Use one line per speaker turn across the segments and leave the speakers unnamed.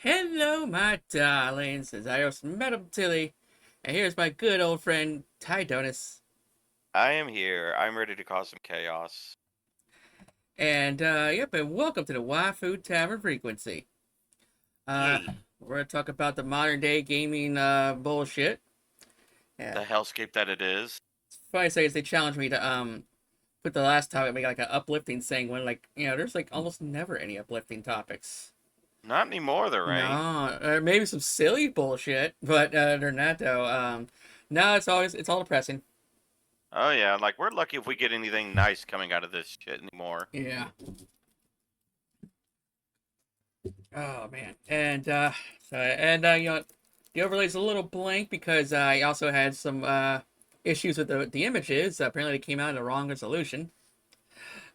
Hello, my darlings. This is Ios Madam Tilly, and here's my good old friend Ty Donis.
I am here. I'm ready to cause some chaos.
And welcome to the Waifu Tavern Frequency. Uh,
Yay.
we're gonna talk about the modern day gaming bullshit. Yeah,
The hellscape that it is.
it's funny to say is they challenged me to put the last topic, make like an uplifting thing when there's like almost never any uplifting topics.
Not anymore, there ain't.
No, maybe some silly bullshit, but they're not though. No, it's all depressing.
Oh yeah, like we're lucky if we get anything nice coming out of this shit anymore.
Yeah. Oh man, the overlay's a little blank because I also had some issues with the images. Apparently, they came out in the wrong resolution.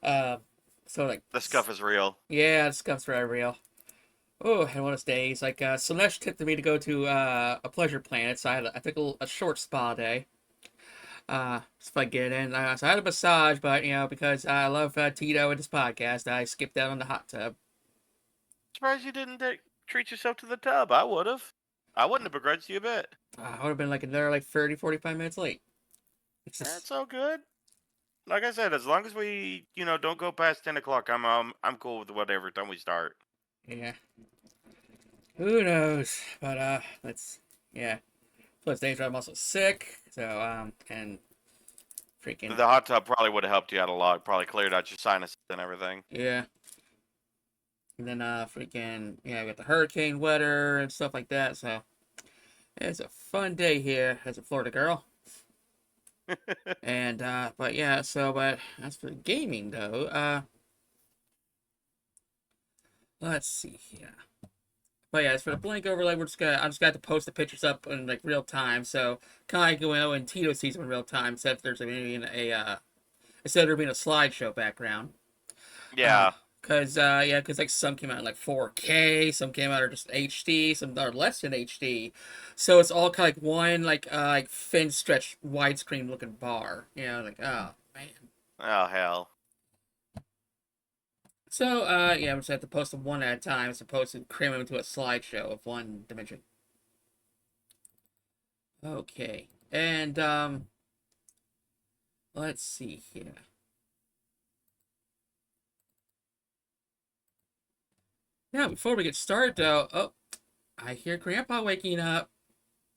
Uh, so like,
The scuff is real.
yeah, this stuff's very real. Oh, and one of those days, Celeste tipped me to go to a pleasure planet, so I took a short spa day. Just like get in. So I had a massage, but because I love Tito and his podcast, I skipped out on the hot tub.
Surprised you didn't treat yourself to the tub. I would have. I wouldn't have begrudged you a bit.
I would have been like another like 30, 45 minutes late. It's just
That's all good. Like I said, as long as we, don't go past 10 o'clock, I'm cool with whatever time we start.
yeah. Who knows? But let's yeah. Plus days I'm also sick, so and freaking
The hot tub probably would have helped you out a lot. Probably cleared out your sinuses and everything.
yeah. And then freaking I got the hurricane weather and stuff like that. So it's a fun day here as a Florida girl. And but as for gaming though, let's see here. But yeah, as for the blank overlay, I just got to post the pictures up in like real time. So kind of going and Tito sees them in real time, except there's maybe instead of there being a slideshow background. Uh,
Yeah.
cause like some came out in like 4K, some came out are just HD, some are less than HD. So it's all kind of like one like thin stretched widescreen looking bar. Like oh man.
Oh hell.
So we just have to post them one at a time as opposed to cram them into a slideshow of one dimension. Okay. And let's see here. Now, before we get started, though, oh, I hear Grandpa waking up.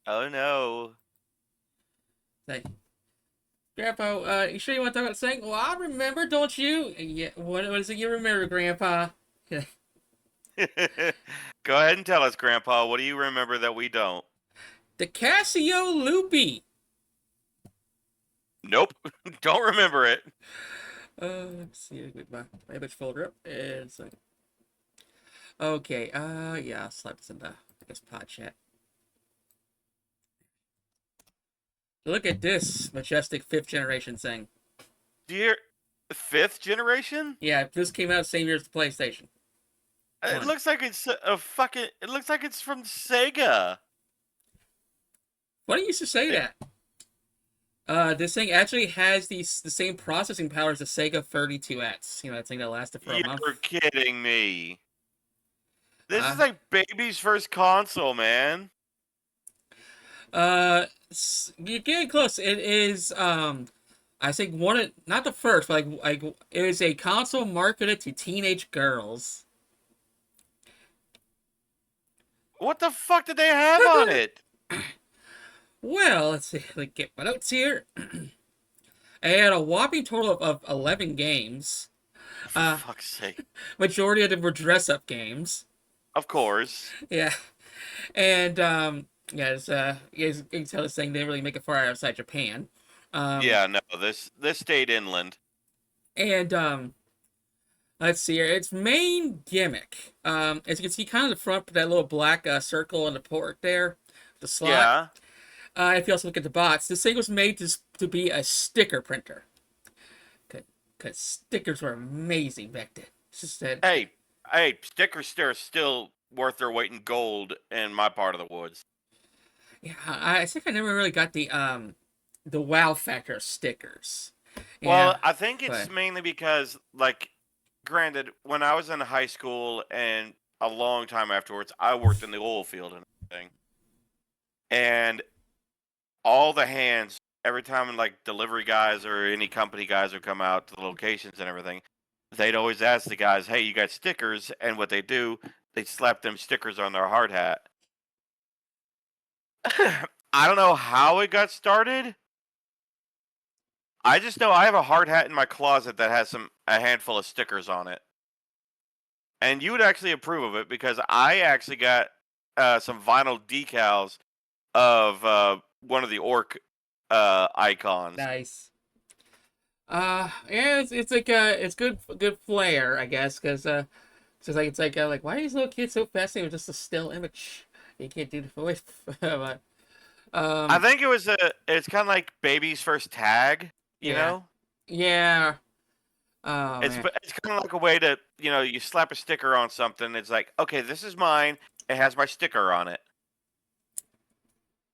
Oh no.
Like, Grandpa, you sure you want to talk about saying? Well, I remember, don't you? Yeah. What is it you remember, Grandpa?
Go ahead and tell us, Grandpa. What do you remember that we don't?
The Casio Loopy.
Nope. Don't remember it.
Let's see. Get my image folder up. Okay. Yeah. I'll slap this in the pod chat. Look at this majestic fifth generation thing.
Dear, fifth generation?
Yeah, this came out the same year as the PlayStation.
It
One.
looks like it's a fucking. It looks like it's from Sega.
Why do you used to say
It,
that? This thing actually has the same processing power as the Sega 32X. That thing that lasted for a month.
you're kidding me. This is
Uh,
like baby's first console, man.
you're getting close. It is, I think not the first, but it is a console marketed to teenage girls.
What the fuck did they have on it?
Well, let's see. Like, get my notes here. I had a whopping total of 11 games.
For
Uh,
fuck's sake.
Majority of them were dress-up games.
Of course.
Yeah, and you can tell this thing didn't really make it far outside Japan. Um,
Yeah, no. This stayed inland.
and let's see here. Its main gimmick, as you can see, kind of the front, that little black circle in the port there, the slot.
Yeah.
If you also look at the box, this thing was made to be a sticker printer. Because stickers were amazing back then. It's just that,
Hey, stickers are still worth their weight in gold in my part of the woods.
yeah, I think I never really got the wow factor of stickers. Yeah,
Well, I think it's
but
mainly because, like, granted, when I was in high school and a long time afterwards. I worked in the oil field and everything, and all the hands every time like delivery guys or any company guys would come out to the locations and everything, they'd always ask the guys, "Hey, you got stickers?" And what they do, they slap them stickers on their hard hat. I don't know how it got started. I just know I have a hard hat in my closet that has a handful of stickers on it. And you would actually approve of it because I actually got some vinyl decals of one of the orc icons.
Nice. Yeah, it's like it's good flair, I guess, because it's like why are these little kids so fascinated with just a still image? You can't do the voice, but
I
um,
think it's kind of like baby's first tag, you
yeah,
know?
yeah. Oh man,
It's kind of like a way to, you slap a sticker on something. It's like, okay, this is mine. It has my sticker on it.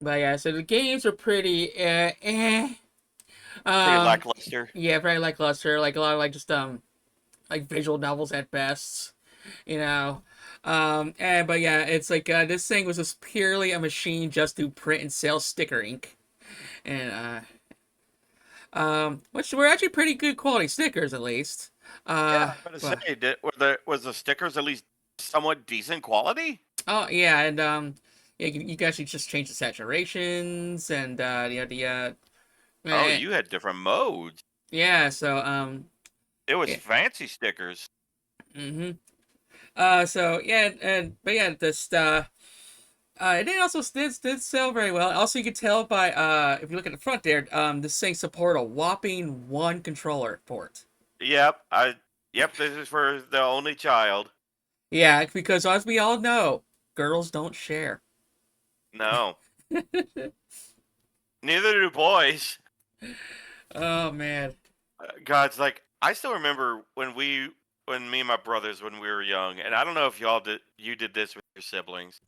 but yeah. So the games are pretty
Pretty
um,
lackluster.
yeah, very lackluster. Like a lot of like just like visual novels at best, you know. And but yeah, it's like this thing was just purely a machine just to print and sell sticker ink, and which were actually pretty good quality stickers at least.
Yeah, I was about to
But
say, was the stickers at least somewhat decent quality?
oh yeah, and yeah, you can actually just change the saturations and
Oh,
eh,
you had different modes.
yeah. So
It was
yeah,
fancy stickers.
mm-hmm. So yeah, and but yeah, this it did also did sell very well. Also, you can tell by if you look at the front there, this thing support a whopping one controller port.
Yep, yep, this is for the only child.
Yeah, because as we all know, girls don't share.
No. Neither do boys.
Oh man.
God's like I still remember when me and my brothers when we were young, and I don't know if you did this with your siblings,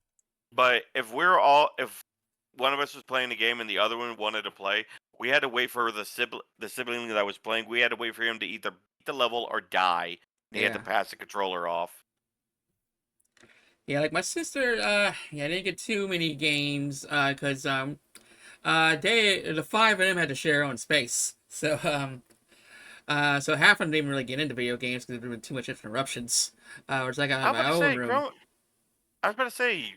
but if one of us was playing the game and the other one wanted to play, we had to wait for the sibling that was playing. We had to wait for him to either beat the level or die. He had to
Yeah.
pass the controller off.
Yeah, like my sister, yeah, I didn't get too many games, cause the five of them had to share their own space. So so half of them didn't really get into video games because there been too much interruptions. Whereas I got
I was
my
about to
own
say,
room.
I was about to say,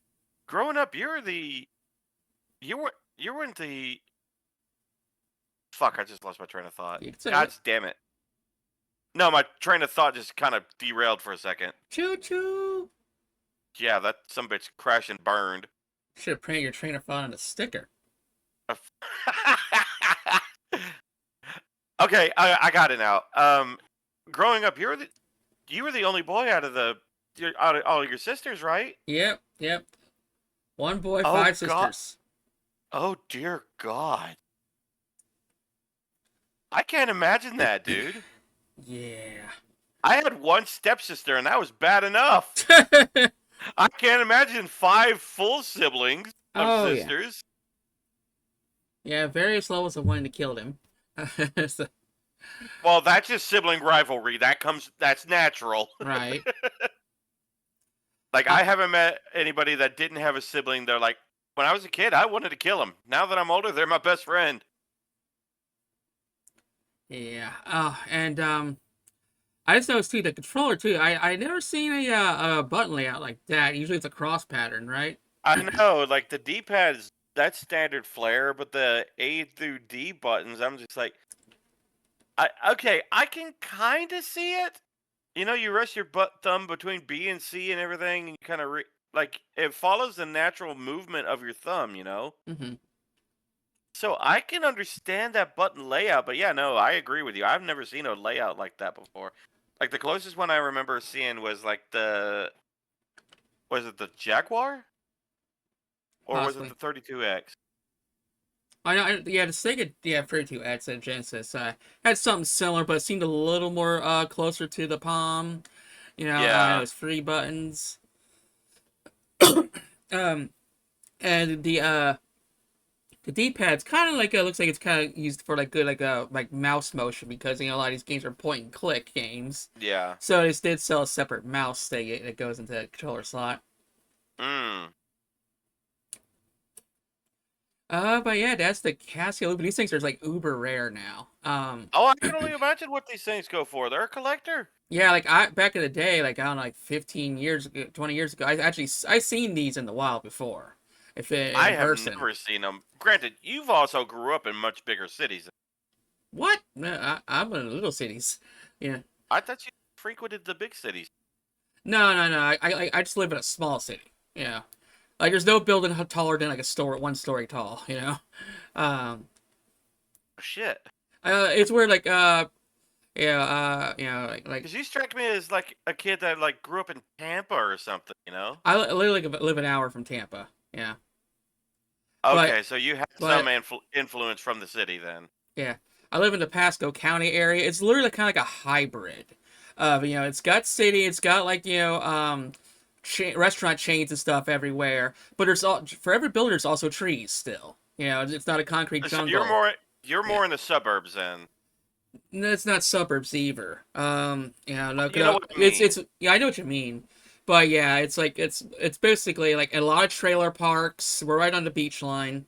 growing up, you weren't the fuck. I just lost my train of thought.
You could say
God
it.
damn it. No, my train of thought just kind of derailed for a second.
Choo choo.
Yeah, that some bitch crashed and burned.
Should have printed your trainer file on a sticker.
Okay, I got it now. Growing up, you were the only boy out of all your sisters, right?
Yep, yep. One boy,
Oh
five
God!
sisters.
Oh dear God! I can't imagine that, dude.
Yeah.
I had one stepsister, and that was bad enough. I can't imagine five full siblings of
Oh yeah.
sisters.
Yeah, various levels of wanting to kill him. So,
Well, that's just sibling rivalry. That's natural.
right.
Like
Uh,
I haven't met anybody that didn't have a sibling. They're like, when I was a kid, I wanted to kill them. Now that I'm older, they're my best friend.
yeah. And I just noticed too the controller too. I never seen a button layout like that. Usually it's a cross pattern, right?
I know, like the D-pad's that's standard flair, but the A through D buttons, I'm just like, I can kind of see it. You rest your thumb between B and C and everything, and you kind of like it follows the natural movement of your thumb.
Mm-hmm.
So I can understand that button layout, but yeah, no, I agree with you. I've never seen a layout like that before. Like the closest one I remember seeing was like was it the Jaguar or was it
Possibly.
the 32X?
I know. Yeah, the Sega yeah 32X and Genesis had something similar, but it seemed a little more closer to the Palm. It
Yeah.
was three buttons. Um, and The D-pad's kind of like looks like it's kind of used for like good like mouse motion because a lot of these games are point and click games.
Yeah.
So they did sell a separate mouse thing that goes into the controller slot.
Mm.
But yeah, that's the Casio Loop. These things are like uber rare now.
Oh, I can only imagine what these things go for. They're a collector.
Yeah, like I back in the day, like I don't know, like 15 years ago, 20 years ago, I seen these in the wild before, if
I
in
have
person.
never seen them. Granted, you've also grew up in much bigger cities.
What? No, I'm in little cities. Yeah.
I thought you frequented the big cities.
No. I just live in a small city. Yeah. Like there's no building taller than like a store, 1 story tall. Um.
Shit.
It's where like yeah like
Because you strike me as like a kid that like grew up in Tampa or something, you know?
I literally live an hour from Tampa. Yeah. But
Okay, so you have some
but
influence from the city then.
Yeah, I live in the Pasco County area. It's literally kind of like a hybrid. Of it's got city, it's got like restaurant chains and stuff everywhere. But there's all for every building, there's also trees still. It's not a concrete
So you're
jungle.
more you're
Yeah,
more in the suburbs then.
no, it's not suburbs either. No,
You know what I mean?
it's yeah, I know what you mean. But yeah, it's like it's basically like a lot of trailer parks. We're right on the beach line.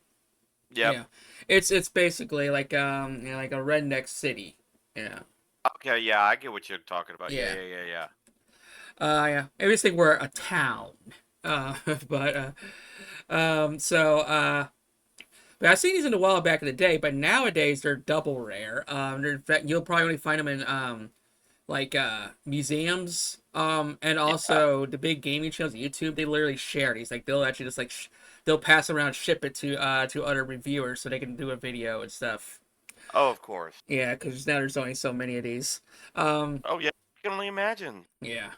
Yep.
Yeah, it's basically like like a redneck city. Yeah.
Okay, yeah, I get what you're talking about. Yeah,
Yeah.
yeah, yeah, yeah.
Yeah. Everything we're a town. Uh, but but I've seen these in the wild back in the day, but nowadays they're double rare. In fact, you'll probably only find them in like museums. And
Yeah.
also the big gaming channels, YouTube. They literally share these. Like they'll actually just like they'll pass around, ship it to other reviewers so they can do a video and stuff.
Oh, of course.
Yeah, because now there's only so many of these. Um,
Oh, yeah. I can only imagine.
yeah.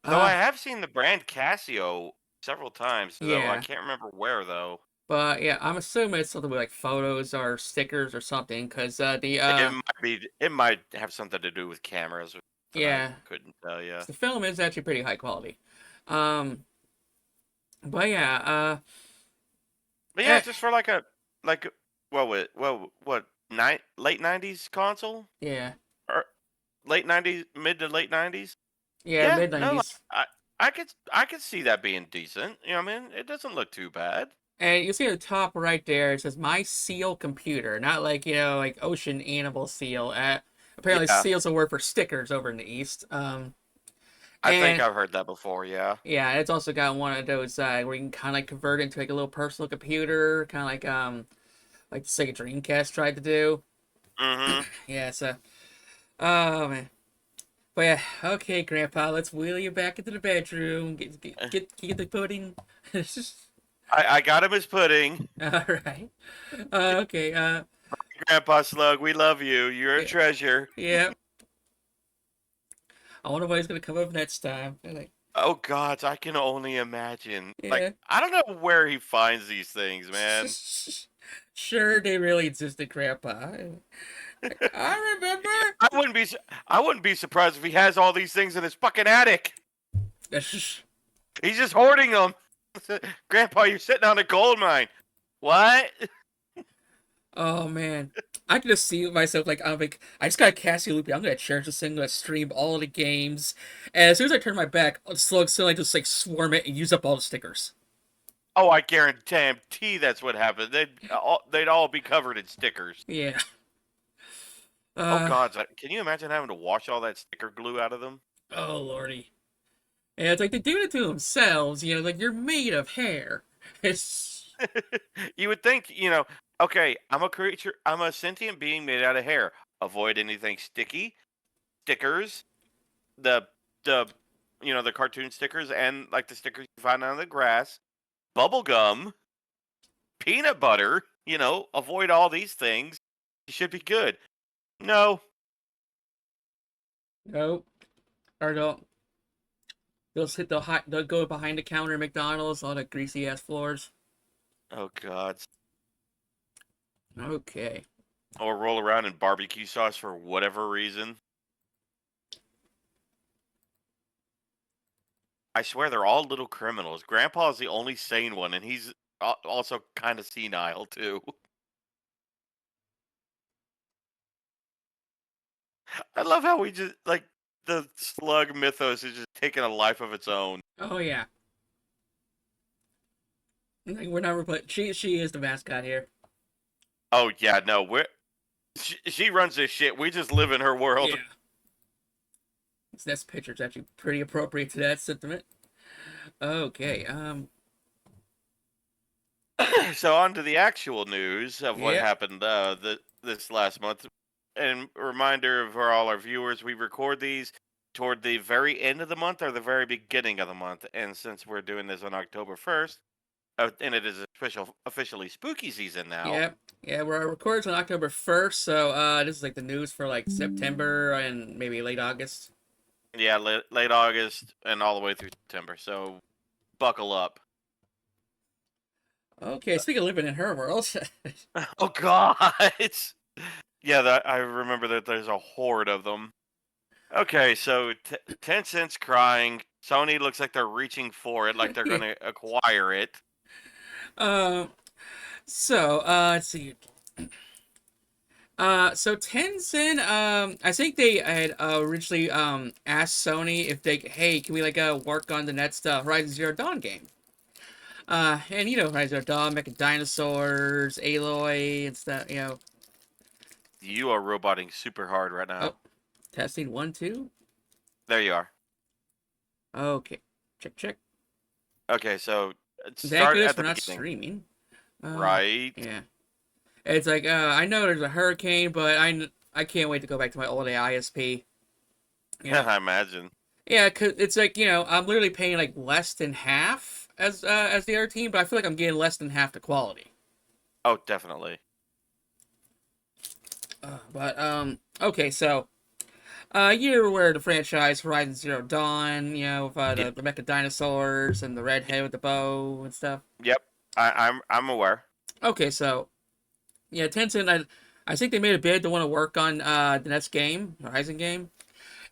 Though I
Uh,
have seen the brand Casio several times, though I
yeah.
can't remember where though.
But yeah, I'm assuming it's something with like photos or stickers or something, because
It might have something to do with cameras, and I
yeah,
couldn't tell you.
'cause the film is actually pretty high quality. Um, but yeah,
But yeah,
eh,
just for like what late '90s console
yeah,
or late '90s, mid to late '90s.
yeah,
Yeah,
mid
no,
'90s,
I could see that being decent. You know, what I mean, it doesn't look too bad.
and you see at the top right there it says "My Seal Computer," not like like Ocean Animal Seal. Apparently,
Yeah,
seal's a word for stickers over in the East.
I think
And
I've heard that before. Yeah.
yeah, it's also got one of those where you can kind of like convert it into like a little personal computer, kind of like the Sega Dreamcast tried to do.
Mm-hmm.
Yeah, so oh man. But yeah, okay, Grandpa, let's wheel you back into the bedroom. Get the pudding.
I got him his pudding.
All right. Okay.
Grandpa Slug, we love you. You're a
Yeah.
treasure.
Yeah. I wonder what he's gonna come up next time. Like,
Oh gods, I can only imagine. Like,
yeah.
I don't know where he finds these things, man.
Sure, they really existed, Grandpa. I remember.
I wouldn't be su- I wouldn't be surprised if he has all these things in his fucking attic. He's just hoarding them. Grandpa, you're sitting on a gold mine. What?
Oh man, I can just see myself like I'm like I just got a Casio Loopy. I'm gonna cherish this thing. I'm gonna stream all of the games, and as soon as I turn my back, I'll slowly just like swarm it and use up all the stickers.
Oh, I guarantee that's what happened. They'd all be covered in stickers.
Yeah.
Oh
Uh.
God, can you imagine having to wash all that sticker glue out of them?
Oh lordy. And it's like they do it to themselves. Like you're made of hair. It's
You would think, okay, I'm a creature, I'm a sentient being made out of hair. Avoid anything sticky, stickers, the the the cartoon stickers and like the stickers you find on the grass, bubble gum, peanut butter, avoid all these things. You should be good. No.
nope. Or they'll go behind the counter at McDonald's, all the greasy ass floors.
Oh God.
Okay.
Or roll around in barbecue sauce for whatever reason. I swear they're all little criminals. Grandpa's the only sane one, and he's also kind of senile too. I love how we just like the slug mythos is just taking a life of its own.
Oh yeah. Like, we're not replacing. She is the mascot here.
Oh yeah, no, she runs this shit. We just live in her world.
Yeah. This next picture is actually pretty appropriate to that sentiment. Okay.
So on to the actual news of what
Yep.
happened this last month. And a reminder for all our viewers, we record these toward the very end of the month or the very beginning of the month. And since we're doing this on October 1st, and it is officially spooky season now.
Yep. Yeah, we're recording on October 1st, so this is like the news for like September and maybe late August.
Yeah, late August and all the way through September. So buckle up.
Okay, speaking of living in her world.
Oh God! Yeah, I remember that there's a horde of them. Okay, so Tencent's crying. Sony looks like they're reaching for it, like they're
Yeah.
going to acquire it.
Um. Let's see. So Tencent, I think they had originally asked Sony if they, hey, can we like work on the next Horizon Zero Dawn game? And you know Horizon Zero Dawn, Mecha Dinosaurs, Aloy, and stuff. You know.
You are roboting super hard right
Oh,
now.
testing 1, 2.
There you are.
Okay, check.
Okay, so
That
start
goes
at
for
the
not
beginning,
streaming.
right?
Yeah. It's like I know there's a hurricane, but I can't wait to go back to my old ISP. You know.
I imagine.
Yeah, cause it's like, I'm literally paying like less than half as the other team, but I feel like I'm getting less than half the quality.
Oh, definitely.
But okay, so you're aware of the franchise Horizon Zero Dawn, with
Yep.
the mecha dinosaurs and the redhead with the bow and stuff.
Yep. I'm aware.
Okay, so yeah, Tencent, I think they made a bid to want to work on the next game, Horizon game,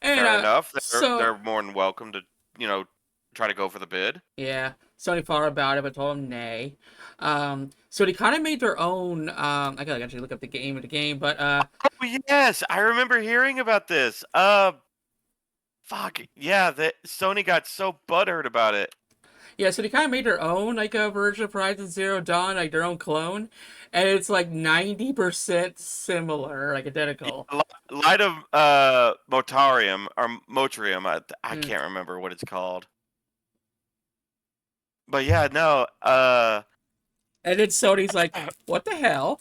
and
Fair enough.
so
They're more than welcome to you know try to go for the bid.
yeah, Sony thought about it, but told them nay. So they kind of made their own. I gotta actually look up the game, but
Oh yes, I remember hearing about this. Fuck yeah, that Sony got so butthurt about it.
yeah, so they kind of made their own like a version of Horizon Zero Dawn, like their own clone, and it's like 90% similar, like identical.
Light of Motarium or Motrium, I
Mm.
can't remember what it's called. But yeah, no,
And then Sony's like, "What the hell?"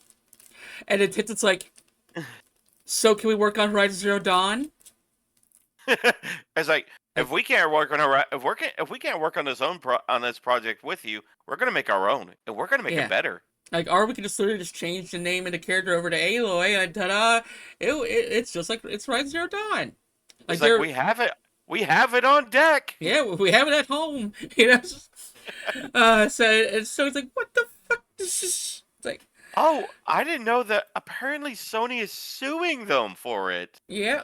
And then Tencent's like, "So can we work on Horizon Zero Dawn?"
it's like
Like,
if we can't work on if we can't work on on this project with you, we're gonna make our own, and we're gonna make it
yeah.
better.
Like, or we could just literally just change the name of the character over to Aloy, and ta-da! It's just like it's Horizon Zero Dawn. Like
It's like
they're
we have it on deck.
yeah, we have it at home, so it's like, what the fuck? This is it's like,
Oh, I didn't know that. Apparently, Sony is suing them for it.
yeah,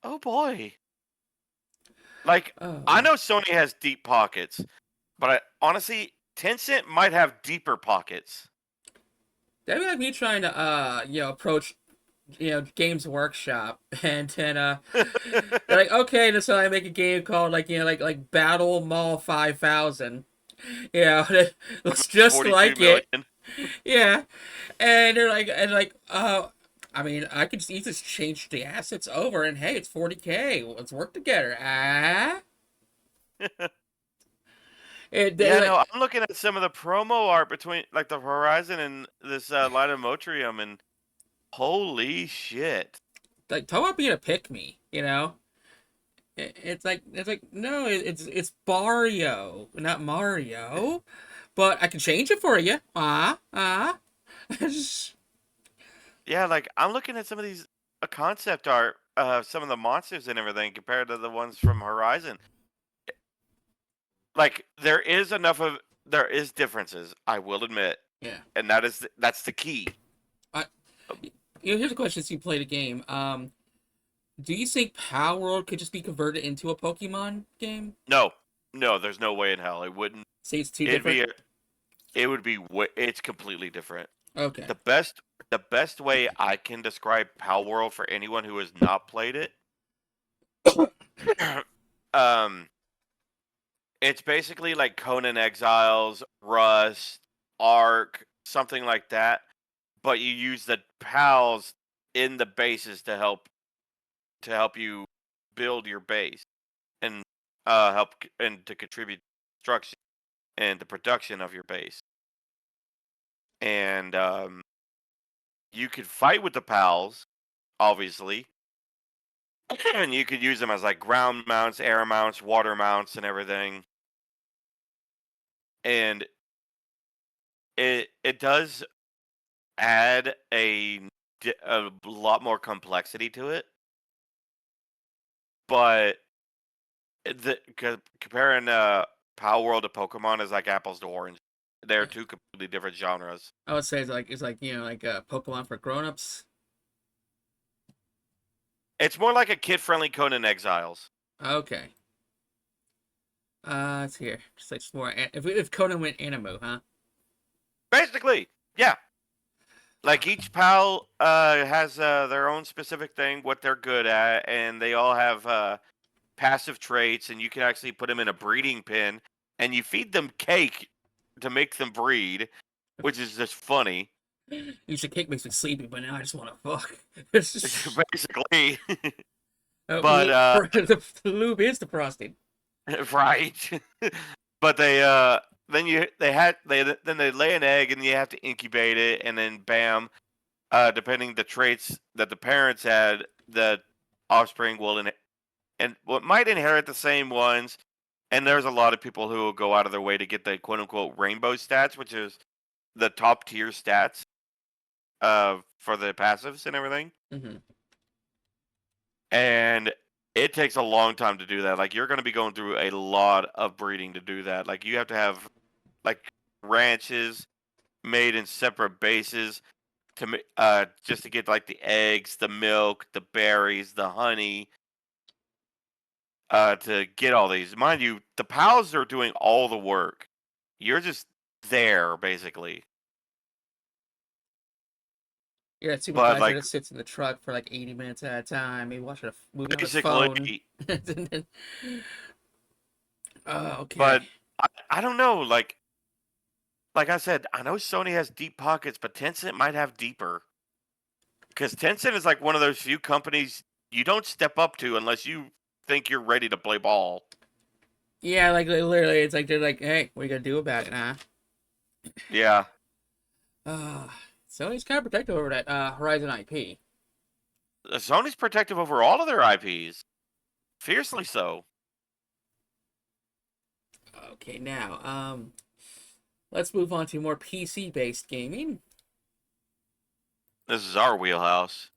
Oh boy. Like,
oh
I
man,
know Sony has deep pockets, but honestly, Tencent might have deeper pockets.
that'd be like me trying to approach Games Workshop, and then they're like, okay, so I make a game called like Battle Mall 5000. Yeah, it looks just
42
like it.
million.
Yeah, and they're like, I mean, I could just easily change the assets over, and hey, it's 40K. Let's work together. They're
Yeah,
like,
no, I'm looking at some of the promo art between like the Horizon and this Light of Motrium, and holy shit.
talk about being a pick me, it's like no, it's Barrio, not Mario, but I can change it for you.
Yeah, like I'm looking at some of these concept art, some of the monsters and everything compared to the ones from Horizon. Like there is differences, I will admit,
Yeah.
and that's the key.
I, here's a question: since you played a game, do you think Power World could just be converted into a Pokemon game?
No, No, there's no way in hell it wouldn't.
See, it's too
It'd
different.
be. It would be. It's completely different.
Okay.
The best. The best way I can describe Pal World for anyone who has not played it, um, it's basically like Conan Exiles, Rust, Ark, something like that. But you use the pals in the bases to help you build your base and help and to contribute to construction and the production of your base. And you could fight with the pals, obviously, and you could use them as like ground mounts, air mounts, water mounts, and everything. And it does add a lot more complexity to it, but comparing Power World to Pokemon is like apples to orange. They're two completely different genres.
I would say it's like like Pokemon for grown-ups.
It's more like a kid-friendly Conan Exiles.
Okay. It's here. Just like more. If Conan went Animu, huh?
Basically, yeah. Like each pal has their own specific thing, what they're good at, and they all have passive traits, and you can actually put them in a breeding pen, and you feed them cake to make them breed, which is just funny.
Used to cake makes me sleepy, but now I just want to fuck.
Basically. But
The lube is the prostate.
right. But then they lay an egg and you have to incubate it, and then bam, depending the traits that the parents had, the offspring will and what might inherit the same ones. And there's a lot of people who will go out of their way to get the quote unquote rainbow stats, which is the top tier stats for the passives and everything.
Mm-hmm.
And it takes a long time to do that. Like you're going to be going through a lot of breeding to do that. Like you have to have like ranches made in separate bases to just to get like the eggs, the milk, the berries, the honey, to get all these. Mind you, the pals are doing all the work. You're just there basically.
Yeah, that
But
supervisor
like
that sits in the truck for like 80 minutes at a time, maybe watching a movie on his phone.
basically,
Oh, okay.
but I don't know. Like I said, I know Sony has deep pockets, but Tencent might have deeper. Because Tencent is like one of those few companies you don't step up to unless you think you're ready to play ball.
Yeah, like literally, it's like they're like, "Hey, what are you gonna do about it, huh?"
Yeah.
Uh, Sony's kind of protective over that Horizon IP.
Sony's protective over all of their IPs. Fiercely so.
Okay, now, let's move on to more PC-based gaming.
This is our wheelhouse.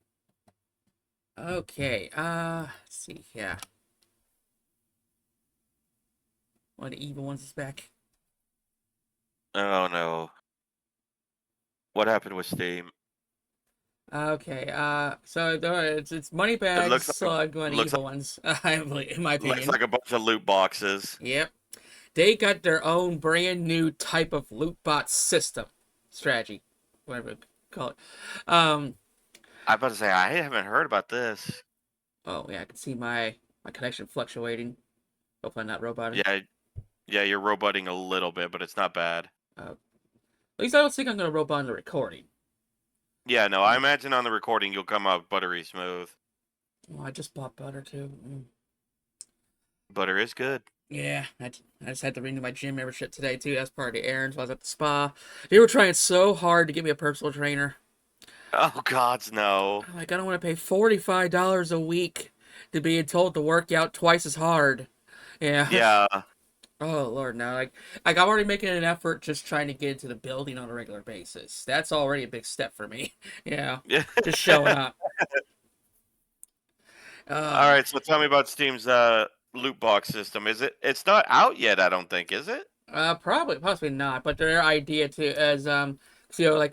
Okay, let's see, yeah. One of the evil ones is back.
Oh no. What happened with Steam?
Okay, so it's
It
Moneybags, Slug, one of the
looks
evil
like
ones, in my
looks
opinion.
like a bunch of loot boxes.
Yep. They got their own brand new type of loot bot system. Strategy. Whatever you call it.
I about to say I haven't heard about this.
Oh yeah, I can see my connection fluctuating. Hope I'm not roboting.
Yeah, yeah, you're roboting a little bit, but it's not bad.
At least I don't think I'm gonna robot on the recording.
Yeah, no, I imagine on the recording you'll come out buttery smooth.
Well, I just bought butter too.
Butter is good.
Yeah, I just had to renew my gym membership today too. That's part of the errands while I was at the spa. They were trying so hard to get me a personal trainer.
Oh gods, no.
I'm like, I don't want to pay $45 a week to be told to work out twice as hard. Yeah.
Yeah.
Oh Lord, no! Like I'm already making an effort just trying to get into the building on a regular basis. That's already a big step for me. Yeah,
Yeah.
just showing up.
All
Um,
right, so tell me about Steam's loot box system. It's not out yet, I don't think, is it?
Probably, possibly not. But their idea to as like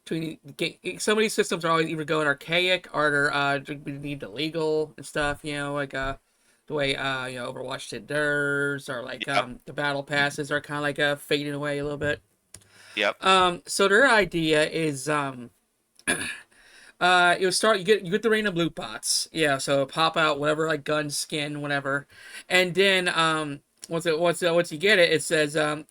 between some of these systems are always either going archaic or they're need illegal and stuff. You know, like the the way Overwatch did theirs, or like
Yep.
the battle passes are kind of like fading away a little bit.
Yep.
So their idea is you get the random loot bots. Yeah, so pop out whatever like gun, skin, whatever. And then once you get it, it says uh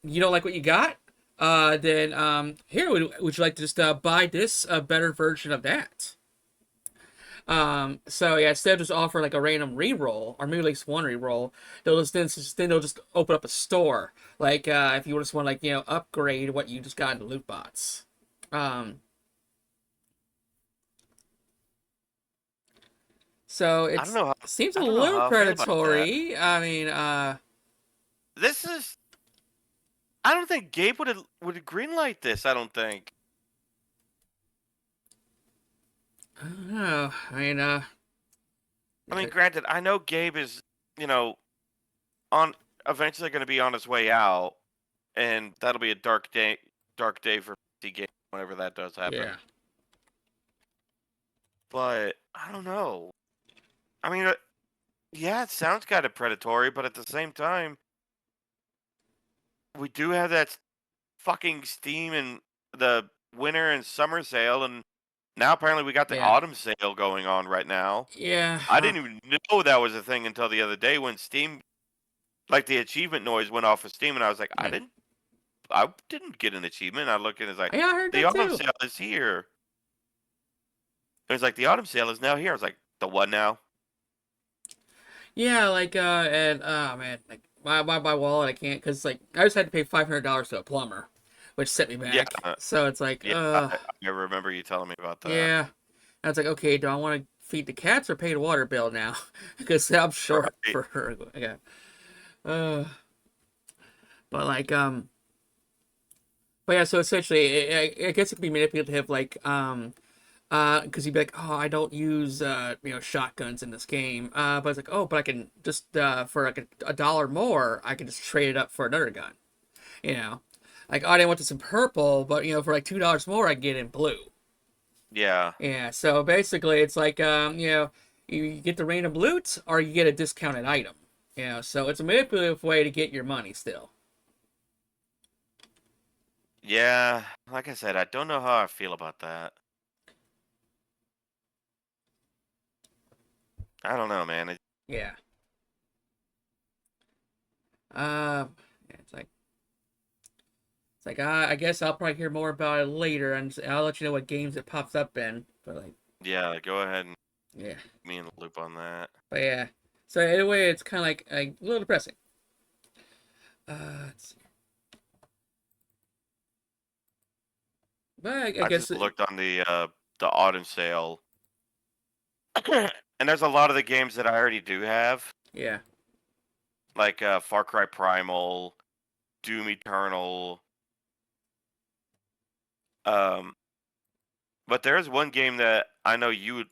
you don't like what you got? Then here would you like to just buy this better version of that? So yeah, instead of just offer like a random reroll or maybe at least one reroll, they'll just open up a store. Like if you just want to like upgrade what you just got in the loot bots. So
I don't
it's
know how
seems a
I don't know
little
how I feel about that.
predatory. I mean,
This is I don't think Gabe would greenlight this. I don't think.
I don't know.
I mean, granted, I know Gabe is, you know, on eventually going to be on his way out, and that'll be a dark day for PC Gabe whenever that does happen.
yeah,
But I don't know. I mean, yeah, it sounds kind of predatory, but at the same time, we do have that fucking Steam and the winter and summer sale, and now apparently we got the
yeah,
autumn sale going on right now.
yeah,
I didn't even know that was a thing until the other day when Steam, like the achievement noise went off of Steam, and I was like,
yeah.
I didn't get an achievement. I looked and it's like,
Yeah, I heard
the
that
autumn
too.
sale is here. It was like the autumn sale is now here. I was like, the what now?
Yeah, like and oh man, like my wallet I can't because like I just had to pay $500 to a plumber, which set me
Yeah,
back. So it's like
yeah. I remember you telling me about that.
yeah. And it's like okay, do I want to feed the cats or pay the water bill now? Because I'm short
Right.
for her. Yeah. Uh, but like but yeah, so essentially, I guess it could be manipulative, like because you'd be like, oh, I don't use shotguns in this game, but it's like, oh, but I can just for like a dollar more, I can just trade it up for another gun, you know, like oh, I didn't want this in purple, but for like $2 more, I can get it in blue.
Yeah.
Yeah, so basically, it's like you get the random loot or you get a discounted item. So it's a manipulative way to get your money still.
Yeah. Like I said, I don't know how I feel about that. I don't know, man.
Yeah. Uh, yeah, it's like I guess I'll probably hear more about it later, and I'll let you know what games it pops up in. But like,
Yeah, go ahead and
yeah,
keep me in the loop on that.
but yeah. So anyway, it's kind of like a little depressing. Let's see. But I
I
guess
just looked on the autumn sale, and there's a lot of the games that I already do have,
yeah.
like Far Cry Primal, Doom Eternal. Um, but there's one game that I know you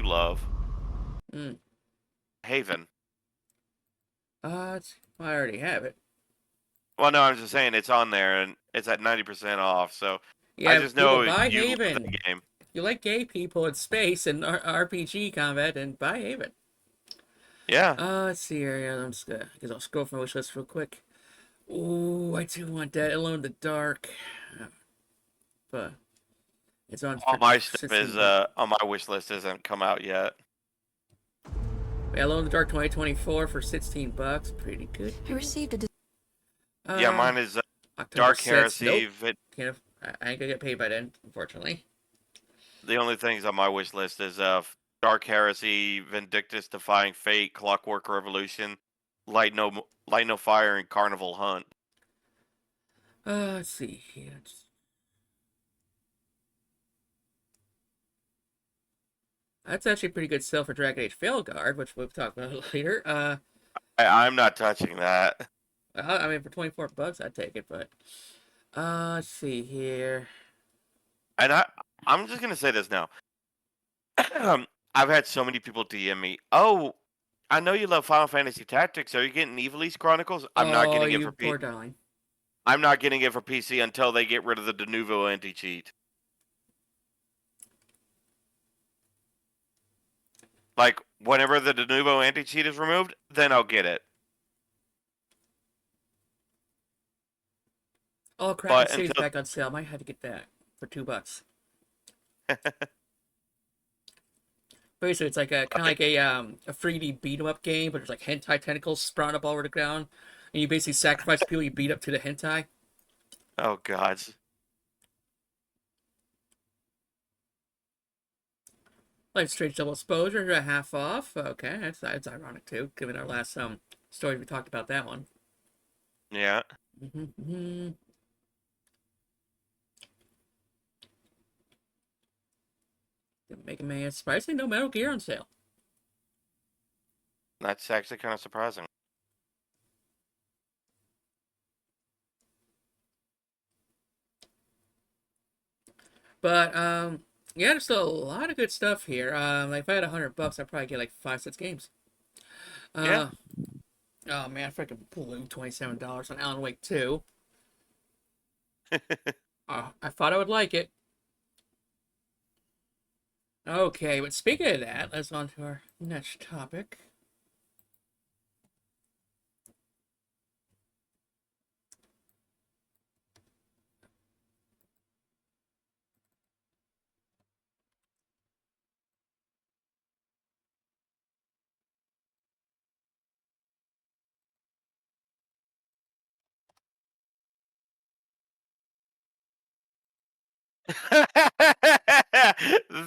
love,
Mm.
Haven.
Well, I already have it.
Well, no, I'm just saying it's on there and it's at 90% off. So I
Yeah,
just
people
know
buy
you love
Haven.
that game.
If you like gay people in space and RPG combat, then buy Haven.
Yeah.
Let's see here. Yeah, I'm just gonna, I guess I'll scroll from my wish list real quick. Ooh, I do want that Alone in the Dark. But it's on
All
for
my stuff is
16 bucks.
on my wish list hasn't come out yet.
Yeah, Alone in the Dark 2024 for 16 bucks. Pretty good.
I received a
Yeah,
Uh,
mine is
October
Dark
6th.
Heresy.
Nope. Can't. I ain't gonna get paid by then, unfortunately.
The only things on my wish list is Dark Heresy, Vindictus, Defying Fate, Clockwork Revolution, Light No Fire, and Carnival Hunt.
Let's see here. That's actually a pretty good sale for Dragon Age Veilguard, which we'll talk about later.
I'm not touching that.
I mean, for 24 bucks, I'd take it, but let's see here.
And I'm just gonna say this now. I've had so many people DM me. Oh, I know you love Final Fantasy Tactics. Are you getting Evil East Chronicles? I'm not
Oh,
getting it
you
for
poor darling.
I'm not getting it for PC until they get rid of the Denuvo anti cheat. Like Whenever the de novo anti-cheat is removed, then I'll get it.
Oh crap! The
But
city's
until
back on sale. I might have to get that for $2. Basically, it's like a kind of like a 3D beat 'em up game, but there's like hentai tentacles sprouting up all over the ground, and you basically sacrifice the people you beat up to the hentai.
oh god,
Like Strange Double Exposure, half off. Okay, that's ironic too, given our last story we talked about that one.
yeah.
Mm-hmm. Mega Man, surprisingly, no Metal Gear on sale.
That's actually kind of surprising.
But yeah, there's still a lot of good stuff here. Like if I had $100, I'd probably get like 5, 6 games.
Yeah.
Uh, oh man, I freaking blew $27 on Alan Wake 2. I thought I would like it. Okay, but speaking of that, let's on to our next topic.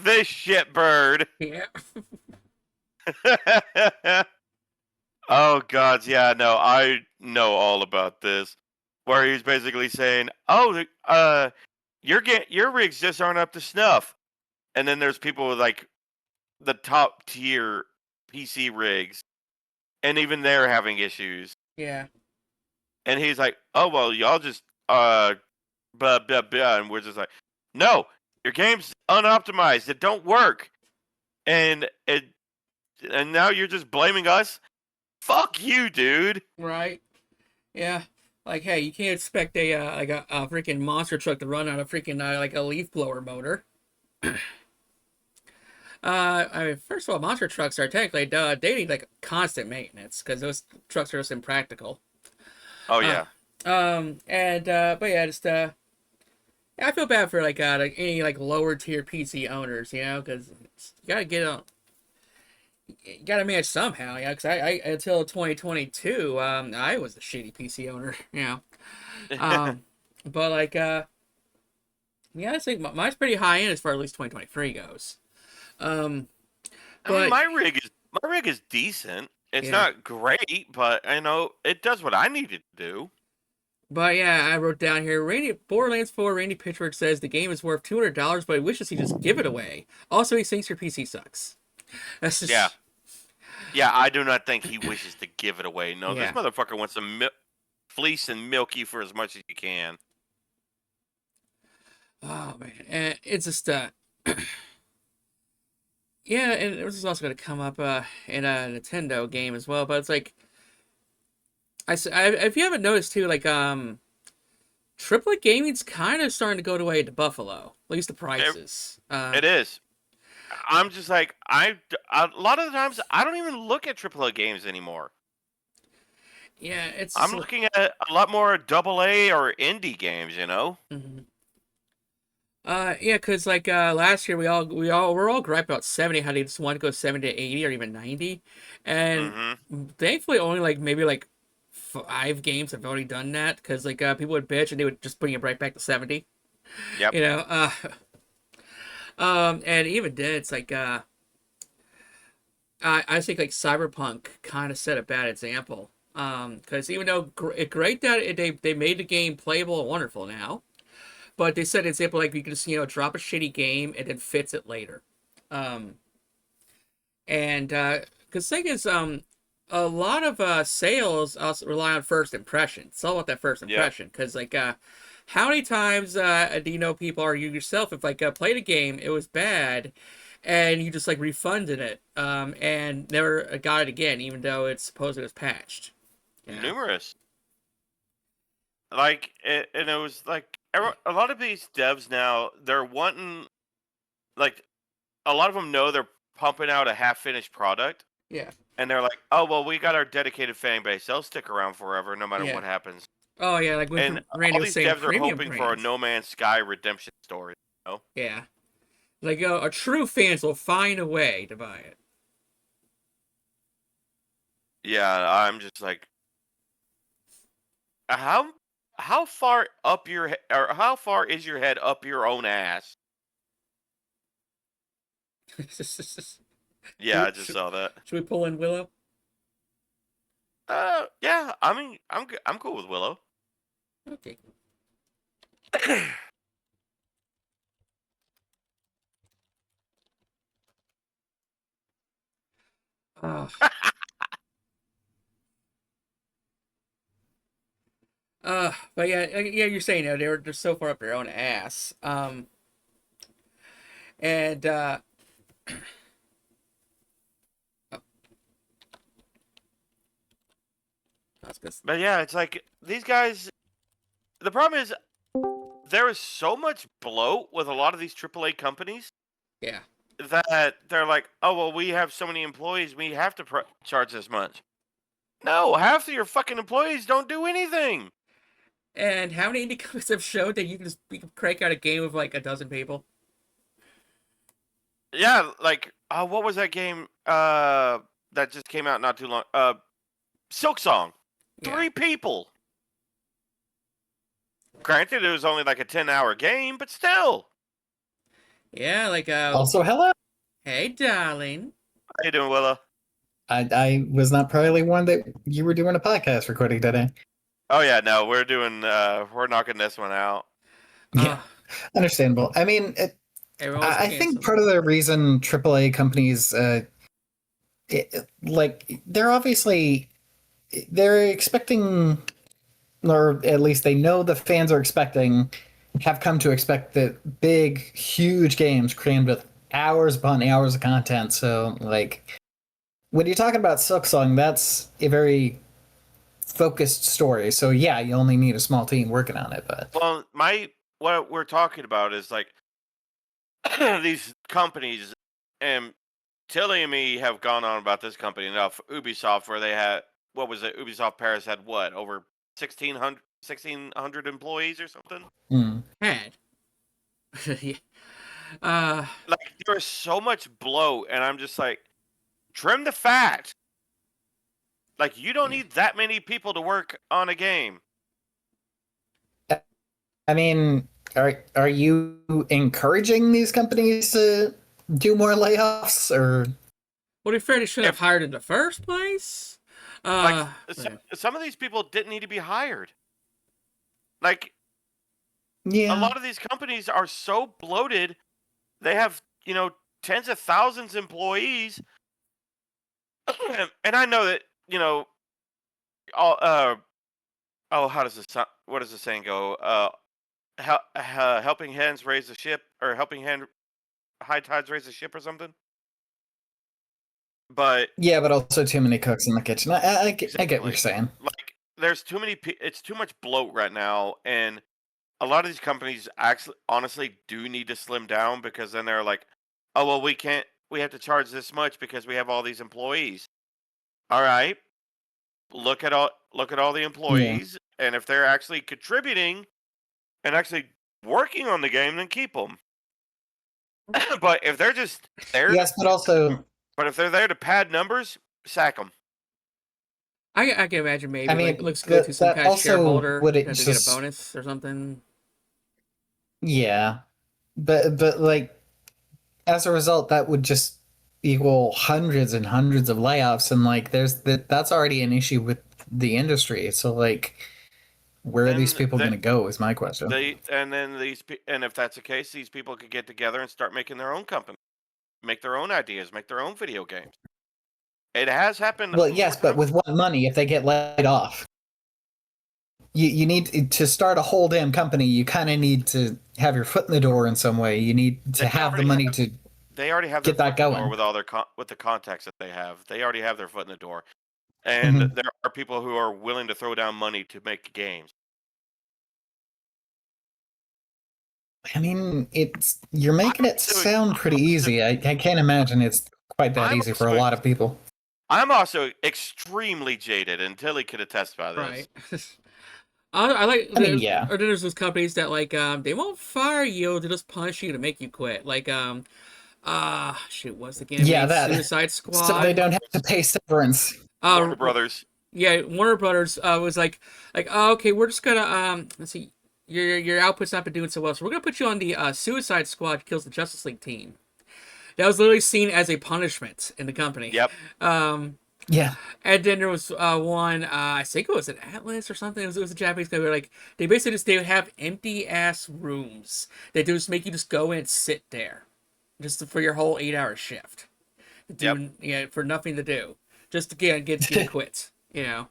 this shitbird.
Yeah.
oh god, yeah, no, I know all about this. Where he's basically saying, "Oh, your rigs just aren't up to snuff," and then there's people with like the top tier PC rigs, and even they're having issues.
Yeah.
And he's like, "Oh well, y'all just blah blah blah," and we're just like, "No, your game's unoptimized. It don't work." And now you're just blaming us. Fuck you, dude.
Right. Yeah. Like, hey, you can't expect a freaking monster truck to run on a freaking like a leaf blower motor. I mean, first of all, monster trucks are technically they need like constant maintenance because those trucks are just impractical.
Oh
Uh,
yeah.
and but yeah, just I feel bad for like any like lower tier PC owners, you know, because you gotta get on, you gotta manage somehow, yeah. Because I until 2022, I was the shitty PC owner, you know. Um, but like yeah, I think mine's pretty high end as far as at least 2023 goes. Um,
I mean,
but
my rig is decent. It's
yeah.
not great, but I know it does what I need it to do.
But yeah, I wrote down here. Borderlands 4. Randy Pitchford says the game is worth $200, but he wishes he just give it away. Also, he thinks your PC sucks. That's
Yeah.
just
Yeah, I do not think he wishes to give it away. No, this
yeah.
motherfucker wants to fleece and milk you for as much as you can.
Oh man, and it's just yeah, and this is also going to come up in a Nintendo game as well. But it's like if you haven't noticed too, like triplet gaming's kind of starting to go the way to Buffalo. At least the
It,
prices.
it is. I'm just like a lot of the times I don't even look at AAA games anymore.
Yeah, it's
I'm
just,
looking at a lot more AA or indie games. You know.
mhm. Yeah, cause like last year we're all griping about 70, how they just want to go 70 to 80 or even 90, and
Mm-hmm.
thankfully only like maybe like 5 games have already done that, cause like people would bitch and they would just bring it right back to 70,
Yep.
you know. And even then it's like I think like Cyberpunk kind of set a bad example, cause even though great that they made the game playable and wonderful now. But they set an example like you can just drop a shitty game and then fix it later, um, and because thing is a lot of sales also rely on first impression. It's all about that first
Yep.
impression because like how many times do you know people or you yourself if like played a game it was bad and you just like refunded it and never got it again even though it's supposed it was patched. Yeah.
Numerous. And it was like a lot of these devs now they're wanting like a lot of them know pumping out a half-finished product,
Yeah.
and they're like, "Oh well, we got our dedicated fan base. They'll stick around forever, no matter
Yeah.
what happens."
Oh yeah, like
And
when Randy
all
was
these
saying
devs are
premium
hoping for a
brands.
No Man's Sky redemption story. You know?
Yeah. Like a true fans will find a way to buy it.
Yeah, I'm just like, how how far up your or how far is your head up your own ass?
should,
Yeah,
we,
I just
should,
saw that.
should we pull in Willow?
Yeah. I mean, I'm cool with Willow.
Okay. Uh, but yeah, you're saying they're so far up their own ass. And oh, that's good.
But yeah, it's like these guys. The problem is there is so much bloat with a lot of these AAA companies
Yeah.
that they're like, oh well, we have so many employees, we have to charge this much. No, half of your fucking employees don't do anything.
And how many indie companies have showed that you can crank out a game of like a dozen people?
Yeah, like what was that game that just came out not too long? Silk Song.
Yeah.
3 people. Granted, it was only like a 10-hour game, but still.
Yeah, like
Also, hello.
hey darling.
How you doing, Willa?
I was not probably one that you were doing a podcast recording today.
Oh yeah, no, we're knocking this one out.
Yeah, understandable. I mean, I think part of the reason AAA companies, like they're expecting, or at least they know the fans are expecting, have come to expect that big, huge games crammed with hours upon hours of content. So, like, when you're talking about Silksong, that's a very focused story. So yeah, you only need a small team working on it. But
Well, what we're talking about is like these companies, and Tilly and me have gone on about this company enough. Ubisoft, where they had, what was it? Ubisoft Paris had what, over 1,600 employees or something?
Had. Yeah.
Like there is so much bloat, and I'm just like, trim the fat. Like you don't need that many people to work on a game.
I mean, are you encouraging these companies to do more layoffs, or?
Well, to be fair, they should have hired in the first place.
Like some of these people didn't need to be hired. Like
Yeah,
a lot of these companies are so bloated, they have tens of thousands of employees, and I know that all how does this what does the saying go? Helping hands raise the ship, or high tides raise the ship, or something. But
yeah, but also too many cooks in the kitchen. I get what you're saying.
like there's too many. It's too much bloat right now, and a lot of these companies actually, honestly, do need to slim down, because then they're like, oh well, we can't. We have to charge this much because we have all these employees. All right, look at all the employees, and if they're actually contributing and actually working on the game, then keep them. But if they're just there,
yes, but
if they're there to pad numbers, sack them.
I can imagine maybe
I mean,
like looks good to some
that
kind of
also
shareholder
would it
to get a
just
bonus or something.
yeah, but like as a result, that would just equal hundreds and hundreds of layoffs, and like that's already an issue with the industry. So like, where are these people going to go? Is my question.
And if that's the case, these people could get together and start making their own company, make their own ideas, make their own video games. It has happened.
Well, yes, but with what money if they get laid off? You need to start a whole damn company. You kind of need to have your foot in the door in some way. You need to have the money to.
They already have
get
their
that
foot in the
going
door with all their with the contacts that they have. They already have their foot in the door, and there are people who are willing to throw down money to make games.
I mean, you're making it sound pretty easy. I can't imagine it's quite that easy for a lot of people.
I'm also extremely jaded, and Tilly could attest by this.
Right. I like.
I mean, yeah.
Or there's those companies that like they won't fire you, they just punish you to make you quit. Like shoot, what's the game
Yeah,
made?
that.
Suicide
So they
Squad.
don't have to pay severance.
Warner Brothers.
Yeah, Warner Brothers was like, oh, okay, we're just gonna let's see, your output's not been doing so well, so we're gonna put you on the Suicide Squad kills the Justice League team. That was literally seen as a punishment in the company.
Yep.
Yeah.
And then there was one, I think it was an Atlas or something. It was a Japanese company. Like they basically they would have empty ass rooms. They just make you just go in and sit there, just for your whole 8-hour shift. Yeah, for nothing to do, just to get quit. You know.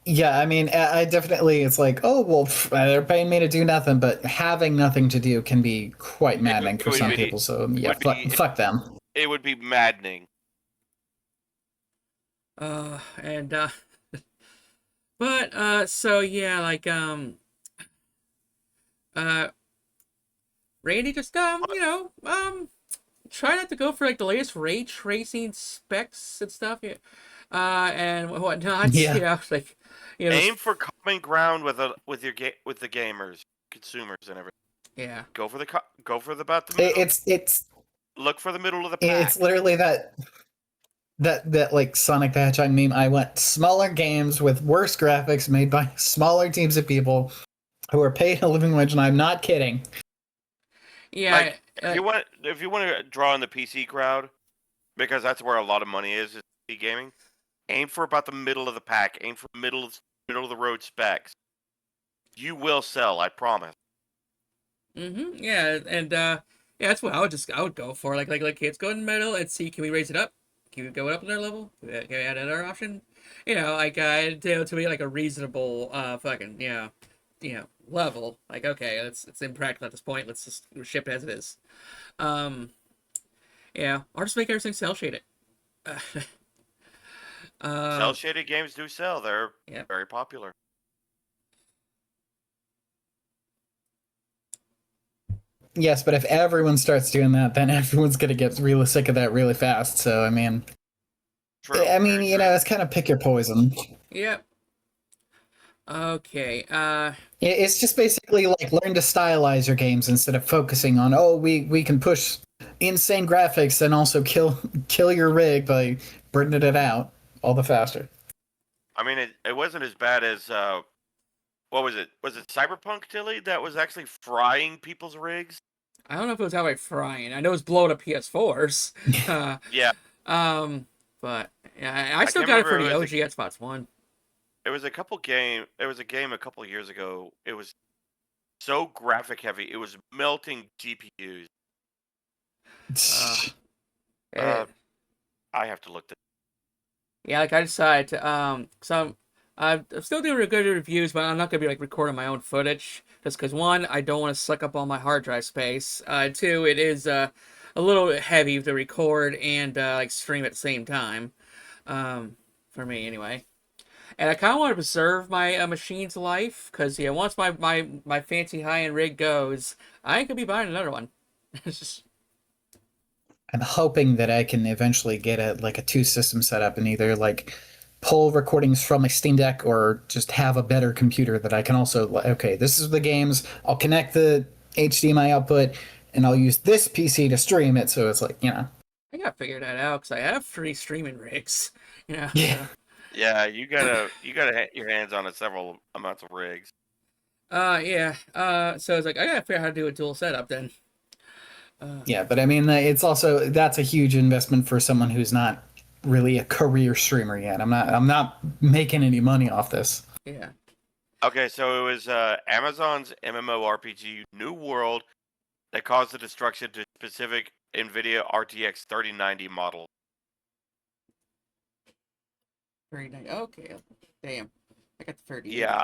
Yeah, I mean, I definitely, it's like, oh, well, they're paying me to do nothing, but having nothing to do can be quite maddening for some people. So, yeah, fuck them.
It would be maddening.
And but so yeah, like Randy, just try not to go for like the latest ray tracing specs and stuff. Yeah. And whatnot.
Yeah.
You know, like
aim for common ground with the gamers, consumers, and everything.
Yeah.
Go for about the middle.
It's
look for the middle of the pack.
It's literally that like Sonic the Hedgehog meme. I want smaller games with worse graphics made by smaller teams of people who are paid a living wage, and I'm not kidding.
Yeah.
Like, if you want to draw in the PC crowd, because that's where a lot of money is PC gaming, aim for about the middle of the pack. Aim for middle of the road specs. You will sell, I promise.
Yeah, and yeah, that's what I would go for. Like kids go in the middle and see, can we raise it up? Can we go up another level? Can we add another option? You know, like to be like a reasonable fucking level. Like, okay, it's impractical at this point. Let's just ship it as it is. Yeah, or just make everything cell shaded.
Cell shaded games do sell. They're very popular.
Yes, but if everyone starts doing that, then everyone's gonna get really sick of that really fast. So I mean,
true,
you know, it's kind of pick your poison.
Yep. Okay.
It's just basically like learn to stylize your games instead of focusing on, oh, we can push insane graphics and also kill your rig by burning it out all the faster.
I mean, it wasn't as bad as what was it? Was it Cyberpunk, Tilly, that was actually frying people's rigs?
I don't know if it was outright frying. I know it was blowing up PS4s.
Yeah.
But yeah, I still got it for the OG Xbox One.
It was a game a couple years ago. It was so graphic heavy. It was melting GPUs. I have to look.
Yeah, like I decided to I'm still doing good reviews, but I'm not gonna be like recording my own footage just because one, I don't want to suck up all my hard drive space. Two, it is a little heavy to record and like stream at the same time. For me anyway. And I kind of want to preserve my machine's life because once my fancy high end rig goes, I ain't gonna be buying another one. It's just.
I'm hoping that I can eventually get a 2-system setup and either like pull recordings from my Steam Deck or just have a better computer that I can also, okay, this is the games, I'll connect the HDMI output and I'll use this PC to stream it. So it's like, you know.
I gotta figure that out because I have 3 streaming rigs. You know.
Yeah.
Yeah, you gotta get your hands on several amounts of rigs.
Yeah. So it's like I gotta figure out how to do a dual setup then.
Yeah, but I mean, that's a huge investment for someone who's not really a career streamer yet. I'm not making any money off this.
Yeah.
Okay, so it was Amazon's MMORPG New World that caused the destruction to specific NVIDIA RTX 3090 model.
3090. Okay. Damn. I got the 30.
Yeah.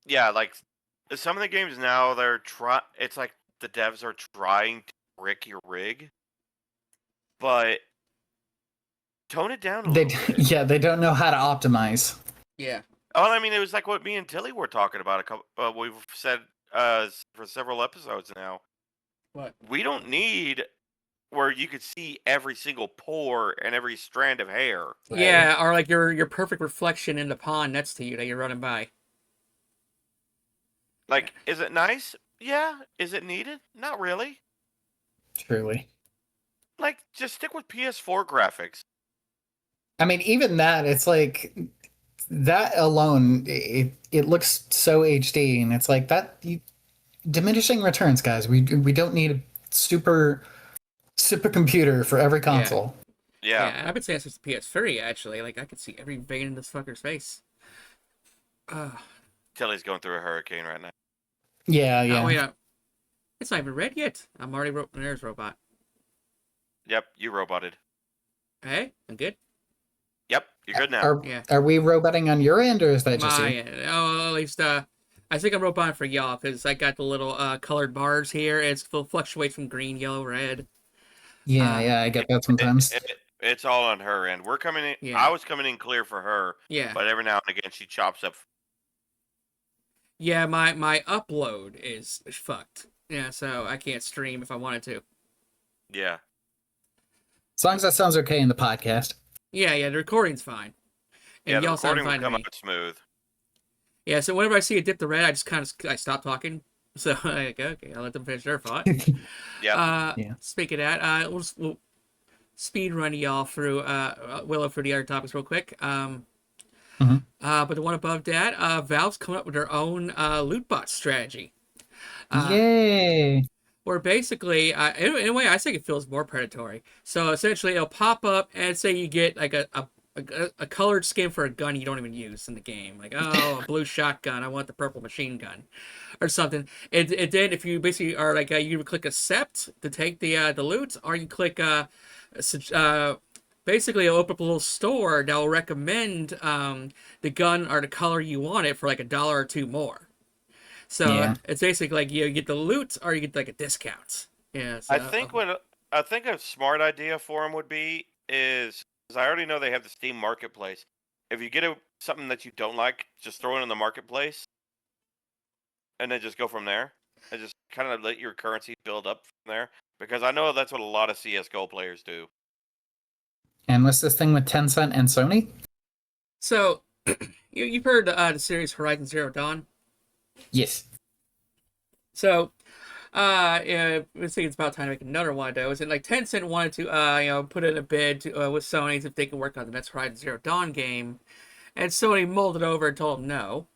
Yeah, like some of the games now it's like the devs are trying to brick your rig, but tone it down a little bit.
Yeah, they don't know how to optimize.
Yeah.
Oh, I mean, it was like what me and Tilly were talking about we've said for several episodes now.
What?
We don't need where you could see every single pore and every strand of hair.
Right.
Yeah, or like your perfect reflection in the pond next to you that you're running by.
Like, is it nice? Yeah. Is it needed? Not really.
Truly.
Like, just stick with PS4 graphics.
I mean, even that, it's like that alone, it looks so HD, and it's like that diminishing returns, guys. We don't need a supercomputer for every
Yeah.
console.
Yeah.
Yeah, I've been saying since the PS3 actually. Like I could see every vein in this fucker's face. Uh,
Tilly's going through a hurricane right now.
Yeah,
oh
yeah.
wait, it's not even red yet. I'm already there's robot.
Yep, you roboted.
Hey, I'm good.
Yep, you're good now.
Are
Yeah.
are we roboting on your end, or is that just
My
you?
oh, at least I think I'm roboting for y'all because I got the little colored bars here. It fluctuates from green, yellow, red.
Yeah,
Uh,
yeah, I get that
It,
sometimes.
it's all on her end. We're coming in.
Yeah.
I was coming in clear for her,
Yeah.
but every now and again she chops up.
Yeah, my upload is fucked. Yeah, so I can't stream if I wanted to.
Yeah.
As long as that sounds okay in the podcast.
Yeah, the recording's fine. And
Yeah, the
y'all sound
recording will
fine to
come
me.
out smooth.
Yeah, so whenever I see it dip to red, I just kind of I stop talking. So like, okay, I'll let them finish their thought.
Yeah.
Yeah.
Speaking of that, we'll speed run y'all through Willow for the other topics real quick.
Mhm.
But the one above that, Valve's coming up with their own loot box strategy.
Yay!
Where basically, in a way, I think it feels more predatory. So essentially, it'll pop up and say you get like a colored skin for a gun you don't even use in the game. Like, oh, a blue shotgun, I want the purple machine gun, or something. And then if you basically are like, you click accept to take the loot, or you click basically it'll open up a little store that will recommend the gun or the color you want it for like $1 or $2 more. So
Yeah.
it's basically like you get the loot or you get like a discount. Yeah. So
I think a smart idea for them would be is because I already know they have the Steam Marketplace. If you get something that you don't like, just throw it in the marketplace, and then just go from there, and just kind of let your currency build up from there. Because I know that's what a lot of CS:GO players do.
And what's this thing with Tencent and Sony?
so you've heard the series Horizon Zero Dawn.
Yes.
So yeah, I think it's about time to make another one of those. And like Tencent wanted to put in a bid to, with Sony if they could work on the next Horizon Zero Dawn game, and Sony molded over and told them no.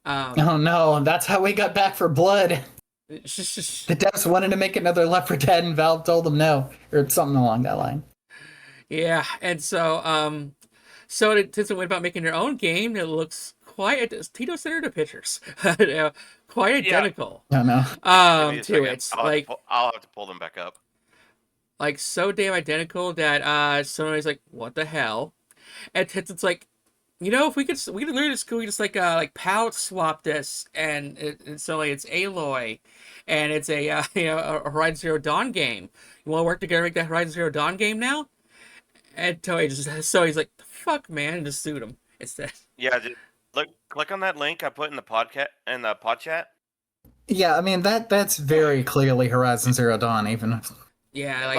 Oh no, that's how we got back for blood. The devs wanted to make another Left 4 Dead, and Valve told them no, or something along that line.
Yeah, and so Tencent went about making their own game that looks quite Tito sent her the pictures, quite identical.
No, no.
Give me a
To
second.
it,
I'll have to pull them back up.
like so damn identical that Sony's like, what the hell? And Tencent's like, if we could literally just like palette swap this, and so like, it's Aloy, and it's a a Horizon Zero Dawn game. You want to work together to make that Horizon Zero Dawn game now? And so he's like, the fuck, man, and just sued him instead.
Yeah, just click on that link I put in the podcast in the pod chat.
Yeah, I mean that's very clearly Horizon Zero Dawn, even if
Yeah,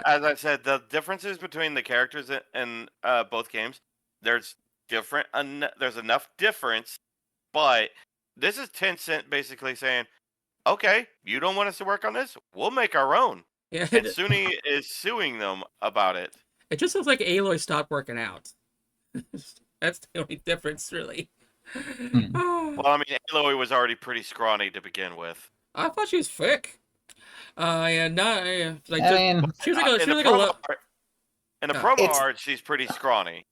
As I said, the differences between the characters in both games, there's there's enough difference, but this is Tencent basically saying, okay, you don't want us to work on this, we'll make our own.
yeah.
And Sony is suing them about it.
It just looks like Aloy stopped working out. That's the only difference, really.
Well, I mean, Aloy was already pretty scrawny to begin with.
I thought she was thick. Yeah, not like
I mean,
she was like a
In the promo
It's-
art, she's pretty scrawny.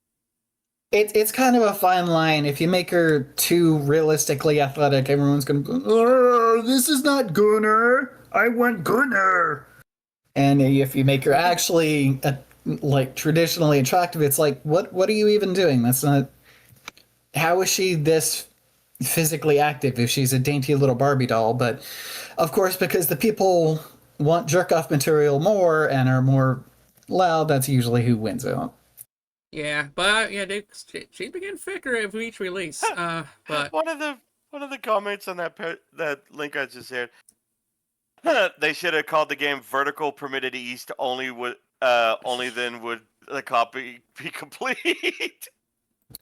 it's kind of a fine line. If you make her too realistically athletic, everyone's gonna go, "Oh, this is not Gunner. I want Gunner." And if you make her actually like traditionally attractive, it's like, what are you even doing? That's not. How is she this physically active if she's a dainty little Barbie doll? But of course, because the people want jerk off material more and are more loud, that's usually who wins out.
yeah, but yeah, she's been getting thicker with each release. But
One of the comments on that link I just shared. They should have called the game Vertical Permitted East. Only then would the copy be complete.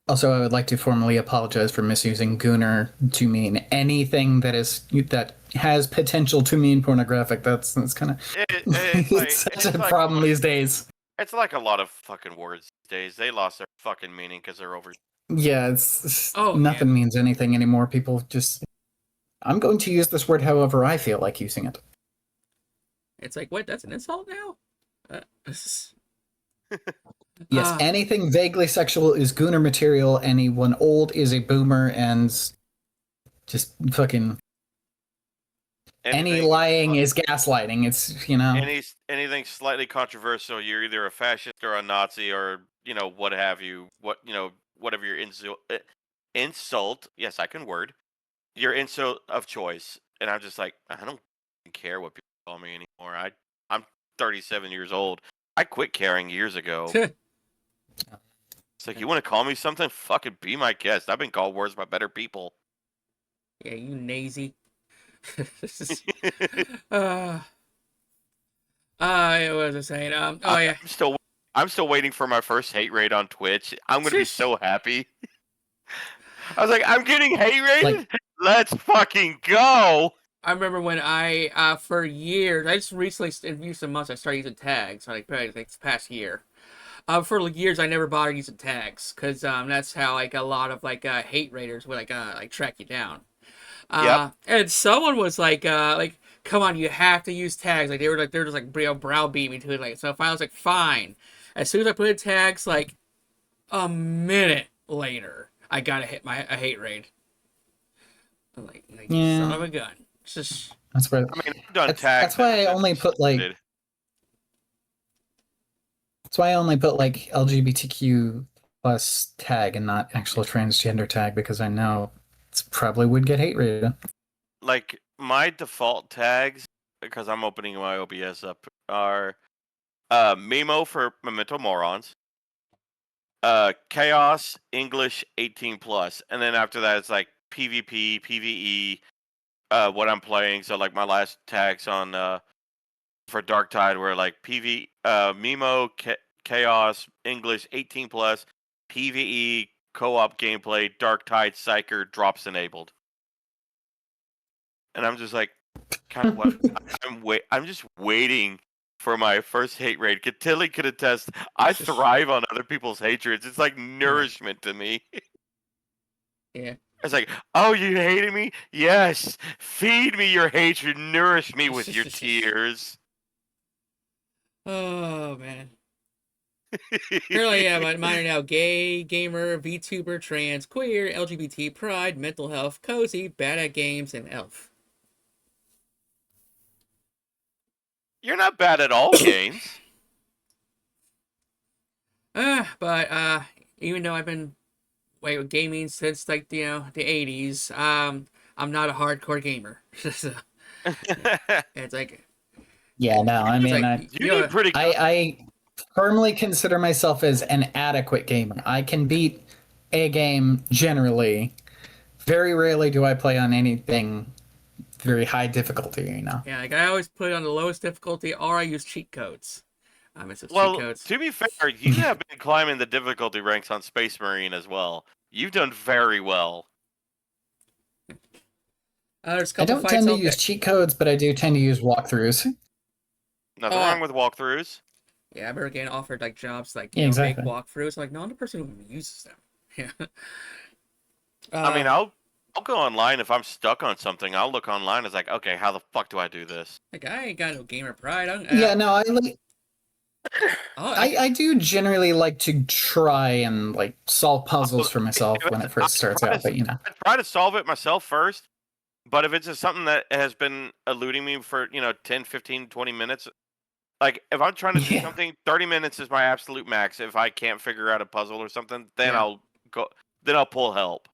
Also, I would like to formally apologize for misusing Gooner to mean anything that has potential to mean pornographic. That's kind of it's such a problem these days.
It's like a lot of fucking words these days. They lost their fucking meaning because they're over.
Yeah, nothing means anything anymore. People just, I'm going to use this word however I feel like using it.
It's like, what? That's an insult now?
Yes, anything vaguely sexual is Gooner material. Anyone old is a boomer, and just fucking any lying is gaslighting. It's, you know,
anything slightly controversial, you're either a fascist or a Nazi or, you know, what have you. Whatever your insult. Yes, I can word your insult of choice. And I'm just like, I don't care what people call me anymore. I'm 37 years old. I quit caring years ago. It's like, you want to call me something? Fucking be my guest. I've been called worse by better people.
Yeah, you nazi. What was I saying? Yeah.
I'm still waiting for my first hate raid on Twitch. I'm gonna be so happy. I was like, I'm getting hate raided? Let's fucking go!
I remember when for years, I just recently, in recent months, I started using tags, like this past year. For years, I never bothered using tags, because that's how, like, a lot of, like, hate raiders would, like, track you down.
Yep.
And someone was like, come on, you have to use tags. Like, they were just, like, browbeat me to it. Like, so finally I was like, fine. As soon as I put in tags, like, a minute later, I got a hate raid. I'm like son of a gun. It's just...
That's where,
I mean, I've done tags.
That's why I only put, like... That's why I only put, like, LGBTQ plus tag and not actual transgender tag, because I know it probably would get hate rated.
Like, my default tags, because I'm opening my OBS up, are Memo for Memento Morons, Chaos, English 18 plus, and then after that it's like PvP, PvE, what I'm playing. So like my last tags on for Dark Tide were like Memo, Chaos, English 18 plus, PvE, co-op gameplay, Dark Tide, Psyker, drops enabled. And I'm just like, kind of what I'm just waiting for my first hate raid. Tilly could attest, I thrive on other people's hatreds. It's like nourishment to me.
Yeah.
It's like, oh, you hated me? Yes. Feed me your hatred. Nourish me with your tears.
Oh, man. Apparently, yeah, mine are now gay, gamer, VTuber, trans, queer, LGBT, pride, mental health, cozy, bad at games, and elf.
You're not bad at all games.
But even though I've been gaming since like the 80s, I'm not a hardcore gamer. So, it's like,
yeah, no, I mean,
like,
you did pretty good.
I firmly consider myself as an adequate gamer. I can beat a game generally. Very rarely do I play on anything very high difficulty, you know.
Yeah, like I always put it on the lowest difficulty, or I use cheat codes. Cheat codes.
To be fair, you have been climbing the difficulty ranks on Space Marine as well. You've done very well.
There's a couple
I don't
fights
tend to use cheat codes, but I do tend to use walkthroughs.
Nothing wrong with walkthroughs.
Yeah, I remember getting offered like jobs like
exactly.
make walkthroughs. I'm like, no, I'm the person who uses them. Yeah.
I mean, I'll go online if I'm stuck on something. I'll look online. It's like, okay, how the fuck do I do this?
Like, I ain't got no gamer pride.
Yeah, no, I do generally like to try and like solve puzzles for myself when it first starts out, but you know,
I try to solve it myself first. But if it's just something that has been eluding me for 10, 15, 20 minutes, like if I'm trying to do something, 30 minutes is my absolute max. If I can't figure out a puzzle or something, then I'll go. Then I'll pull help.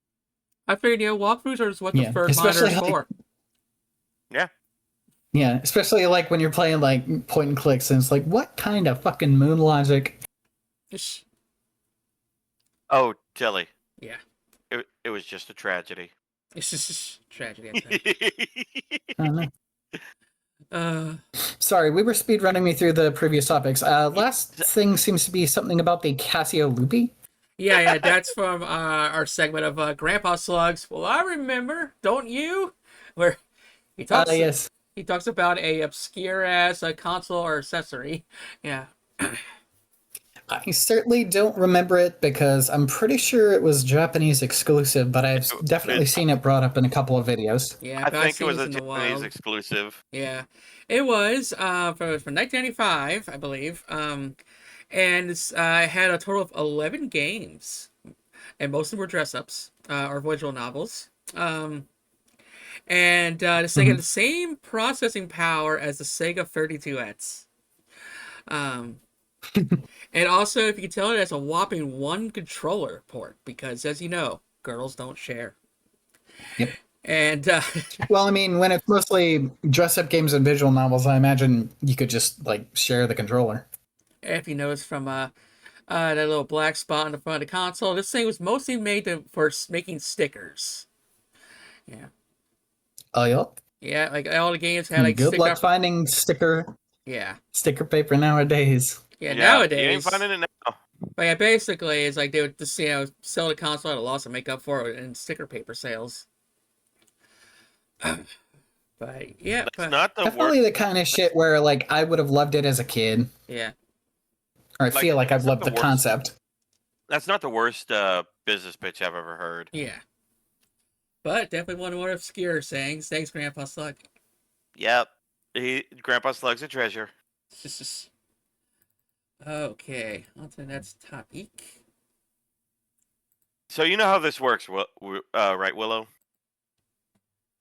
I figured, walkthroughs are just what the first monitor is for.
Yeah.
Yeah, especially like when you're playing like point and clicks, and it's like, what kind of fucking moon logic?
Oh, Tilly.
Yeah.
It was just a tragedy.
It's just a tragedy. Uh,
Sorry, we were speed running me through the previous topics. Last thing seems to be something about the Casio Loopy.
yeah, that's from our segment of Grandpa Slugs. Well, I remember, don't you? Where he talks
Yes.
he talks about a obscure ass console or accessory. Yeah,
I certainly don't remember it because I'm pretty sure it was Japanese exclusive, but I've definitely
It,
seen it brought up in a couple of videos.
yeah,
I
but I've
think it
seen
was
this
a
in the
Japanese
wild.
exclusive.
Yeah, it was from 1995, I believe. And it's had a total of 11 games, and most of them were dress ups or visual novels. And the Sega had
Mhm.
the same processing power as the Sega 32X. Um, and also, if you can tell, it has a whopping one controller port because, as you know, girls don't share.
Yep.
And
Well, I mean, when it's mostly dress up games and visual novels, I imagine you could just like share the controller.
if you notice from that little black spot in the front of the console, this thing was mostly made for making stickers. Yeah,
Oh, yep.
yeah, like all the games had like
Good
stick
luck
up.
finding
Yeah,
sticker paper nowadays.
yeah.
Yeah, you ain't
Nowadays,
finding it now.
but yeah, basically, it's like they would just sell the console at a loss and make up for it in sticker paper sales. But yeah,
That's
but
not the worst.
Definitely the kind of shit where like I would have loved it as a kid,
yeah,
or I
Like
feel like I've
that's not
loved
the
the
worst.
concept.
That's not the worst business pitch I've ever heard.
yeah. But definitely one more obscure sayings. Thanks, Grandpa Slug.
Yep, Grandpa Slug's a treasure.
Okay, on to the next topic.
So you know how this works, right, Willow?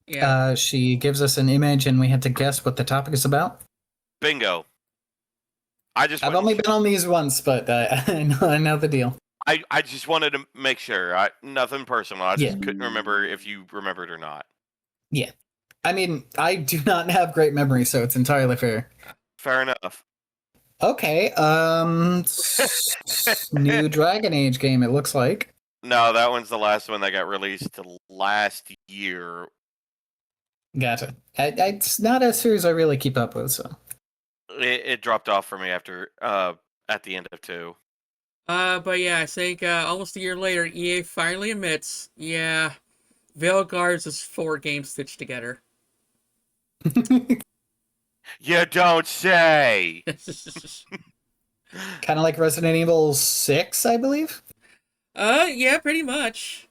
Yeah,
She gives us an image, and we had to guess what the topic is about.
Bingo. I just
I've
went.
only been on these once, but I know the deal.
I just wanted to make sure. Nothing personal. I
Yeah,
just couldn't remember if you remembered or not.
yeah. I mean, I do not have great memory, so it's entirely fair.
Fair enough.
Okay, new Dragon Age game. It looks like.
No, that one's the last one that got released last year.
Gotcha. It's not a series I really keep up with, so.
It dropped off for me after at the end of 2.
but yeah, I think almost a year later, EA finally admits, yeah, Veilguards is 4 games stitched together.
You don't say.
Kind of like Resident Evil 6, I believe.
Yeah, pretty much.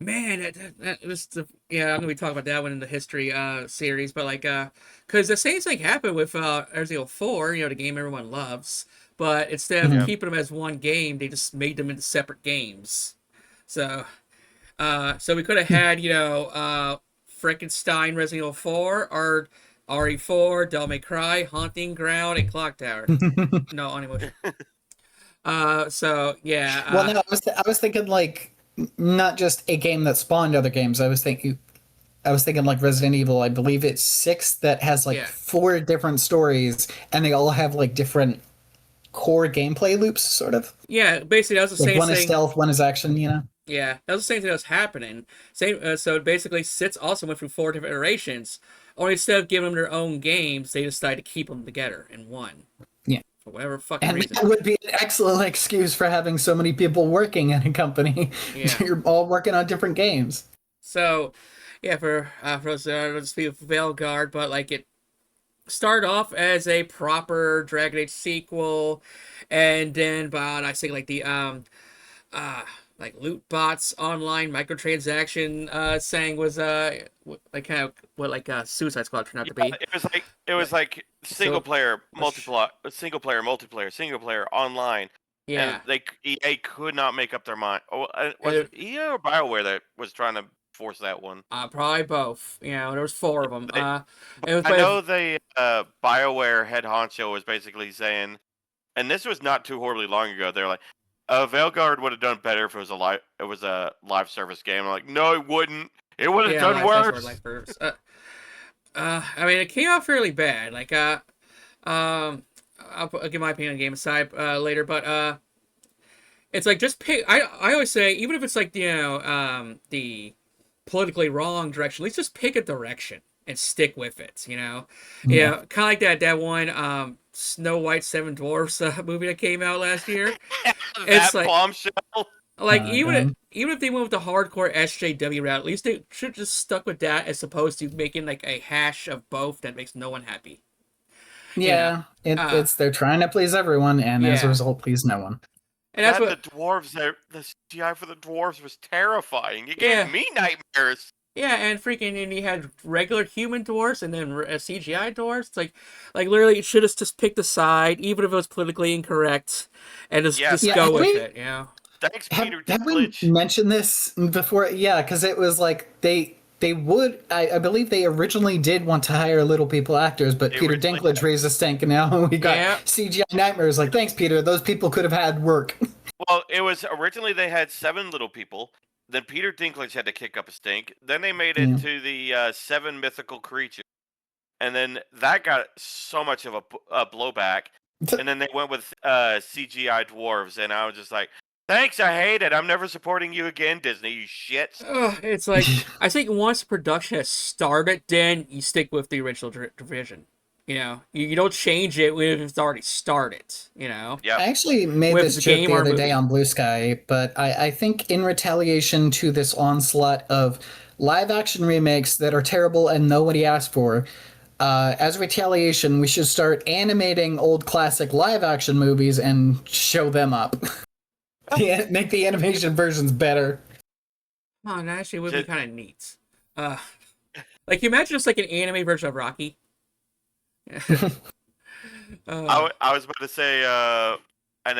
Man, that was the yeah. I'm gonna be talking about that one in the history series, but like because the same thing happened with Resident Evil 4, the game everyone loves, but instead of
Mhm.
keeping them as one game, they just made them into separate games. So so we could have had Frankenstein Resident Evil 4 or RE4, Devil May Cry, Haunting Ground, and Clock Tower. No, Onimusha. So yeah,
Well, no, I was thinking like not just a game that spawned other games. I was thinking like Resident Evil. I believe it's 6 that has like
yeah,
4 different stories, and they all have like different core gameplay loops, sort of.
yeah. Basically, that was the
Like
same
one is
thing.
stealth, one is action. You know.
Yeah, that was the same thing that was happening. Same. So basically, Sits also went through 4 different iterations. Only instead of giving them their own games, they decided to keep them together in one
Yeah.
for whatever fucking
And
reason.
that would be an excellent excuse for having so many people working at a company.
Yeah.
You're all working on different games.
So, yeah, for us, let's be Veilguard, but like it started off as a proper Dragon Age sequel, and then about I think like the uh like loot bots online microtransaction saying was like kind of what like Suicide Squad turned out to
Yeah,
be.
it was
But
like single
so
player multiplayer, single player online, and
yeah,
EA could not make up their mind. Oh, was it
it,
EA or BioWare that was trying to force that one?
probably both. There was 4 of them.
They,
It was
I
by
know the BioWare head honcho was basically saying, and this was not too horribly long ago. They're like, Veilguard would have done better if it was a live service game. I'm like, no, it wouldn't. It would have
yeah,
done
that's where
worse.
life first. I mean, it came out fairly bad. Like I'll give my opinion on the game aside later, but it's like just pick. I always say even if it's like the politically wrong direction, at least just pick a direction. and stick with it. You know,
Yeah.
kind of like that one Snow White Seven Dwarfs movie that came out last year. It's
That
like
bombshell.
even
God.
if they went with the hardcore SJW route, at least they should just stuck with that as opposed to making like a hash of both that makes no one happy. You know,
Yeah,
uh,
it's they're trying to please everyone, and as a
yeah,
result, please no one.
and that's
That the
what.
dwarves, the CGI for the dwarves was terrifying. It gave
Yeah,
me nightmares.
yeah, and freaking, and you had regular human dwarfs and then CGI dwarfs. It's like literally, it should have just picked a side, even if it was politically incorrect, and just
Yes.
Yeah,
go
have
with
we
it. You know.
Thanks, Peter
have we
Dinklage.
mentioned this before? Yeah, because it was like they would. I believe they originally did want to hire little people actors, but
They
Peter
originally
Dinklage raised a stink, and now we got
Yeah.
CGI nightmares. Like, thanks, Peter. Those people could have had work.
Well, it was originally they had 7 little people. Then Peter Dinklage had to kick up a stink. Then they made it
Yeah.
to the 7 mythical creatures, and then that got so much of a blowback. And then they went with CGI dwarves, and I was just like, "Thanks, I hate it. I'm never supporting you again, Disney. You shits."
It's like I think once production has started, then you stick with the original division. You know, you don't change it if it's already started. You know,
Yep.
I actually made
whether
this
it's a
joke
game
the
or a
other day
movie.
on Blue Sky, but I think in retaliation to this onslaught of live action remakes that are terrible and nobody asked for, as retaliation, we should start animating old classic live action movies and show them up. Make the animation versions better.
Oh, and actually, it would be
Just,
kind of neat. Uh, like you imagine just like an anime version of Rocky. uh,
I was about to say an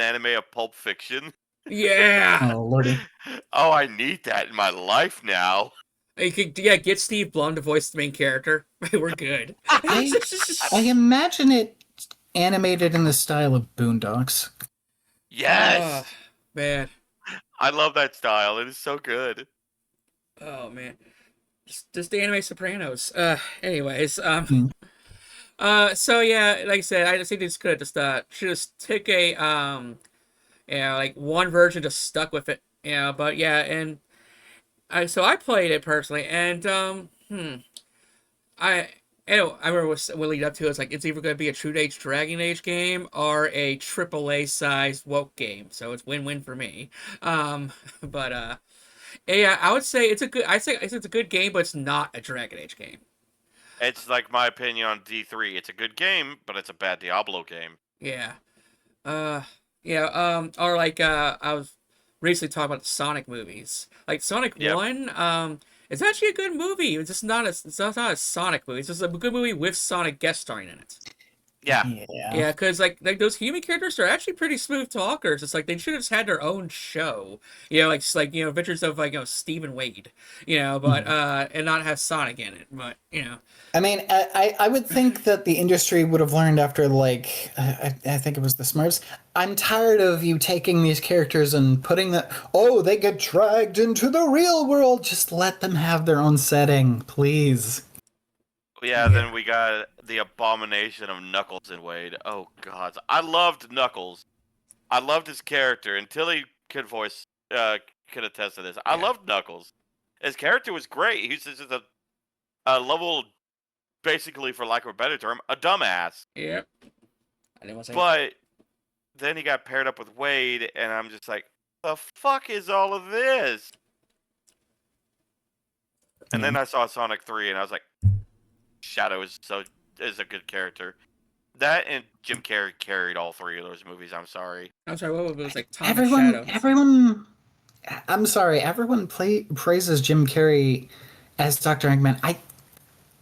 anime of Pulp Fiction.
yeah.
Oh lordy.
Oh, I need that in my life now.
You could, yeah, get Steve Blum to voice the main character. We're good.
I imagine it animated in the style of Boondocks.
Oh,
Yes,
man.
I love that style. It is so good.
Oh, man. Just the anime Sopranos. Anyways,
Hmm.
so yeah, like I said, I just think they just could have just should just took a like one version, just stuck with it. But yeah, and I played it personally, and I I remember what lead up to it, it's like it's either going to be a True Age Dragon Age game or a AAA sized woke game, so it's win-win for me. But yeah, I would say I'd say it's a good game, but it's not a Dragon Age game.
It's like my opinion on D3. It's a good game, but it's a bad Diablo game.
Yeah. Uh, yeah. Or like I was recently talking about the Sonic movies. Like Sonic
Yep.
1, it's actually a good movie. It's not a Sonic movie. It's just a good movie with Sonic guest starring in it.
Yeah.
Yeah.
Yeah, because like those human characters are actually pretty smooth talkers. It's like they should have just had their own show, like Adventures of like Stephen Wade, but
Mhm.
and not have Sonic in it. But
I mean, I would think that the industry would have learned after, like, I think it was the Smurfs. I'm tired of you taking these characters and putting the, oh, they get dragged into the real world. Just let them have their own setting, please.
Yeah, then we got the abomination of Knuckles and Wade. Oh god. I loved Knuckles. I loved his character until he could attest to this. I
yeah,
loved Knuckles. His character was great. He's just a level, basically, for lack of a better term, a dumbass.
yeah. I didn't want to say.
But then he got paired up with Wade, and I'm just like, the fuck is all of this? And then I saw Sonic 3, and I was like, Shadow is a good character. That and Jim Carrey carried all 3 of those movies. I'm sorry.
I'm sorry. What was it? Like Tom and
Everyone,
Shadow?
everyone, I'm sorry, everyone praises Jim Carrey as Dr. Eggman.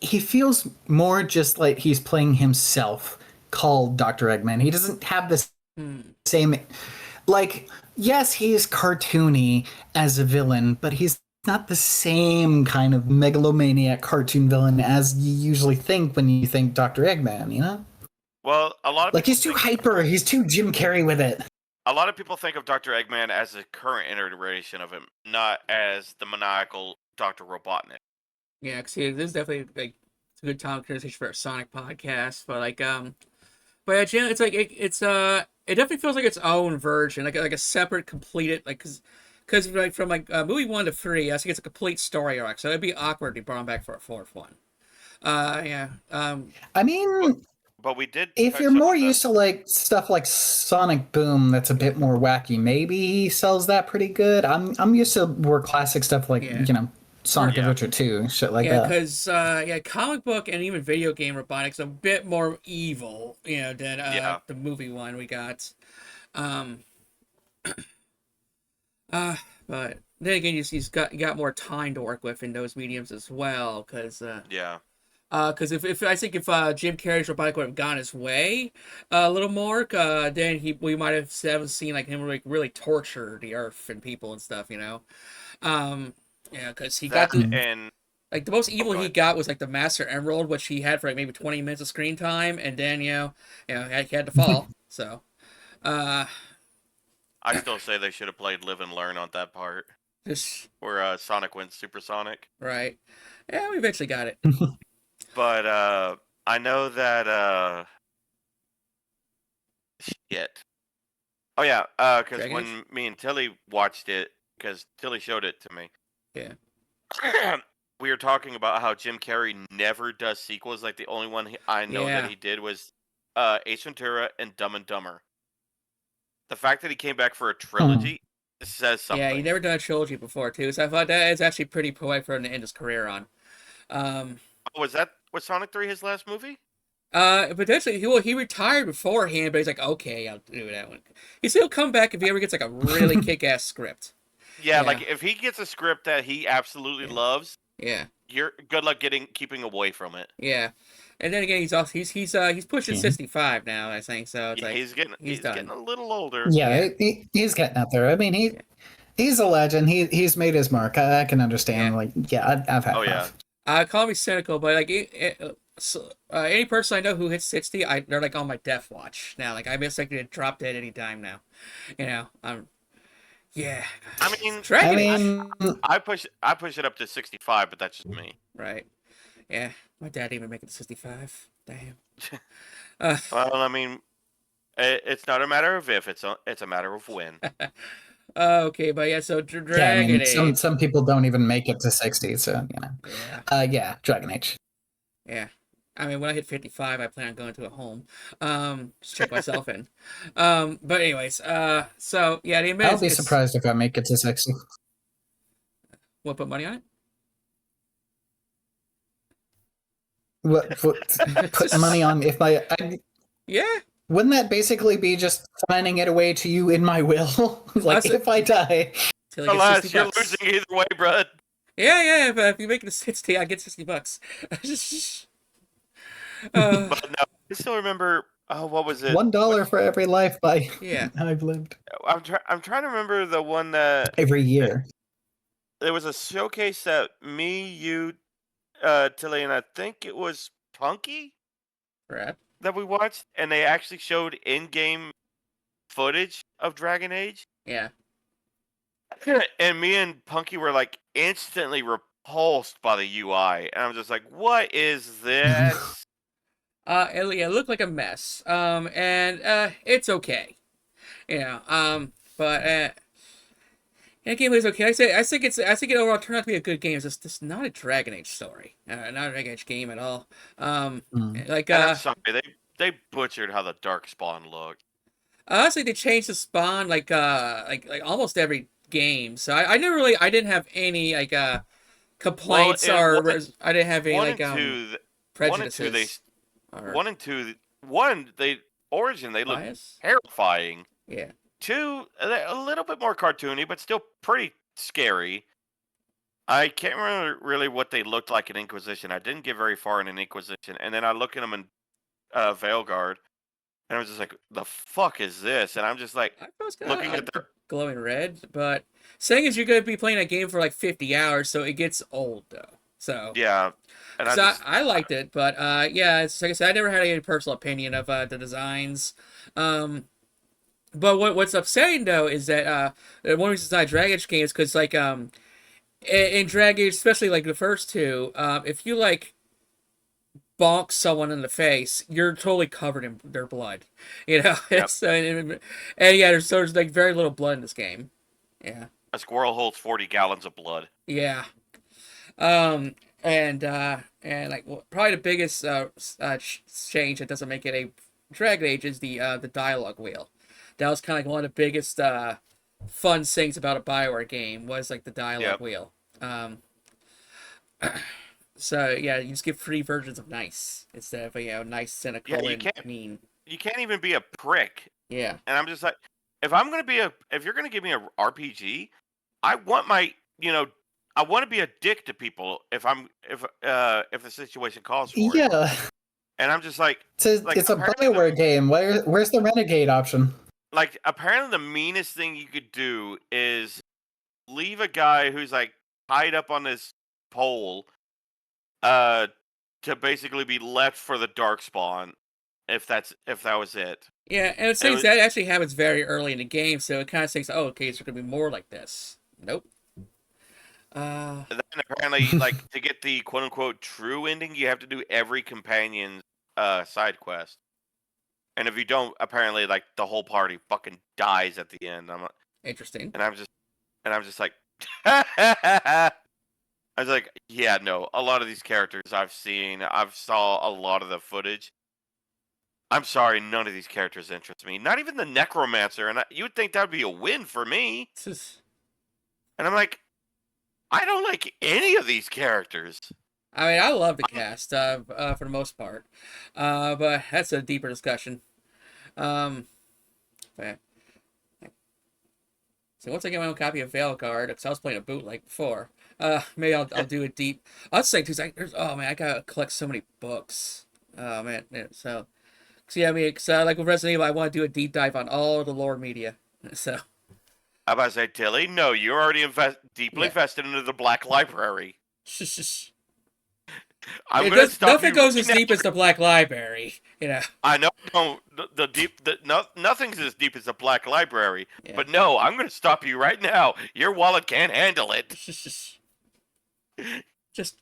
He feels more just like he's playing himself, called Dr. Eggman. He doesn't have this
Hmm.
same, like, yes, he's cartoony as a villain, but he's not the same kind of megalomaniac cartoon villain as you usually think when you think Dr. Eggman, you know?
Well, a lot of
Like,
people
he's too
think
hyper, he's too Jim Carrey with it.
a lot of people think of Dr. Eggman as a current iteration of him, not as the maniacal Dr. Robotnik.
Yeah, cause this is definitely like it's a good time conversation for a Sonic podcast. But like but yeah, it's like it definitely feels like its own version, like a separate, completed, like because because like from like movie 1 to 3, I think it's a complete story arc, so it'd be awkward to bring him back for a fourth one. Yeah.
I
But,
mean,
but we did
if you're
touch
more
on the
used to like stuff like Sonic Boom, that's a bit more wacky. Maybe he sells that pretty good. I'm used to more classic stuff like
Yeah.
Sonic
Yeah.
Adventure 2, shit like
Yeah,
that.
because yeah, comic book and even video game robotics are a bit more evil, than
Yeah.
the movie one we got. Um, uh, but then again, he's got more time to work with in those mediums as well,
Yeah.
because if I think if Jim Carrey's robotic would have gone his way a little more, then we might have seen like him like really torture the Earth and people and stuff, Um, yeah, because he got
That
the
and
like the most
oh,
evil
go
he
ahead.
got was like the Master Emerald, which he had for like maybe 20 minutes of screen time, and then he had to fall. So, uh,
I still say they should have played Live and Learn on that part
just
where Sonic went supersonic.
right. Yeah, we eventually got it.
But I know that shit. Oh yeah, because
Dragon Age.
when me and Tilly watched it, because Tilly showed it to me,
Yeah,
we were talking about how Jim Carrey never does sequels. Like the only one I know that
yeah,
he did was Ace Ventura and Dumb and Dumber. The fact that he came back for a
Hmm.
trilogy says
yeah. He
something.
never done a trilogy before too, so I thought that is actually pretty poetic for him to end his career on. Um,
Oh, was Sonic 3 his last movie?
Potentially he retired beforehand, but he's like, okay, I'll do that one. He said he'll come back if he ever gets like a really kick-ass script.
Yeah,
Yeah,
like if he gets a script that he absolutely
yeah,
loves,
yeah.
you're good luck keeping away from it.
Yeah, and then again, he's pushing
Yeah.
65 now. I think so. It's
Yeah,
like he's
he's getting
done.
a little older.
Yeah,
Yeah,
he's getting out there. I mean,
yeah,
he's a legend. He's made his mark. I can
yeah.
understand. Like, yeah, I've had
Oh yeah.
enough.
Call me cynical, but like any person I know who hits 60, they're like on my death watch now. Like I'm expected to drop dead any time now. Yeah.
I mean,
I
Dragon Age,
mean,
I push it up to 65, but that's just me.
right? Yeah, my dad didn't even make it to 65. Damn.
Well, I mean, it's not a matter of if, it's a matter of when.
Okay, but yeah, so
yeah, I
Dragon
mean,
Age.
some people don't even make it to 60. So
Yeah.
yeah, Dragon Age.
Yeah. I mean, when I hit 55, I plan on going to a home. Just check myself in. But anyways, so yeah, the
I'll
admit
be
it's
surprised if I make it to 60.
what put money on
What
it?
put money on if
Yeah.
wouldn't that basically be just signing it away to you in my will? Like,
Also,
if I die.
till I get 60
Alas, you're
bucks.
losing either way, bud.
Yeah, if you make it to 60, I get 60 bucks. uh,
But no, I still remember. Oh, what was it?
$1 for every life
yeah.
I've lived.
I'm trying to remember the one that
Every year.
there was a showcase that me, you, Tilly, and I think it was Punky
Crap.
that we watched, and they actually showed in-game footage of Dragon Age.
Yeah.
And me and Punky were like instantly repulsed by the UI, and I'm just like, "What is this?"
It looked like a mess. And it's okay. But yeah, game is okay. I think it overall turned out to be a good game. It's just not a Dragon Age story. Not a Dragon Age game at all.
Mm.
Like
And I'm sorry, they butchered how the Darkspawn looked.
honestly, they changed the spawn like almost every game. So I didn't have any like
Well,
complaints
in
I didn't have any
one
like
and two, one and two,
prejudices or
one and two, one they Origin they look
bias.
terrifying.
Yeah.
Two, a little bit more cartoony, but still pretty scary. I can't remember really what they looked like in Inquisition. I didn't get very far in an Inquisition, and then I look at them in Veilguard, and I was just like, "The fuck is this?" And I'm just like
I was
looking
I
at
like the
their
glowing red, but saying is you're gonna be playing a game for like 50 hours, so it gets old though. So
yeah, and I
so
just
I liked it, but yeah, it's like I said, I never had any personal opinion of the designs. Um, but what's upsetting though is that one reason it's not a Dragon Age game is because like in Dragon Age, especially like the first two, if you like bonk someone in the face, you're totally covered in their blood.
yep.
It's and yeah, there's like very little blood in this game. Yeah.
a squirrel holds 40 gallons of blood.
Yeah. And like probably the biggest change that doesn't make it a Dragon Age is the dialogue wheel. That was kind of like one of the biggest fun things about a Bioware game was like the dialogue
Yep.
wheel. So yeah, you just get free versions of nice instead of nice, cynical,
Yeah,
and mean.
you can't even be a prick.
Yeah.
And I'm just like, if you're gonna give me a RPG, I want I want to be a dick to people if the situation calls for it.
Yeah,
And I'm just like,
it's a
apparently
Bioware game. Where's the renegade option?
like apparently the meanest thing you could do is leave a guy who's like tied up on this pole, to basically be left for the darkspawn, if that was it.
Yeah, and it says that actually happens very early in the game, so it kind of says, "Oh, okay, so it's gonna be more like this." Nope.
And then apparently, like to get the quote unquote true ending, you have to do every companion's side quest. And if you don't, apparently, like the whole party fucking dies at the end.
Interesting.
And I'm just like, I was like, yeah, no. A lot of these characters I've saw a lot of the footage. I'm sorry, none of these characters interest me. Not even the necromancer, and you would think that would be a win for me. And I'm like, I don't like any of these characters.
I mean, I love the cast for the most part, but that's a deeper discussion. But, so once I get my own copy of Veilguard, because I was playing a bootleg before, maybe I'll do a deep. I was saying too, oh man, I gotta collect so many books. Oh man, yeah, so yeah, I mean, like with Resident Evil, I want to do a deep dive on all the lore media. So.
How about I say, Tilly? No, you're already deeply vested into the Black Library. I'm going to stop
nothing
you
goes
right
as
now.
deep as the Black Library, you know.
I know, nothing's as deep as the Black Library.
Yeah.
But no, I'm going to stop you right now. Your wallet can't handle it.
Just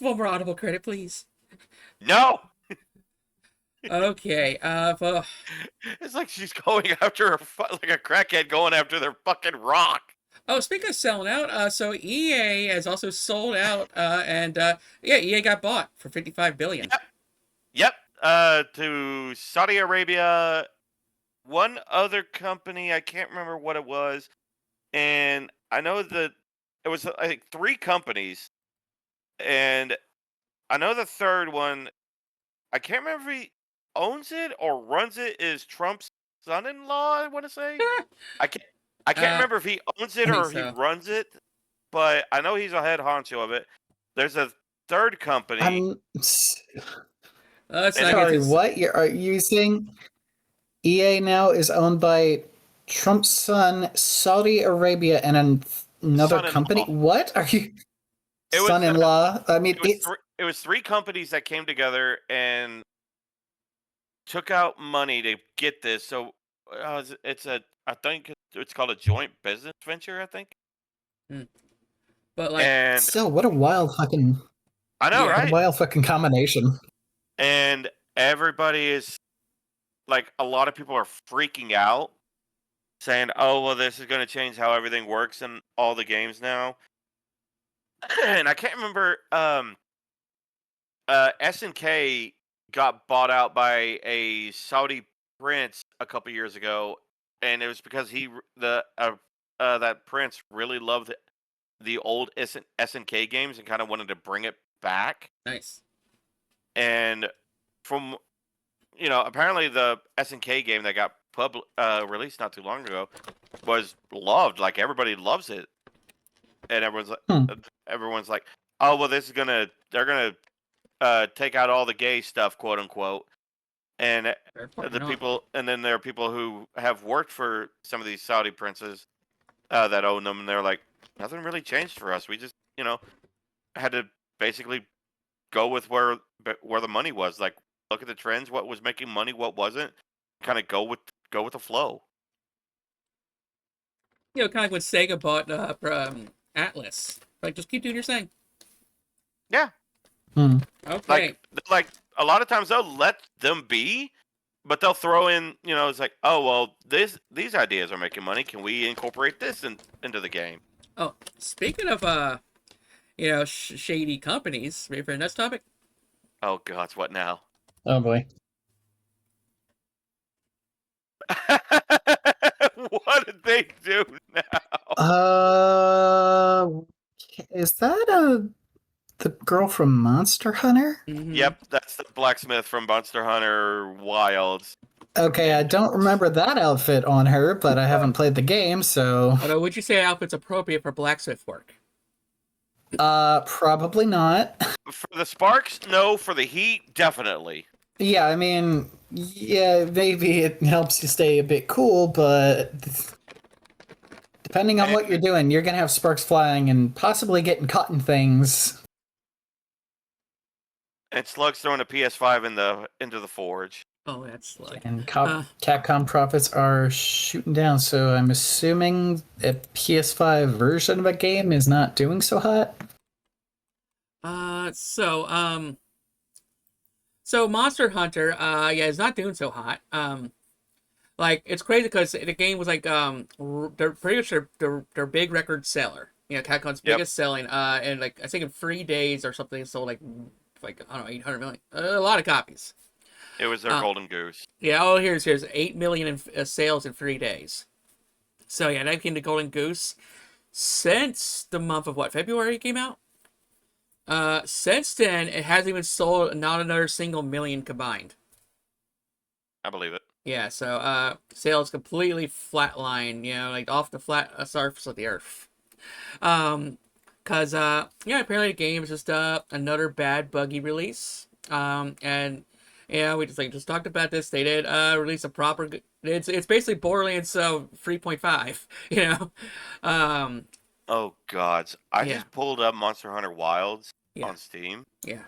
one more audible credit, please.
No.
Okay. Well,
it's like she's going after like a crackhead going after their fucking rock.
Oh, speaking of selling out, so EA has also sold out, and yeah, EA got bought for $55 billion.
Yep. To Saudi Arabia, one other company, I can't remember what it was, and I know that it was I think 3 companies, and I know the third one, I can't remember if he owns it or runs it, is Trump's son-in-law, I want to say. I can't remember if he owns it or he runs it, but I know he's a head honcho of it. There's a third company.
Sorry, what? Are you saying EA now is owned by Trump's son, Saudi Arabia, and another company? What are you? Son-in-law? I mean,
it was 3 companies that came together and took out money to get this. So I think it's called a joint business venture, I think.
But like,
still, what a wild fucking.
I know, right?
What a wild fucking combination.
And everybody is like, a lot of people are freaking out, saying, "Oh, well, this is going to change how everything works in all the games now." And I can't remember. SNK got bought out by a Saudi prince a couple years ago, and it was because that prince really loved the old SNK games and kind of wanted to bring it back.
Nice.
And from apparently the SNK game that got released not too long ago was loved. Like, everybody loves it, and everyone's like, "Oh, well, they're gonna take out all the gay stuff, quote unquote." And and then there are people who have worked for some of these Saudi princes that own them, and they're like, nothing really changed for us. We just, had to basically go with where the money was. Like, look at the trends, what was making money, what wasn't. Kind of go with the flow.
Kind of like when Sega bought Atlas. Like, just keep doing your thing.
Yeah.
Okay.
Like a lot of times they'll let them be, but they'll throw in, it's like, oh well, these ideas are making money. Can we incorporate this into the game?
Oh, speaking of shady companies. Ready for the next topic?
Oh God, what now?
Oh boy.
What did they do now?
Is that the girl from Monster Hunter?
Mm-hmm.
Yep, that's the blacksmith from Monster Hunter Wilds.
Okay, I don't remember that outfit on her, but I haven't played the game, so
Although, would you say outfit's appropriate for blacksmith work?
probably not.
For the sparks, no. For the heat, definitely.
Yeah, I mean, yeah, maybe it helps you stay a bit cool, but depending on what you're doing, you're gonna have sparks flying and possibly getting caught in things.
And Slug's throwing a PS5 into the forge.
Oh, that's like.
And Capcom profits are shooting down, so I'm assuming a PS5 version of a game is not doing so hot.
So Monster Hunter, yeah, it's not doing so hot. Like it's crazy because the game was like, they're pretty much their big record seller. Capcom's biggest selling. And like I think in 3 days or something, it sold like I don't know, 800 million, a lot of copies.
It was their golden goose.
Yeah. Oh, here's 8 million in sales in 3 days. So yeah, that became the golden goose since the month of February came out. Since then, it hasn't even sold not another single million combined.
I believe it.
Yeah, so sales completely flatline, like off the flat surface of the earth. Cause apparently the game is just another bad buggy release. And yeah, we just talked about this. They did release a proper. It's basically Borderlands 3.5.
Oh God, I
Yeah.
just pulled up Monster Hunter Wilds
Yeah.
on Steam.
Yeah.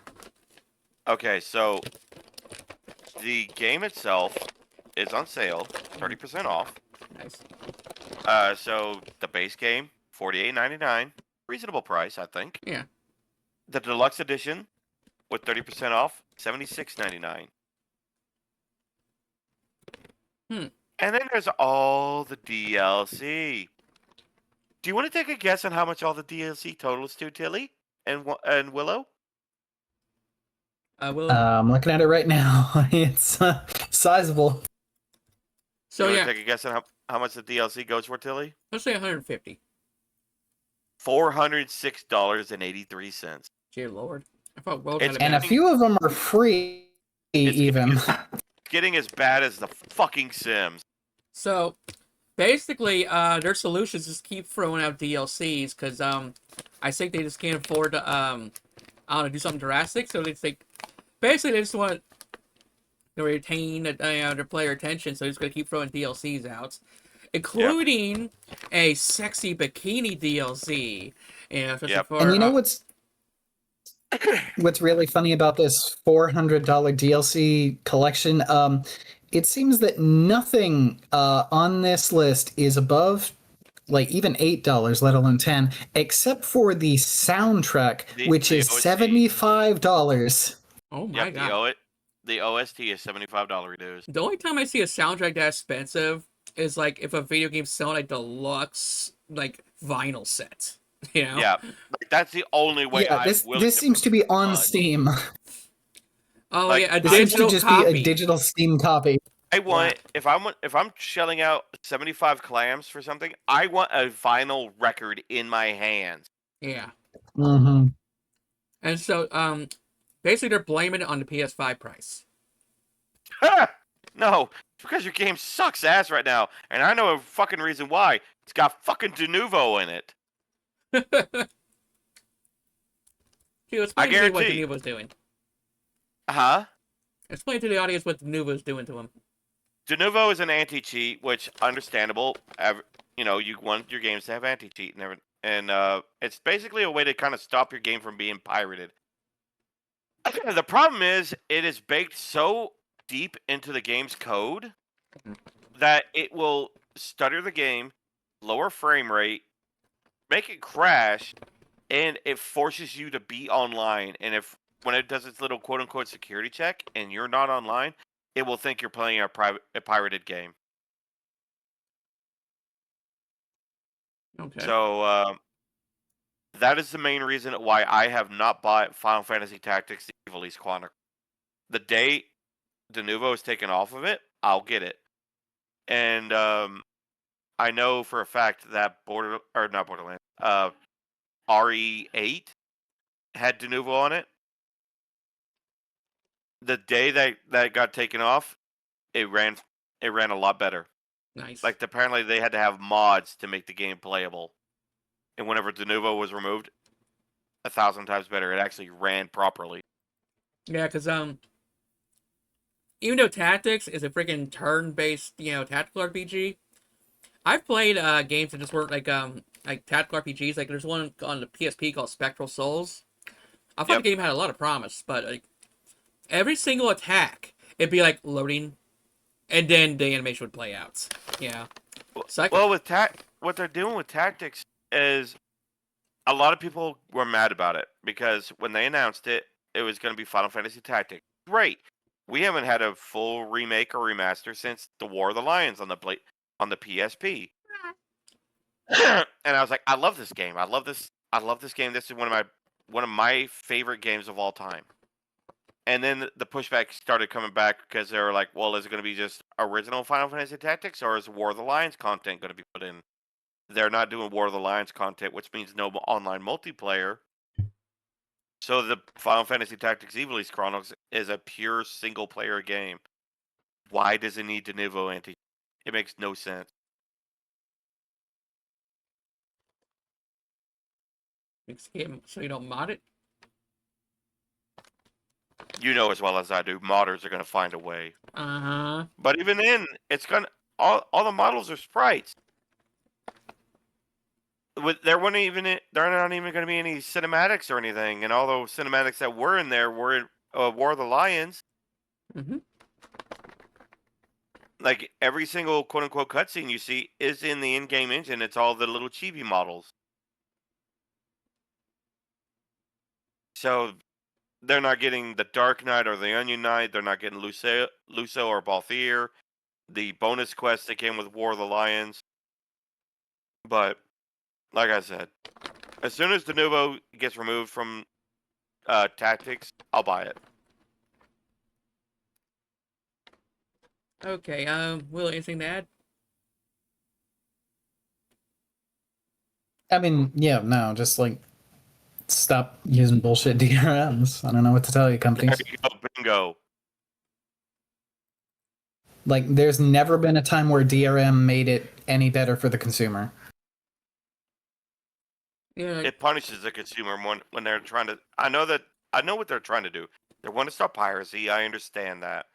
Okay, so the game itself is on sale, 30% off.
Nice.
So the base game, $48.99, reasonable price, I think.
Yeah.
The deluxe edition with 30% off, $76.99. And then there's all the DLC. Do you want to take a guess on how much all the DLC totals to, Tilly and Willow?
I'm looking at it right now. It's sizable.
So
you
yeah,
want to take a guess on how much the DLC goes for, Tilly?
let's say 150.
$406.83.
Dear Lord, I thought World
It's
had
And a few of them are free, even.
Getting as bad as the fucking Sims.
So basically, their solutions just keep throwing out DLCs because I think they just can't afford to I don't know, do something drastic. So they think basically they just want to retain their player attention. So they're just gonna keep throwing DLCs out, including a sexy bikini DLC. For,
And you know what's really funny about this $400 DLC collection? It seems that nothing on this list is above like even $8, let alone 10, except for the soundtrack, which is $75.
Oh my god!
The OST is $75 dues.
The only time I see a soundtrack that expensive is like if a video game's selling a deluxe like vinyl set.
Yeah, like, that's the only way.
Yeah, this seems to be on Steam.
Oh
like,
yeah, a
this
digital
seems to just
copy.
be a digital Steam copy.
I want if I'm shelling out 75 clams for something, I want a vinyl record in my hands.
Yeah.
Mm-hmm.
And so basically they're blaming it on the PS5 price.
No, it's because your game sucks ass right now, and I know a fucking reason why. It's got fucking de Novo in it.
Dude, explain to me what de Novo's doing.
Huh?
Explain to the audience what de Novo's doing to him.
De Novo is an anti-cheat, which understandable. You want your games to have anti-cheat and everything, and it's basically a way to kind of stop your game from being pirated. The problem is it is baked so deep into the game's code that it will stutter the game, lower frame rate, make it crash, and it forces you to be online. And when it does its little quote-unquote security check and you're not online, it will think you're playing a pirated game.
Okay.
So that is the main reason why I have not bought Final Fantasy Tactics: The Evil East Chronicle. The day Denuvo is taken off of it, I'll get it. And I know for a fact that not Borderlands, RE8 had Denuvo on it. The day that got taken off, it ran a lot better.
Nice.
Like apparently they had to have mods to make the game playable. And whenever Denuvo was removed, 1,000 times better. It actually ran properly.
Yeah, because even though Tactics is a freaking turn-based, tactical RPG, I've played games that just weren't like tactical RPGs. Like there's one on the PSP called Spectral Souls. I thought
Yep.
the game had a lot of promise, but like every single attack, it'd be like loading, and then the animation would play out. Yeah.
Well, what they're doing with Tactics is a lot of people were mad about it because when they announced it, it was going to be Final Fantasy Tactics. Great. We haven't had a full remake or remaster since the War of the Lions on the PSP. And I was like, I love this game. I love this game. This is one of my favorite games of all time. And then the pushback started coming back because they were like, well, is it going to be just original Final Fantasy Tactics or is War of the Lions content going to be put in? They're not doing War of the Lions content, which means no online multiplayer. So the Final Fantasy Tactics Evil East Chronicles is a pure single player game. Why does it need Denuvo anti? It makes no sense.
Makes the game so you don't mod it.
You know as well as I do, modders are going to find a way.
Uh-huh.
But even then, it's going to all the models are sprites. They're not even going to be any cinematics or anything, and all those cinematics that were in there were in War of the Lions.
Mm-hmm.
Like every single quote unquote cutscene you see is in the in-game engine. It's all the little chibi models. So they're not getting the Dark Knight or the Onion Knight. They're not getting Lucio or Balthier. The bonus quest that came with War of the Lions. But like I said, as soon as Denuvo gets removed from Tactics, I'll buy it.
Okay. Will, anything to add?
I mean, yeah, no, just like stop using bullshit DRMs. I don't know what to tell you,
There
companies.
you go, bingo.
Like, there's never been a time where DRM made it any better for the consumer.
Yeah.
It punishes the consumer when they're trying to. I know what they're trying to do. They want to stop piracy. I understand that,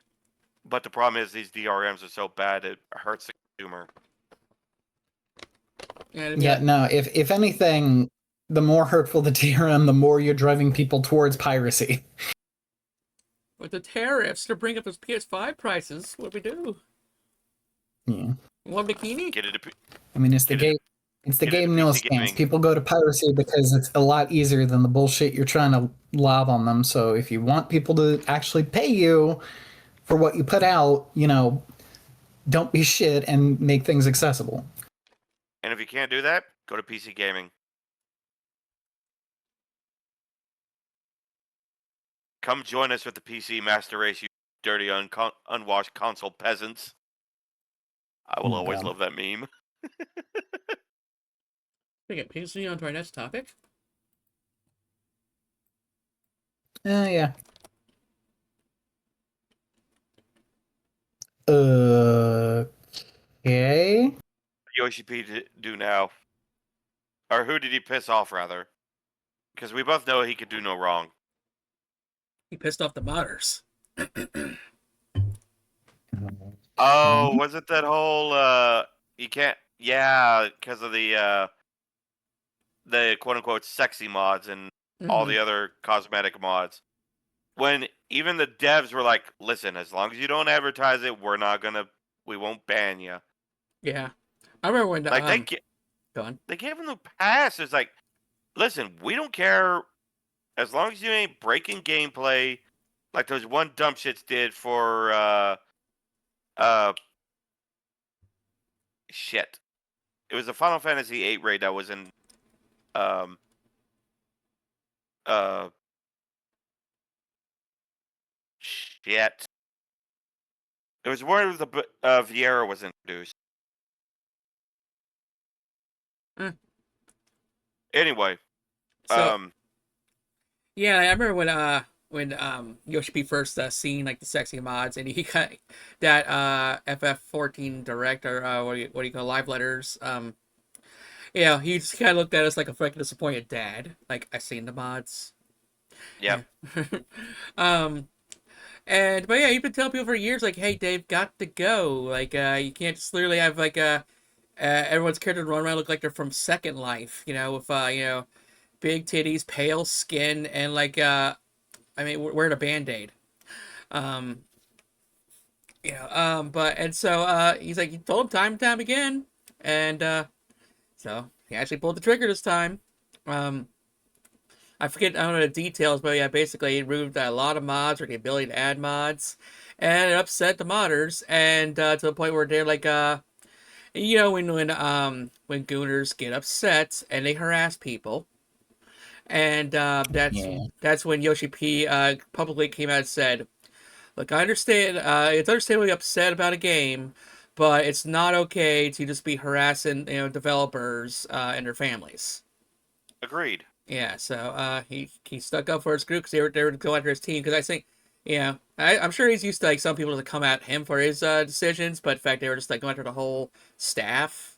but the problem is these DRMs are so bad it hurts the consumer.
Yeah, no, if anything, the more hurtful the DRM, the more you're driving people towards piracy.
With the tariffs to bring up those PS5 prices, what do we do?
Yeah.
One bikini?
Get it.
I mean, it's the game. It's the
get into
game no
PC
stance.
gaming.
People go to piracy because it's a lot easier than the bullshit you're trying to lob on them. So if you want people to actually pay you for what you put out, don't be shit and make things accessible.
And if you can't do that, go to PC gaming. Come join us with the PC Master Race, you dirty, unwashed console peasants. I will
Oh,
always
God.
love that meme.
We get PC onto our next topic.
Yeah. Okay.
Yoshi P do now? Or who did he piss off, rather? Because we both know he could do no wrong.
He pissed off the modders.
Oh, was it that whole you can't? Yeah, because of the quote unquote sexy mods and all the other cosmetic mods. When even the devs were like, "Listen, as long as you don't advertise it, we won't ban you."
Yeah, I remember when
Like
go on.
they gave him the pass. It's like, listen, we don't care as long as you ain't breaking gameplay, like those one dumb shits did for uh, shit. It was a Final Fantasy VIII raid that was in um uh shit. It was where the Viera was introduced.
Mm.
Anyway,
So yeah, I remember when Yoshi P first seen like the sexy mods, and he got that FF14 direct, or what do you call live letters. Yeah, he just kind of looked at us like a fucking disappointed dad. Like, I seen the mods.
yep,
Yeah. um, but yeah, you've been telling people for years, like, hey, Dave, got to go. Like, you can't just literally have like everyone's character run around look like they're from Second Life, with big titties, pale skin, and like I mean, wearing a band-aid. Um, but and so he's like, he told him time and time again, and so he actually pulled the trigger this time. Um, I forget, I don't know the details, but yeah, basically it removed a lot of mods, or the ability to add mods, and it upset the modders, and to the point where they're like, when gooners get upset and they harass people, and
Yeah.
that's when Yoshi P publicly came out and said, "Look, I understand. It's understandably upset about a game, but it's not okay to just be harassing developers and their families."
agreed.
Yeah, so he stuck up for his group because they were going after his team. Because I think, I'm sure he's used to like some people to come at him for his decisions, but in fact they were just like going after the whole staff,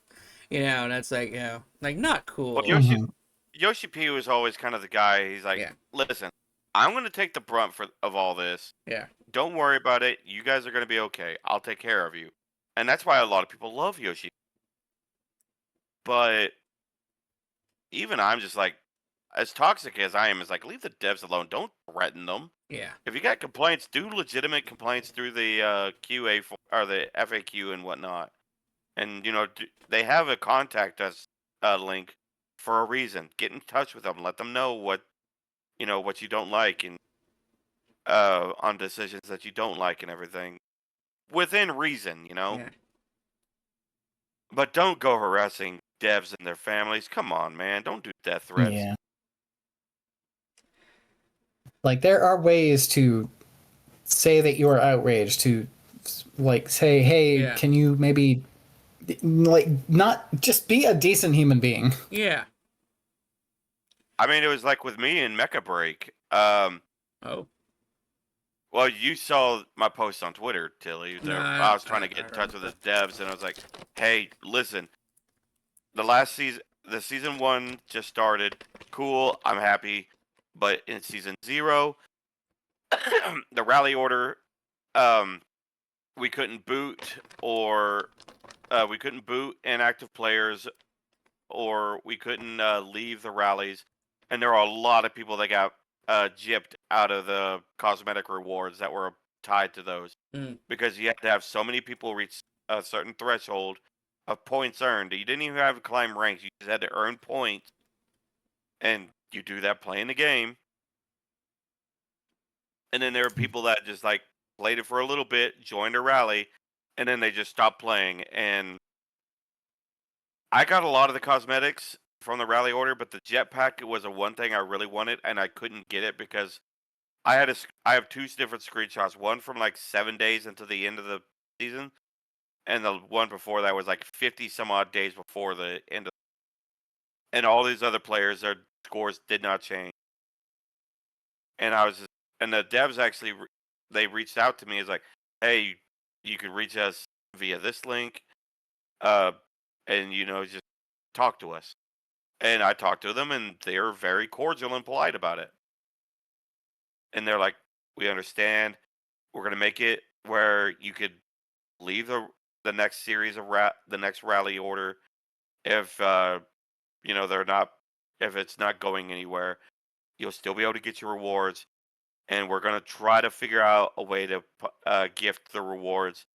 and that's like like not
Well,
cool.
Mhm.
Yoshi P was always kind of the guy. He's like,
Yeah,
listen, I'm going to take the brunt of all this.
yeah,
Don't worry about it. You guys are going to be okay. I'll take care of you. And that's why a lot of people love Yoshi. But even I'm just like, as toxic as I am, is like, leave the devs alone. Don't threaten them.
yeah,
If you got complaints, do legitimate complaints through the QA or the FAQ and whatnot. And they have a contact us link for a reason. Get in touch with them. Let them know what you don't like, and on decisions that you don't like and everything within reason.
yeah.
But don't go harassing devs and their families. Come on, man. Don't do death threats.
Yeah. Like there are ways to say that you are outraged, to like say, hey,
Yeah.
can you maybe like not just be a decent human being?
Yeah.
I mean, it was like with me in Mecha Break.
Oh.
Well, you saw my post on Twitter, Tilly.
No,
I was
I
trying to get in
don't
touch
remember
with the
that.
devs, and I was like, "Hey, listen, the season 1 just started. Cool, I'm happy, but in season 0, the rally order, um, we couldn't boot or we couldn't boot inactive players, or we couldn't leave the rallies, and there are a lot of people that got gypped out of the cosmetic rewards that were tied to those,
Mm.
because you had to have so many people reach a certain threshold of points earned. You didn't even have to climb ranks; you just had to earn points, and you do that playing the game. And then there are people that just like played it for a little bit, joined a rally, and then they just stopped playing. And I got a lot of the cosmetics from the rally order, but the jetpack was a one thing I really wanted, and I couldn't get it because I have two different screenshots. One from like 7 days into the end of the season, and the one before that was like 50 some odd days before the end of. And all these other players, their scores did not change. And and the devs actually they reached out to me as like, hey, you could reach us via this link, uh, and just talk to us. And I talked to them, and they're very cordial and polite about it. And they're like, we understand. We're gonna make it where you could leave the next series of the next rally order if they're not if it's not going anywhere. You'll still be able to get your rewards, and we're gonna try to figure out a way to gift the rewards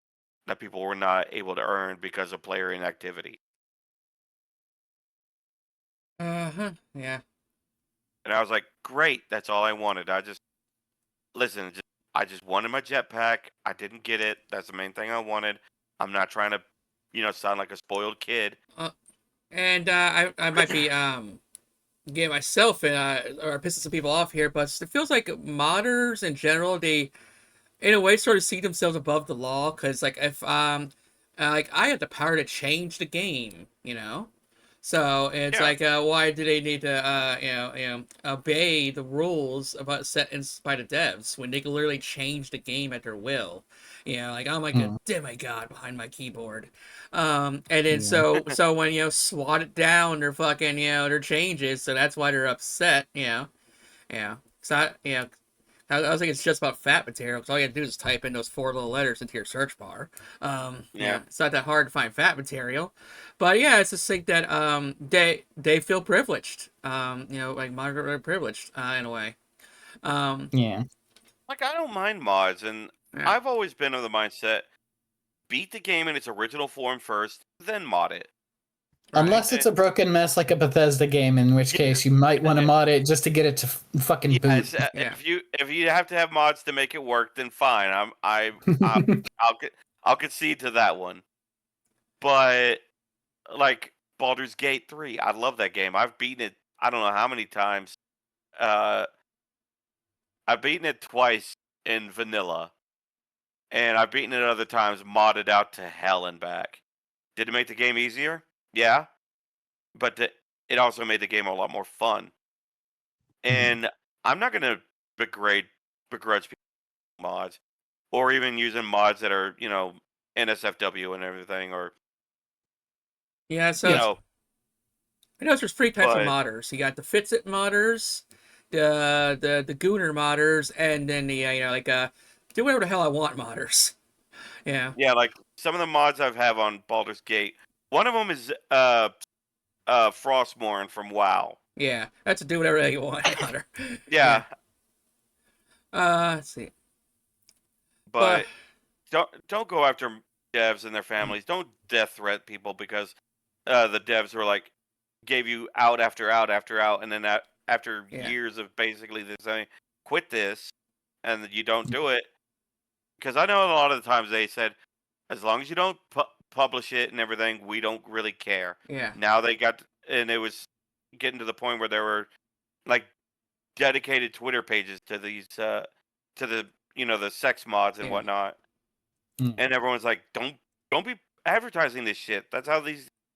that people were not able to earn because of player inactivity.
Uh-huh. Yeah.
And I was like, great, that's all I wanted. I just listen. I just wanted my jetpack. I didn't get it. That's the main thing I wanted. I'm not trying to, sound like a spoiled kid.
And I might be getting myself or pissing some people off here, but it feels like modders in general, they in a way sort of see themselves above the law, because like if like I had the power to change the game, so it's
Yeah.
like why do they need to obey the rules about set in by the devs when they can literally change the game at their will? Like I'm like a
Hmm.
demigod behind my keyboard. And then
Yeah.
so when swat it down their fucking their changes, so that's why they're upset. Yeah. So I was think it's just about fat material, because all you have to do is type in those 4 little letters into your search bar.
Yeah.
It's not that hard to find fat material, but yeah, it's just like that. They feel privileged. Like moderate privileged in a way.
Yeah.
Like, I don't mind mods, and
Yeah.
I've always been of the mindset, beat the game in its original form first, then mod it.
Right.
Unless it's a broken mess like a Bethesda game, in which case you might want to mod it just to get it to fucking
Yeah,
boot.
Yeah.
if you have to have mods to make it work, then fine. I'll concede to that one. But like Baldur's Gate 3, I love that game. I've beaten it. I don't know how many times. Uh, I've beaten it twice in vanilla, and I've beaten it other times modded out to hell and back. Did it make the game easier? Yeah, but it also made the game a lot more fun. And I'm not gonna begrudge people mods, or even using mods that are NSFW and everything, or
Yeah. So
you
Yeah.
know,
I know there's 3 types of
but
modders. You got the Fitsit modders, the Gooner modders, and then the like do whatever the hell I want modders. Yeah.
yeah, like some of the mods I've have on Baldur's Gate. One of them is Frostmourne from WoW.
Yeah. That's a do whatever the hell you want modder. Yeah.
Yeah,
Let's see. But
but don't go after devs and their families. Don't death threat people because the devs were like gave you out after out after out, and then after
yeah.
years of basically this saying, quit this, and you don't do it. Because I know a lot of the times they said, as long as you don't publish it and everything, we don't really care.
Yeah.
Now they got, and it was getting to the point where there were like dedicated Twitter pages to these, to the the sex mods and
Yeah.
whatnot,
Mm.
and everyone's like, don't be advertising this shit. That's how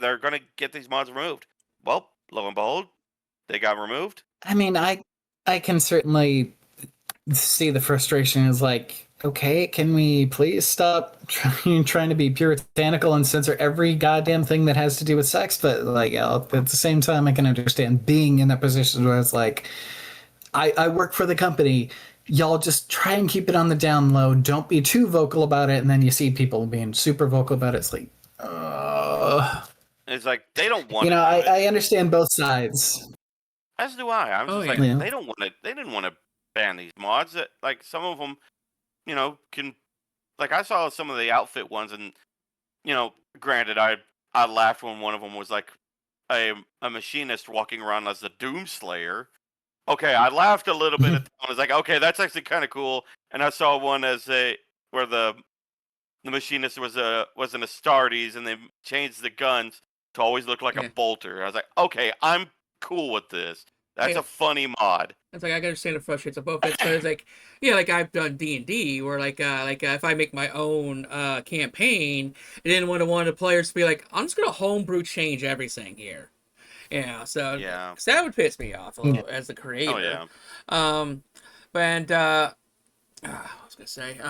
they're gonna get these mods removed. Well, lo and behold, they got removed.
I mean, I can certainly see the frustration is like, okay, can we please stop trying to be puritanical and censor every goddamn thing that has to do with sex? But like, at the same time, I can understand being in that position where it's like, I work for the company. Y'all just try and keep it on the down low. Don't be too vocal about it. And then you see people being super vocal about it. It's like,
It's like they don't want to do
I,
it.
I understand both sides.
As do I. I'm
Oh
just like,
yeah.
Yeah.
they don't want to. They didn't want to ban these mods. That like some of them, can. Like I saw some of the outfit ones, and granted, I laughed when one of them was like a machinist walking around as the Doomslayer. Okay, I laughed a little bit at that. I was like, okay, that's actually kind of cool. And I saw one as where the machinist was an Astartes, and they changed the guns to always look like a
Yeah.
bolter. I was like, okay, I'm cool with this. That's
Yeah.
a funny mod.
It's like I can understand the frustrations of both. It's because like like I've done D&D where like if I make my own campaign, and then one of the players to be like, I'm just gonna homebrew change everything here. So
Yeah.
'cause that would piss me off a
Yeah.
little as the
Oh
creator.
yeah.
Um, and I was gonna say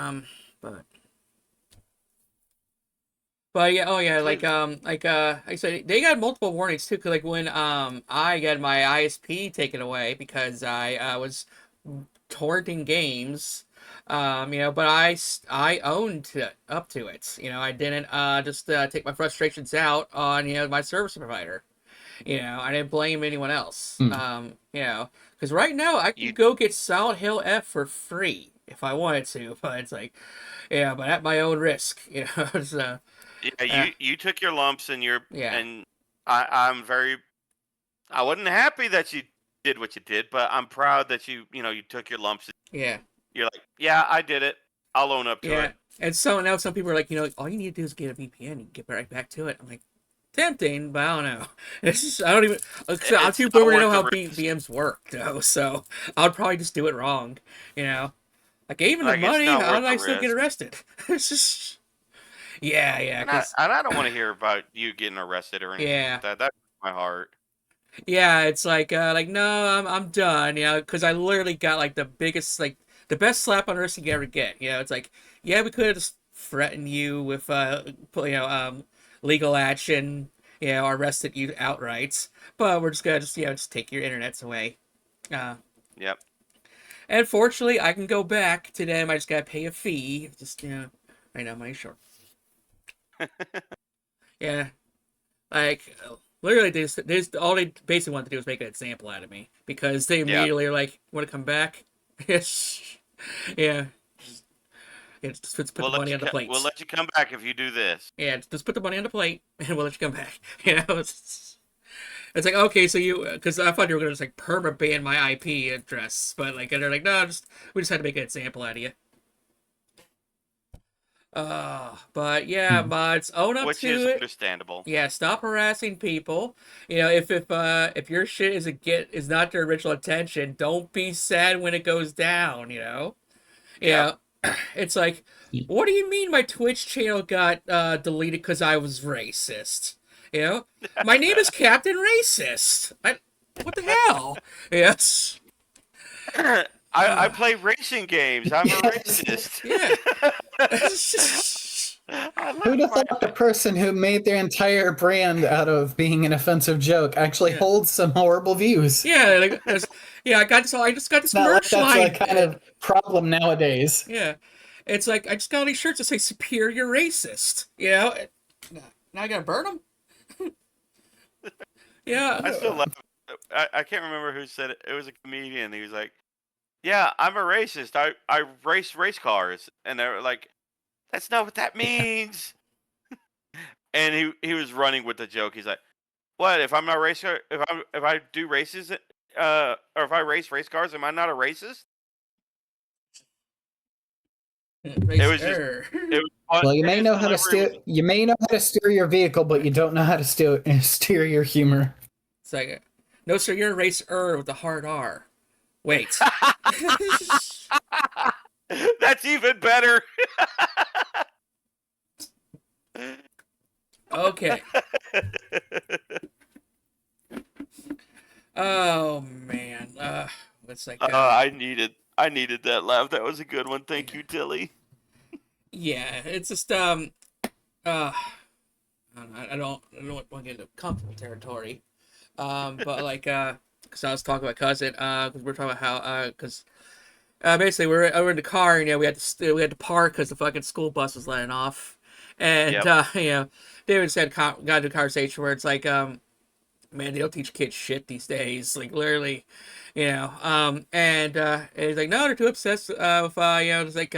but. But yeah, oh yeah,
Please.
like I said, they got multiple warnings too. Cause like when I got my ISP taken away because I was torrenting games, but I owned up to it. I didn't just take my frustrations out on my service provider. I didn't blame anyone else.
Hmm.
Because right now I can
You
go get Silent Hill F for free if I wanted to, but it's like, but at my own risk. So.
yeah,
Uh,
you took your lumps and
yeah.
I'm very I wasn't happy that you did what you did, but I'm proud that you took your lumps.
Yeah.
you're like, yeah, I did it. I'll own up to
Yeah.
it.
And so now some people are like, all you need to do is get a VPN and get right back to it. I'm like, tempting, but I don't know. It's just, I don't even. I'm
It's
too
not
boomer to know
worth the
how
risk.
VMs work, though. So I'll probably just do it wrong. I gave him the
Like, it's
money.
not
How
worth
did
the
I still get
risk.
arrested? It's just, yeah,
And I
because
and I don't want to hear about you getting arrested or anything
yeah,
like that. That breaks my heart.
yeah. It's like no, I'm done. Because I literally got like the biggest, like the best slap on wrist you can ever get. It's like, yeah, we could have just threatened you with legal action. Or arrested you outright. But we're just gonna just take your internets away. Uh,
Yep.
and fortunately, I can go back to them. I just gotta pay a fee. Just right now, money short. Yeah, like literally, all they basically wanted to do was make an example out of me because they
Yeah.
immediately are like, "Want to come back?" Yes, yeah. Just put the money on the
We'll
plate.
let you come back if you do this.
Yeah, just put the money on the plate, and we'll let you come back. It's like, okay, so because I thought you were gonna just like perma ban my IP address, but like, and they're like, no, we just had to make an example out of you. But yeah,
Hmm.
mods, own up
Which is
to it.
understandable.
Yeah, stop harassing people. If your shit is not their original intention, don't be sad when it goes down.
Yep.
Yeah, it's like, what do you mean my Twitch channel got deleted because I was racist? You know, my name is Captain Racist. What the hell? Yes.
I
Uh,
play racing games. I'm a
Yes.
racist.
yeah.
I
Who'd
left
have
my.
thought the person who made their entire brand out of being an offensive joke actually
Yeah.
holds some horrible views?
Yeah. Yeah. I just got
It's
this
not like
merch
that's a
line.
kind of problem nowadays.
Yeah. It's like I just got all these shirts that say "Superior Racist." Now I gotta burn them.
I still
Yeah.
laugh. I can't remember who said it. It was a comedian. He was like, "Yeah, I'm a racist. I race cars," and they were like, "That's not what that means." And he was running with the joke. He's like, "What if I'm not a racer? If I do races, or if I race cars, am I not a racist?" It was just
Racer.
it was fun.
Well, you may
His
know how to
delivery was.
steer. You may know how to steer your vehicle, but you don't know how to steer your humor.
It's like, no, sir, you're a racer with a hard R. Wait.
That's even better.
Okay. Oh man. It's like
I needed that laugh. That was a good one. Thank you, Tilly.
yeah. It's just uh, I don't want to get into comfortable territory. But like because I was talking about cousin because we're talking about how because basically we were in the car and we had to park because the fucking school bus was letting off, and
Yep.
David said got into a conversation where it's like man, they don't teach kids shit these days. Like literally, and he's like, no, they're too obsessed with just like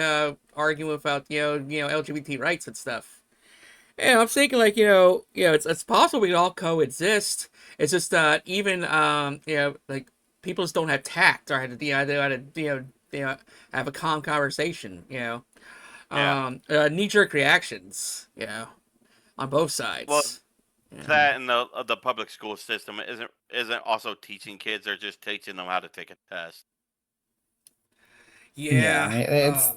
arguing about LGBT rights and stuff. And I'm thinking like it's possible we can all coexist. It's just even like people just don't have tact or had to they had to have a calm conversation.
Yeah.
Knee jerk reactions. On both
Well,
sides. Yeah.
that and the public school system isn't also teaching kids. They're just teaching them how to take a test.
Yeah,
Yeah.
it's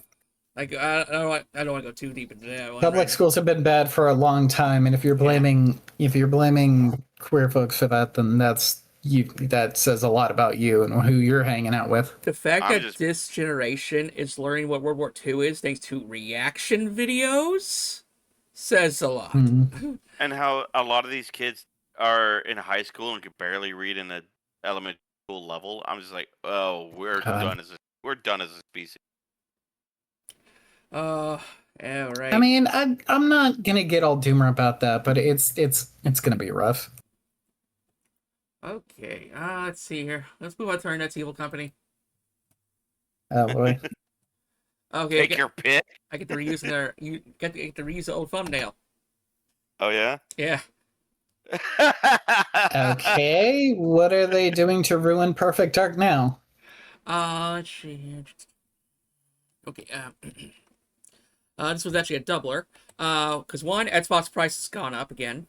Like I don't want to go too deep into that one
public
right.
schools have been bad for a long time, and if you're blaming queer folks for that, then that's you. That says a lot about you and who you're hanging out with.
The fact
I'm
that
just
this generation is learning what World War II is thanks to reaction videos says a lot.
Mhm.
and how a lot of these kids are in high school and can barely read in the elementary school level. I'm just like, oh,
God.
we're done as a species.
Uh, yeah,
I
right.
mean, I'm not gonna get all doomer about that, but it's gonna be rough.
Okay. Let's see here. Let's move on to our next evil company.
Oh boy.
Okay,
Take your pick.
I get to reuse their get to reuse the old thumbnail.
Oh yeah.
Yeah.
Okay, what are they doing to ruin Perfect Dark now?
Let's see here. Okay. This was actually a doubler. Because one, Xbox price has gone up again.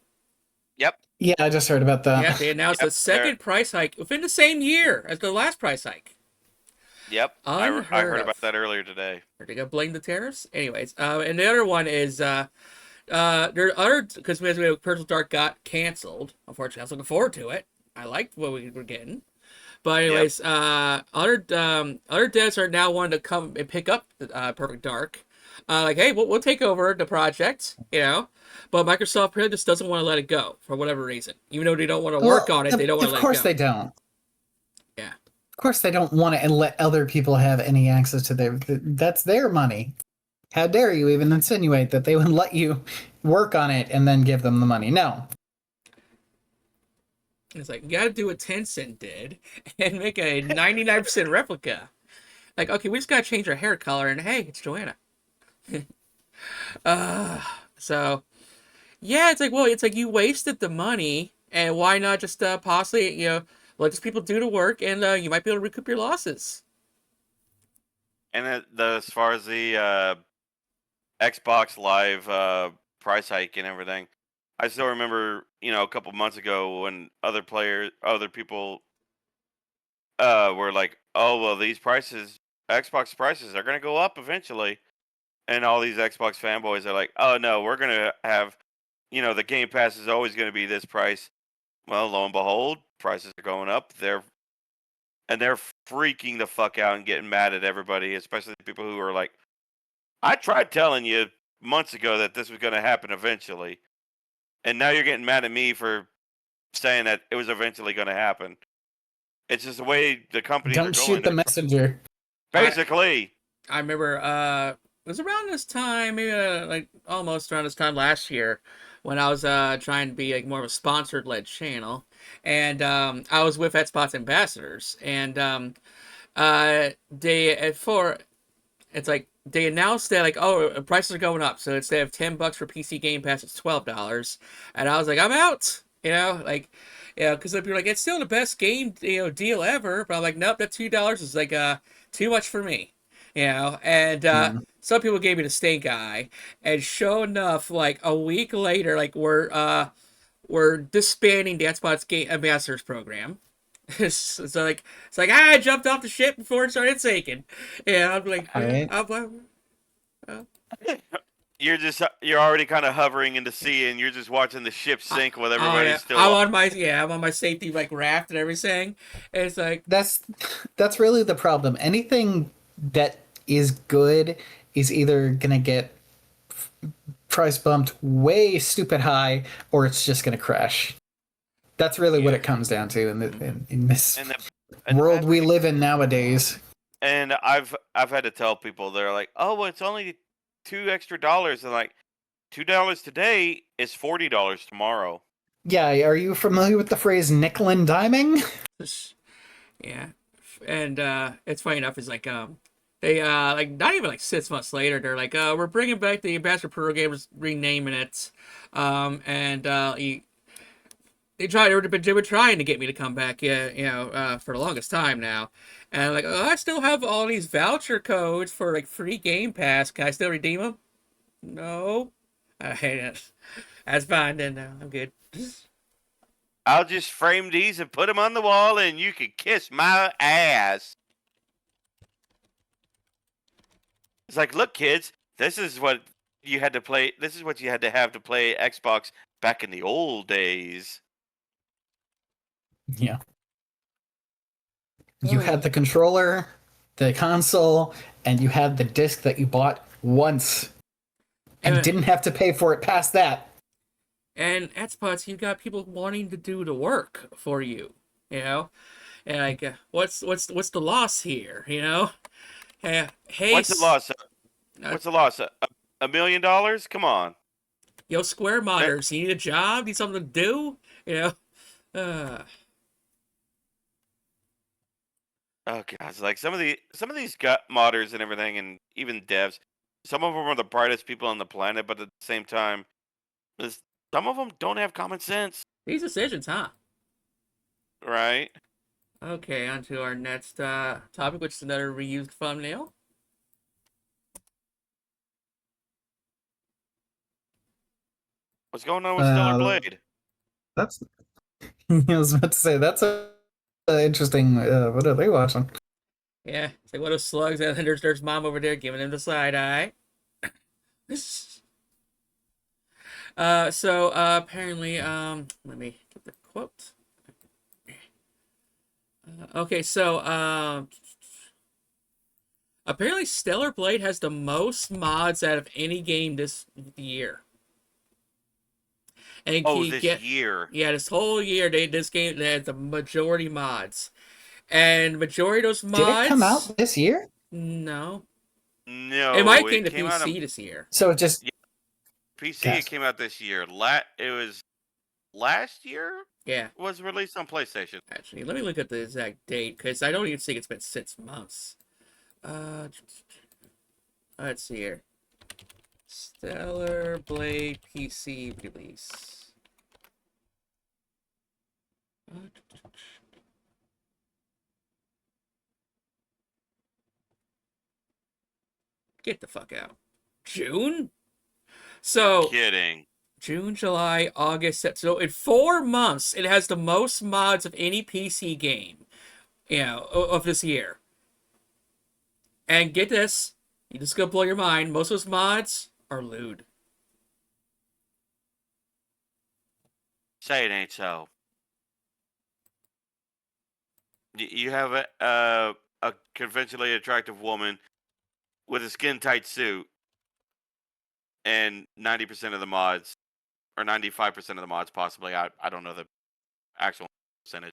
Yep.
Yeah, I just heard about
Yeah,
that.
they announced
Yep.
the second price hike within the same year as the last price hike.
Yep. I
Unheard
heard about
of.
that earlier today.
Are they gonna blame the tariffs? Anyways, and the other one is there are other because Personal Dark got canceled. Unfortunately, I was looking forward to it. I liked what we were getting. But
Yep.
anyways, other devs are now wanting to come and pick up Perfect Dark. Like, hey, we'll take over the project, you know. But Microsoft really just doesn't want to let it go for whatever reason. Even though they don't want to work
Well,
on it, they don't want
of
to let it
course
go.
they don't.
Yeah.
Of course they don't want to let other people have any access to their. That's their money. How dare you even insinuate that they would let you work on it and then give them the money? No.
It's like, you gotta do what Tencent did and make a 99% replica. Like, okay, we just gotta change our hair color, and hey, it's Joanna. uh, so, yeah, it's like, well, it's like you wasted the money, and why not just possibly, let these people do the work, and you might be able to recoup your losses.
And as far as the Xbox Live price hike and everything, I still remember, a couple months ago when other people were like, "Oh, well, these Xbox prices are going to go up eventually," and all these Xbox fanboys are like, "Oh no, we're going to have, the Game Pass is always going to be this price." Well, lo and behold, prices are going up. They're freaking the fuck out and getting mad at everybody, especially the people who are like, "I tried telling you months ago that this was going to happen eventually, and now you're getting mad at me for saying that it was eventually going to happen." It's just the way the companies are
Don't shoot
going.
the messenger.
Basically,
I remember it was around this time, maybe like almost around this time last year, when I was trying to be like more of a sponsored led channel, and I was with Xbox Ambassadors, and they for it's like they announced that like, oh, prices are going up, so instead of $10 for PC Game Pass, it's $12, and I was like, I'm out, like. Yeah, because people are like, it's still the best game, deal ever. But I'm like, nope, that $2 is like too much for me, And
Mm.
some people gave me the stink eye, and sure enough, like a week later, like we're disbanding the Xbox Game Ambassadors program. So like I jumped off the ship before it started sinking. Yeah, I'm like,
All
yeah,
right.
you're already kind of hovering in the sea, and you're just watching the ship
I,
sink with
oh yeah,
everybody's still.
I'm on my safety like raft and everything. And it's like,
That's really the problem. Anything that is good is either gonna get price bumped way stupid high, or it's just gonna crash. That's really what
Yeah,
it comes down to in this
and the
world
bad
we
thing,
live in nowadays.
and I've had to tell people, they're like, "Oh, well, it's only $2 extra," and like, $2 today is $40 tomorrow.
Yeah, are you familiar with the phrase nickel and diming?
yeah. And it's funny enough, it's like they like not even like 6 months later, they're like, we're bringing back the ambassador program, just renaming it. And they were trying to get me to come back, yeah, for the longest time now. And like, oh, I still have all these voucher codes for like free Game Pass. Can I still redeem them? No. I hate it. That's fine then. I'm good.
I'll just frame these and put them on the wall, and you can kiss my ass. It's like, look, kids, this is what you had to play. This is what you had to play Xbox back in the old days.
Yeah. You had the controller, the console, and you had the disc that you bought once and
And
didn't have to pay for it past that.
and at spots you got people wanting to do the work for you, you know, and like what's the loss here, hey,
What's the loss?
uh,
What's the loss? $1 million? Come on.
yo, Square
Eh,
modders, you need a job, need something to do, you know. uh
Oh god, it's like some of these modders and everything, and even devs. Some of them are the brightest people on the planet, but at the same time, there's- some of them don't have common sense,
these decisions, huh?
right?
Okay, on to our next topic, which is another reused thumbnail.
What's going on with Stellar Blade?
That's. I was about to say that's a interesting. What are they watching?
Yeah, it's like, what are slugs? And there's mom over there giving him the side eye. Apparently, let me get the quote. Okay, apparently Stellar Blade has the most mods out of any game this year. And
Oh,
he
this
get
year.
Yeah, this whole year this game has the majority mods. And majority of those mods.
Did it come out this year?
No.
No,
It might came
it
to
came
PC
out
this year.
So it just
PC.
Gotcha.
It came out this year. It was last year.
Yeah.
Was released on PlayStation.
Actually, let me look at the exact date because I don't even think it's been 6 months. Let's see here. Stellar Blade PC release. Get the fuck out. June? So
Kidding.
June, July, August, September. So in 4 months, it has the most mods of any PC game, of this year. And get this, you just gonna blow your mind. Most of those mods are lewd.
Say it ain't so. You have a conventionally attractive woman with a skin tight suit, and 90% of the mods, or 95% of the mods, possibly. I don't know the actual percentage.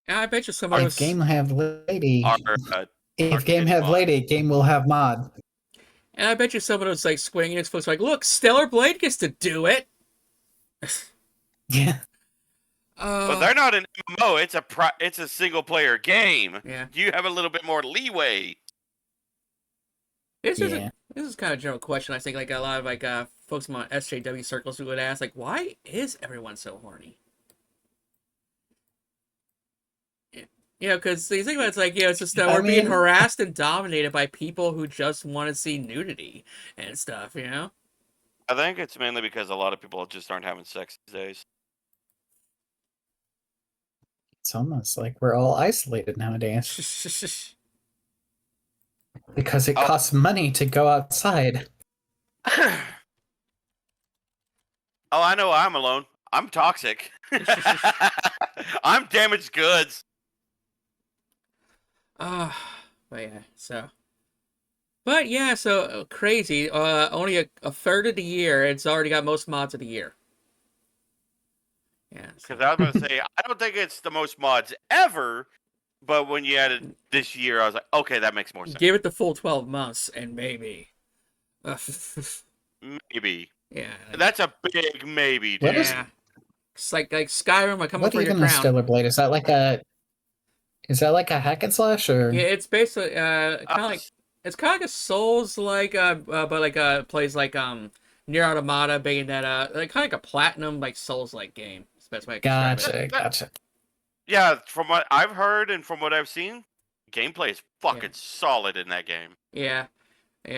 And I bet you some of
if
those.
game have lady,
Are
if game
titty
have
mods.
lady, game will have mod.
And I bet you some of those like Square Enix folks are like, look, Stellar Blade gets to do it.
Yeah.
But they're not an MMO. It's a single player game.
Yeah.
You have a little bit more leeway.
This is kind of a general question. I think like a lot of like folks in my SJW circles who would ask like, why is everyone so horny? Because you think about it, it's like, it's just we're being harassed and dominated by people who just want to see nudity and stuff,
I think it's mainly because a lot of people just aren't having sex these days.
It's almost like we're all isolated nowadays. Because it costs money to go outside.
Oh, I know I'm alone. I'm toxic. I'm damaged goods.
But crazy. Only a third of the year, it's already got most mods of the year. Yeah.
Because I was going to say, I don't think it's the most mods ever, but when you added this year, I was like, okay, that makes more sense.
Give it the full 12 months, and maybe.
Maybe.
Yeah.
That's a big maybe, dude.
Yeah. It's like Skyrim, I come up for your crown.
What even is Stellar Blade? Is that like a hack and slash, or?
Yeah, it's basically kind of like a Souls like but plays like Nier Automata, Bayonetta, like kind of like a platinum like Souls like game. That's the best way I can describe it.
Gotcha.
Yeah, from what I've heard and from what I've seen, gameplay is fucking solid in that game.
Yeah. I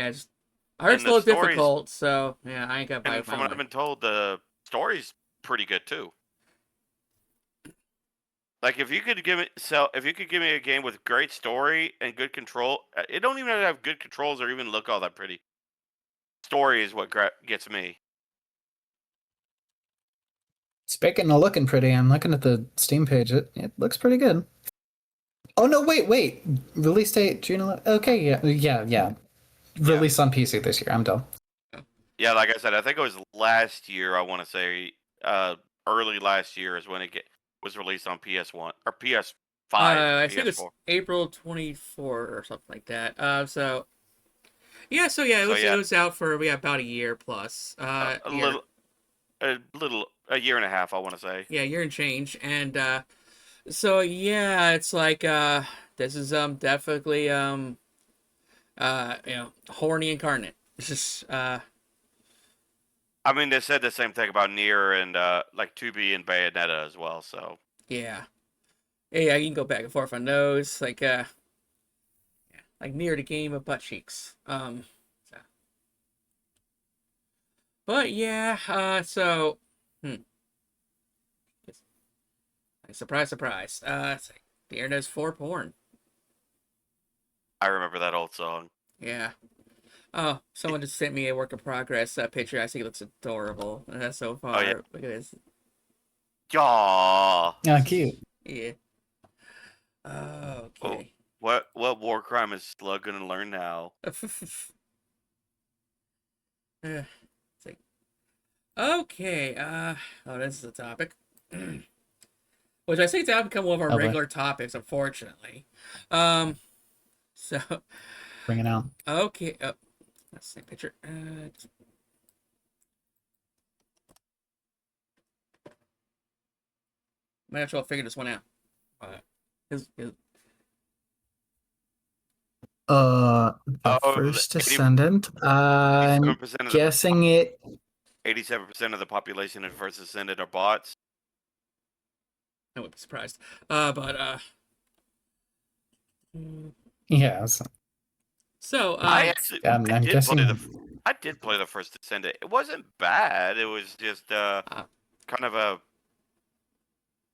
heard it's a little difficult, so yeah, I ain't got.
And from what I've been told, the story's pretty good too. Like if you could give me a game with great story and good control, it don't even have good controls or even look all that pretty. Story is what gets me.
Speaking of looking pretty, I'm looking at the Steam page. It looks pretty good. Oh no! Wait. Release date June 11th. Okay, yeah. Released on PC this year. I'm dumb.
Yeah, like I said, I think it was last year. I want to say early last year is when it was released on PS1 or PS5.
I think it's April 24 or something like that. It was out for about a year plus.
A year and a half, I want to say.
Yeah, year and change, and it's like this is definitely horny incarnate. It's just
I mean, they said the same thing about Nier and like 2B and Bayonetta as well. So
yeah, you can go back and forth on those, like Nier the game of butt cheeks. But yeah, so, hmm, surprise, surprise. The internet's for porn.
I remember that old song.
Yeah. Oh, someone just sent me a work in progress picture. I think it looks adorable so
Oh yeah.
far. Look at this.
Yaw.
Oh, cute.
Yeah.
Oh,
Okay.
what war crime is Slug gonna learn now?
It's like, okay. Oh, this is a topic. Which I think that'll become one of our
Oh boy,
regular topics, unfortunately. Um, so,
bring it on.
okay. Oh, that's the same picture. Might have to figure this one out. His
The
Oh,
first descendant.
87% of the
Guessing it.
87% of the population in First Ascendant are bots.
I wouldn't be surprised. Mm,
Yeah,
so,
I actually
I'm
I did play
guessing.
the First Ascendant. It wasn't bad. It was just kind of a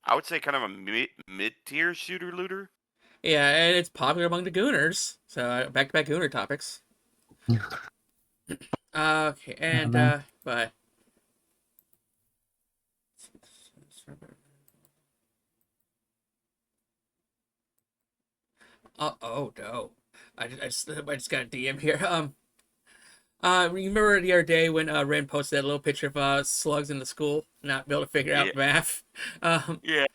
I would say kind of a mid-tier shooter looter.
yeah, and it's popular among the Gooners. So, back-to-back Gooner topics. Okay, and,
know.
but. Oh no. I just got a DM here. Remember the other day when Ren posted that little picture of slugs in the school not be able to figure
Yeah.
out math?
Yeah.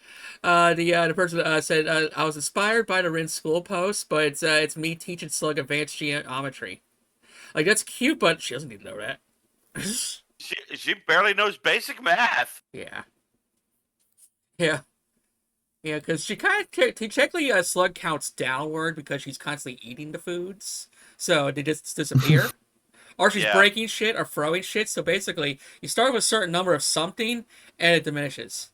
The person said I was inspired by the Ren school post, but it's me teaching slug advanced geometry. Like that's cute, but she doesn't need to know that.
She barely knows basic math.
Yeah, yeah, yeah. Because she kind of technically slug counts downward because she's constantly eating the foods, so they just disappear. Or she's
Yeah.
breaking shit or throwing shit. So basically, you start with a certain number of something, and it diminishes.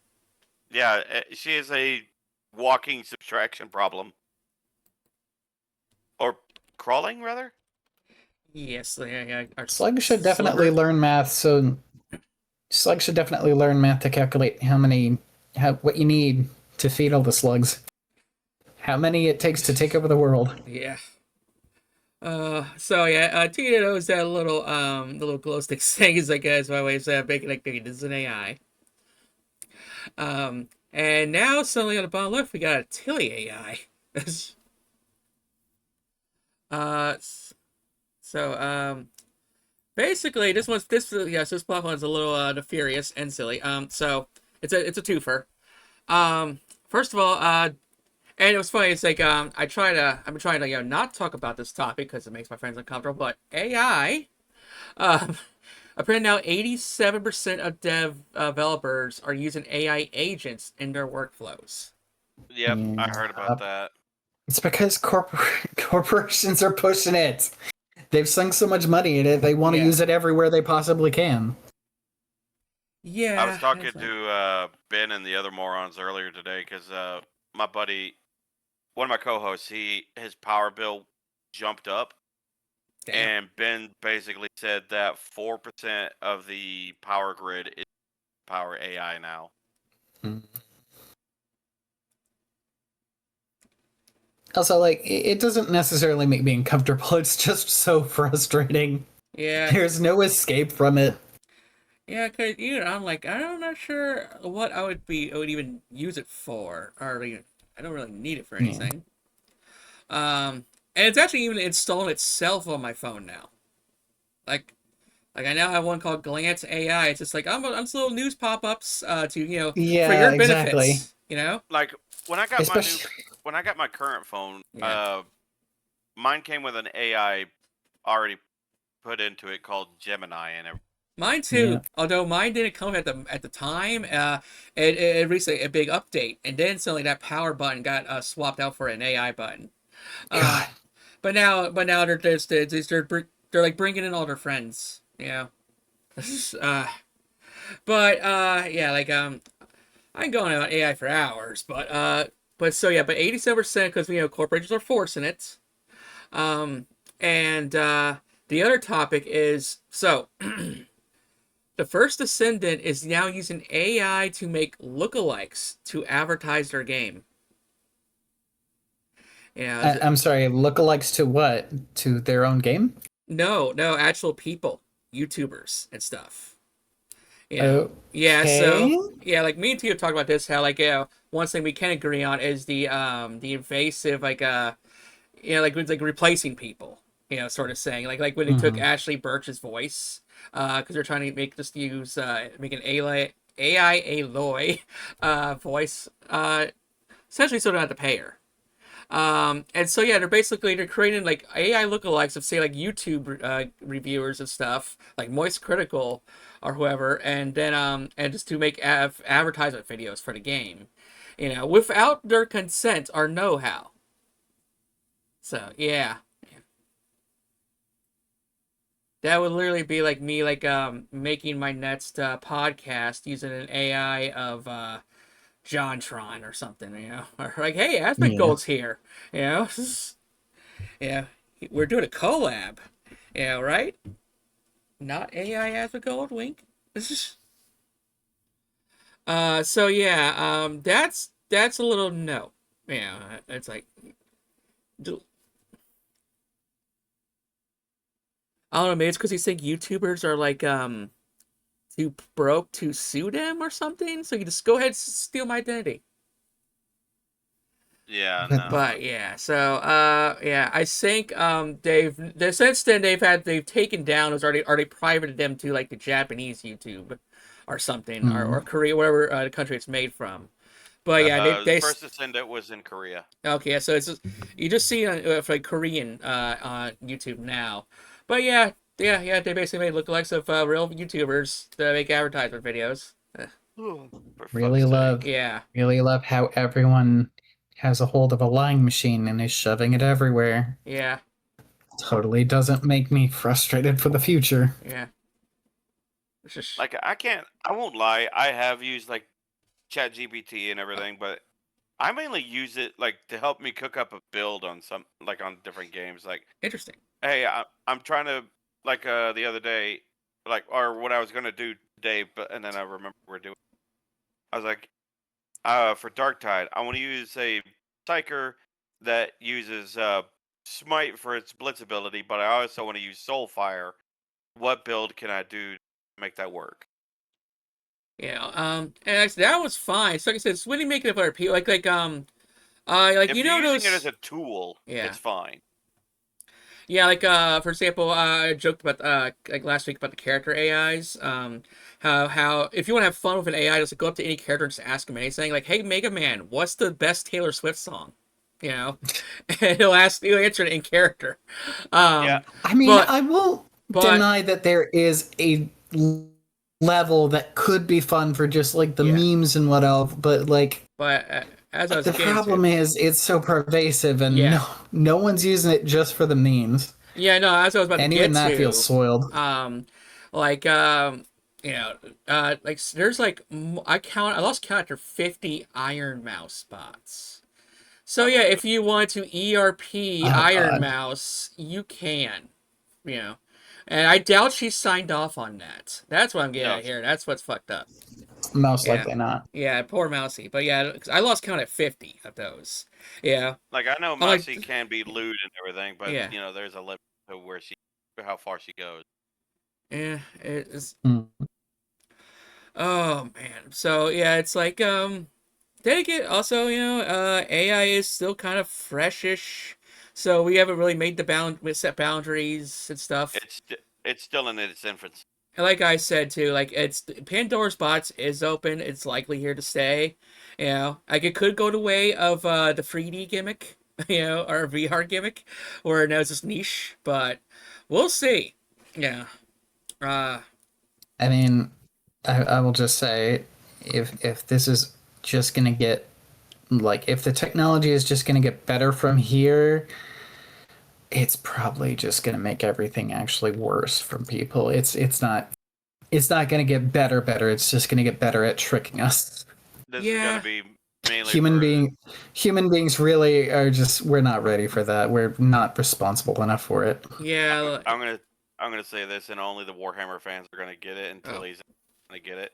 Yeah, she is a walking subtraction problem. Or crawling, rather?
Yes, yeah.
Slug should definitely learn math. So Slug should definitely learn math to calculate what you need to feed all the slugs. How many it takes to take over the world.
Yeah. So yeah, Tina knows that the little glow stick thing is like as my way of saying making like this is an AI. And now suddenly on the bottom left we got a Tilly AI. uh, so basically this plot one's a little nefarious and silly. So it's a twofer. First of all, and it was funny. It's like I've been trying to not talk about this topic because it makes my friends uncomfortable. But AI, um, apparently now 87% of developers are using AI agents in their workflows.
Yep, I heard about that.
It's because corporations are pushing it. They've sunk so much money in it. They want to use it everywhere they possibly can.
Yeah,
I was talking to Ben and the other morons earlier today because my buddy, one of my co-hosts, his power bill jumped up.
damn.
And Ben basically said that 4% of the power grid is power AI now.
Also, like, it doesn't necessarily make me uncomfortable. It's just so frustrating.
Yeah.
There's no escape from it.
Yeah, cause I'm like I'm not sure what I would even use it for, or I don't really need it for anything. And it's actually even installed itself on my phone now. Like I now have one called Glance AI. It's just like I'm just little news pop-ups to for your benefits.
Like when I got when I got my current phone,
Yeah.
mine came with an AI already put into it called Gemini and everything.
Mine too. Although mine didn't come at the time. It reached a big update, and then suddenly that power button got swapped out for an AI button. But now they're like bringing in all their friends. Yeah. Yeah, like I'm going on AI for hours, but 87% because corporations are forcing it. And the other topic is so the first descendant is now using AI to make lookalikes to advertise their game.
I'm sorry, lookalikes to what? To their own game?
No, actual people, YouTubers and stuff. Yeah.
Okay.
So yeah, like me and T have talked about this. How like one thing we can agree on is the invasive like replacing people. Sort of saying like when they took
Mhm.
Ashley Birch's voice, because they're trying to make an AI Aloy voice, essentially so they don't have to pay her. And so yeah, they're creating like AI lookalikes of say like YouTube reviewers and stuff, like Moist Critical or whoever, and then and just to make advertisement videos for the game, without their consent or know-how. So yeah, that would literally be like me like making my next podcast using an AI of JonTron or something, or like hey, Aspect
Yeah.
Gold's here, yeah, we're doing a collab, yeah, right? Not AI Aspect Gold, wink. So yeah, that's a little no, it's like I don't know, maybe it's because you think YouTubers are like too broke to sue them or something, so you just go ahead and steal my identity.
Yeah,
But
no.
But yeah, so yeah, I think since then they've taken down has already privated them to like the Japanese YouTube or something or
mm,
Korea, whatever the country it's made from. But yeah,
The first descendant was in Korea.
okay, so it's just, you just see for like Korean on YouTube now. But yeah, they basically made lookalikes of real YouTubers to make advertisement videos.
For
really
fuck's sake.
love,
Yeah,
really love how everyone has a hold of a lying machine and is shoving it everywhere.
yeah,
Totally doesn't make me frustrated for the future.
yeah. It's just
Like I won't lie, I have used like ChatGPT and everything, but I mainly use it like to help me cook up a build on some like on different games. Like,
interesting.
hey, I'm trying to like the other day, like or what I was gonna do today, but and then I remember we're doing. I was like, for Dark Tide, I want to use a Psyker that uses Smite for its Blitz ability, but I also want to use Soulfire. What build can I do to make that work?
Yeah, and that was fine. So like I said, it's when you make it for other people, like
If you're using it as
those,
a tool,
yeah,
it's fine.
yeah, like for example, I joked about like last week about the character AIs, how if you want to have fun with an AI, just go up to any character and just ask him anything, like, hey, Mega Man, what's the best Taylor Swift song? You know, and he'll answer it in character.
Yeah,
Um,
I mean,
but
I will
but
deny that there is a level that could be fun for just like the
yeah,
memes and what else, but like
but as I was
the
getting
problem
to,
is it's so pervasive and
yeah.
no one's using it just for the memes.
Yeah, no, as I was about to
And
get
even that feels
to,
soiled.
um, like, you know, there's like, I lost count after 50 Iron Mouse spots. So yeah, if
unbelievable.
you want to ERP
Oh
Iron
god.
Mouse, you can, you know. And I doubt she signed off on that. That's what I'm getting
No,
at here. That's what's fucked up.
Most
Yeah.
likely not.
Yeah, poor Mousy. But yeah, 'cause I lost count at 50 of those. Yeah.
like I know
I'm like,
Mousy can be lewd and everything, but
yeah.
there's a limit to where how far she goes.
Yeah, it's
Mm.
oh man. So yeah, it's like then again also, AI is still kind of freshish. So we haven't really made we set boundaries and stuff.
It's still in its infancy.
And like I said too, like it's Pandora's box is open, it's likely here to stay. Like it could go the way of the 3D gimmick, or VR gimmick, where now it's just niche, but we'll see. Yeah. Uh
I mean, I will just say if this is just gonna get like if the technology is just gonna get better from here, it's probably just gonna make everything actually worse from people. It's not gonna get better. It's just gonna get better at tricking us.
This is gonna
yeah.
be mainly
Human
for
being human beings really are just we're not ready for that. We're not responsible enough for it.
I'm,
Yeah,
I'm gonna I'm gonna say this, and only the Warhammer fans are gonna get it until
Oh.
he's gonna get it.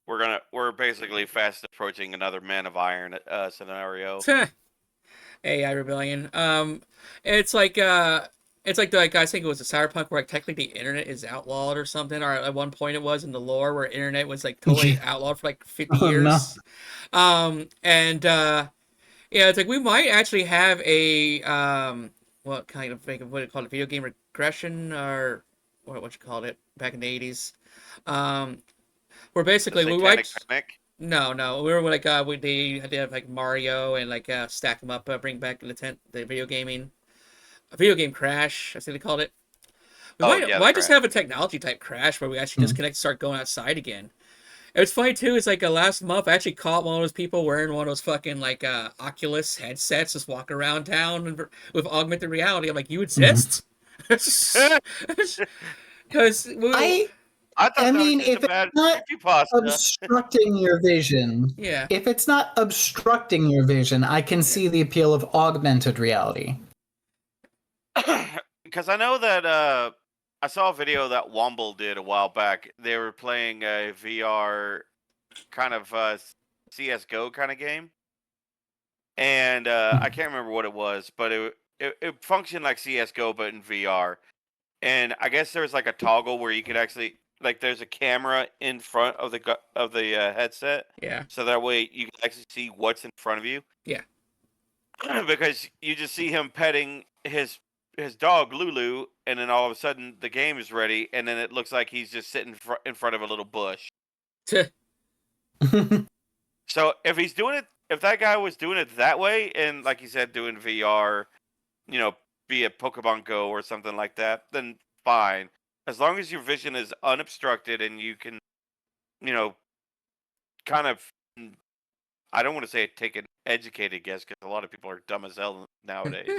We're basically fast approaching another Man of Iron scenario.
AI Rebellion. It's like like I think it was a Cyberpunk where like technically the internet is outlawed or something, or at one point it was in the lore where internet was like totally outlawed for like 50
Oh no.
years. And yeah, it's like we might actually have a what kind of what do you call it, video game regression or what you called it back in the 80s. Where
The
basically we
Satanic
might.
Panic.
No. We were like they had to have like Mario and like stack them up, bring back the video game crash. I think they called it. We
Oh yeah, the
might just
crash.
have a technology type crash where we actually
Hmm.
disconnect, start going outside again. It's funny too. It's like last month I actually caught one of those people wearing one of those fucking like Oculus headsets, just walking around town with augmented reality. I'm like, you
Mhm.
exist? Because
I
I
I
thought that was
mean,
just a
if it's
bad
not
creepypasta.
obstructing your vision,
yeah.
if it's not obstructing your vision, I can
Yeah.
see the appeal of augmented reality.
Because I know that I saw a video that Womble did a while back. They were playing a VR kind of CS:GO kind of game, and I
Mhm.
can't remember what it was, but it functioned like CS:GO but in VR. And I guess there was like a toggle where you could actually like there's a camera in front of the headset,
Yeah.
so that way you can actually see what's in front of you.
Yeah.
Because you just see him petting his dog Lulu, and then all of a sudden the game is ready, and then it looks like he's just sitting in front of a little bush. So if that guy was doing it that way, and like you said, doing VR, you know, be it Pokemon Go or something like that, then fine. As long as your vision is unobstructed and you can, you know, kind of, I don't want to say take an educated guess because a lot of people are dumb as hell nowadays.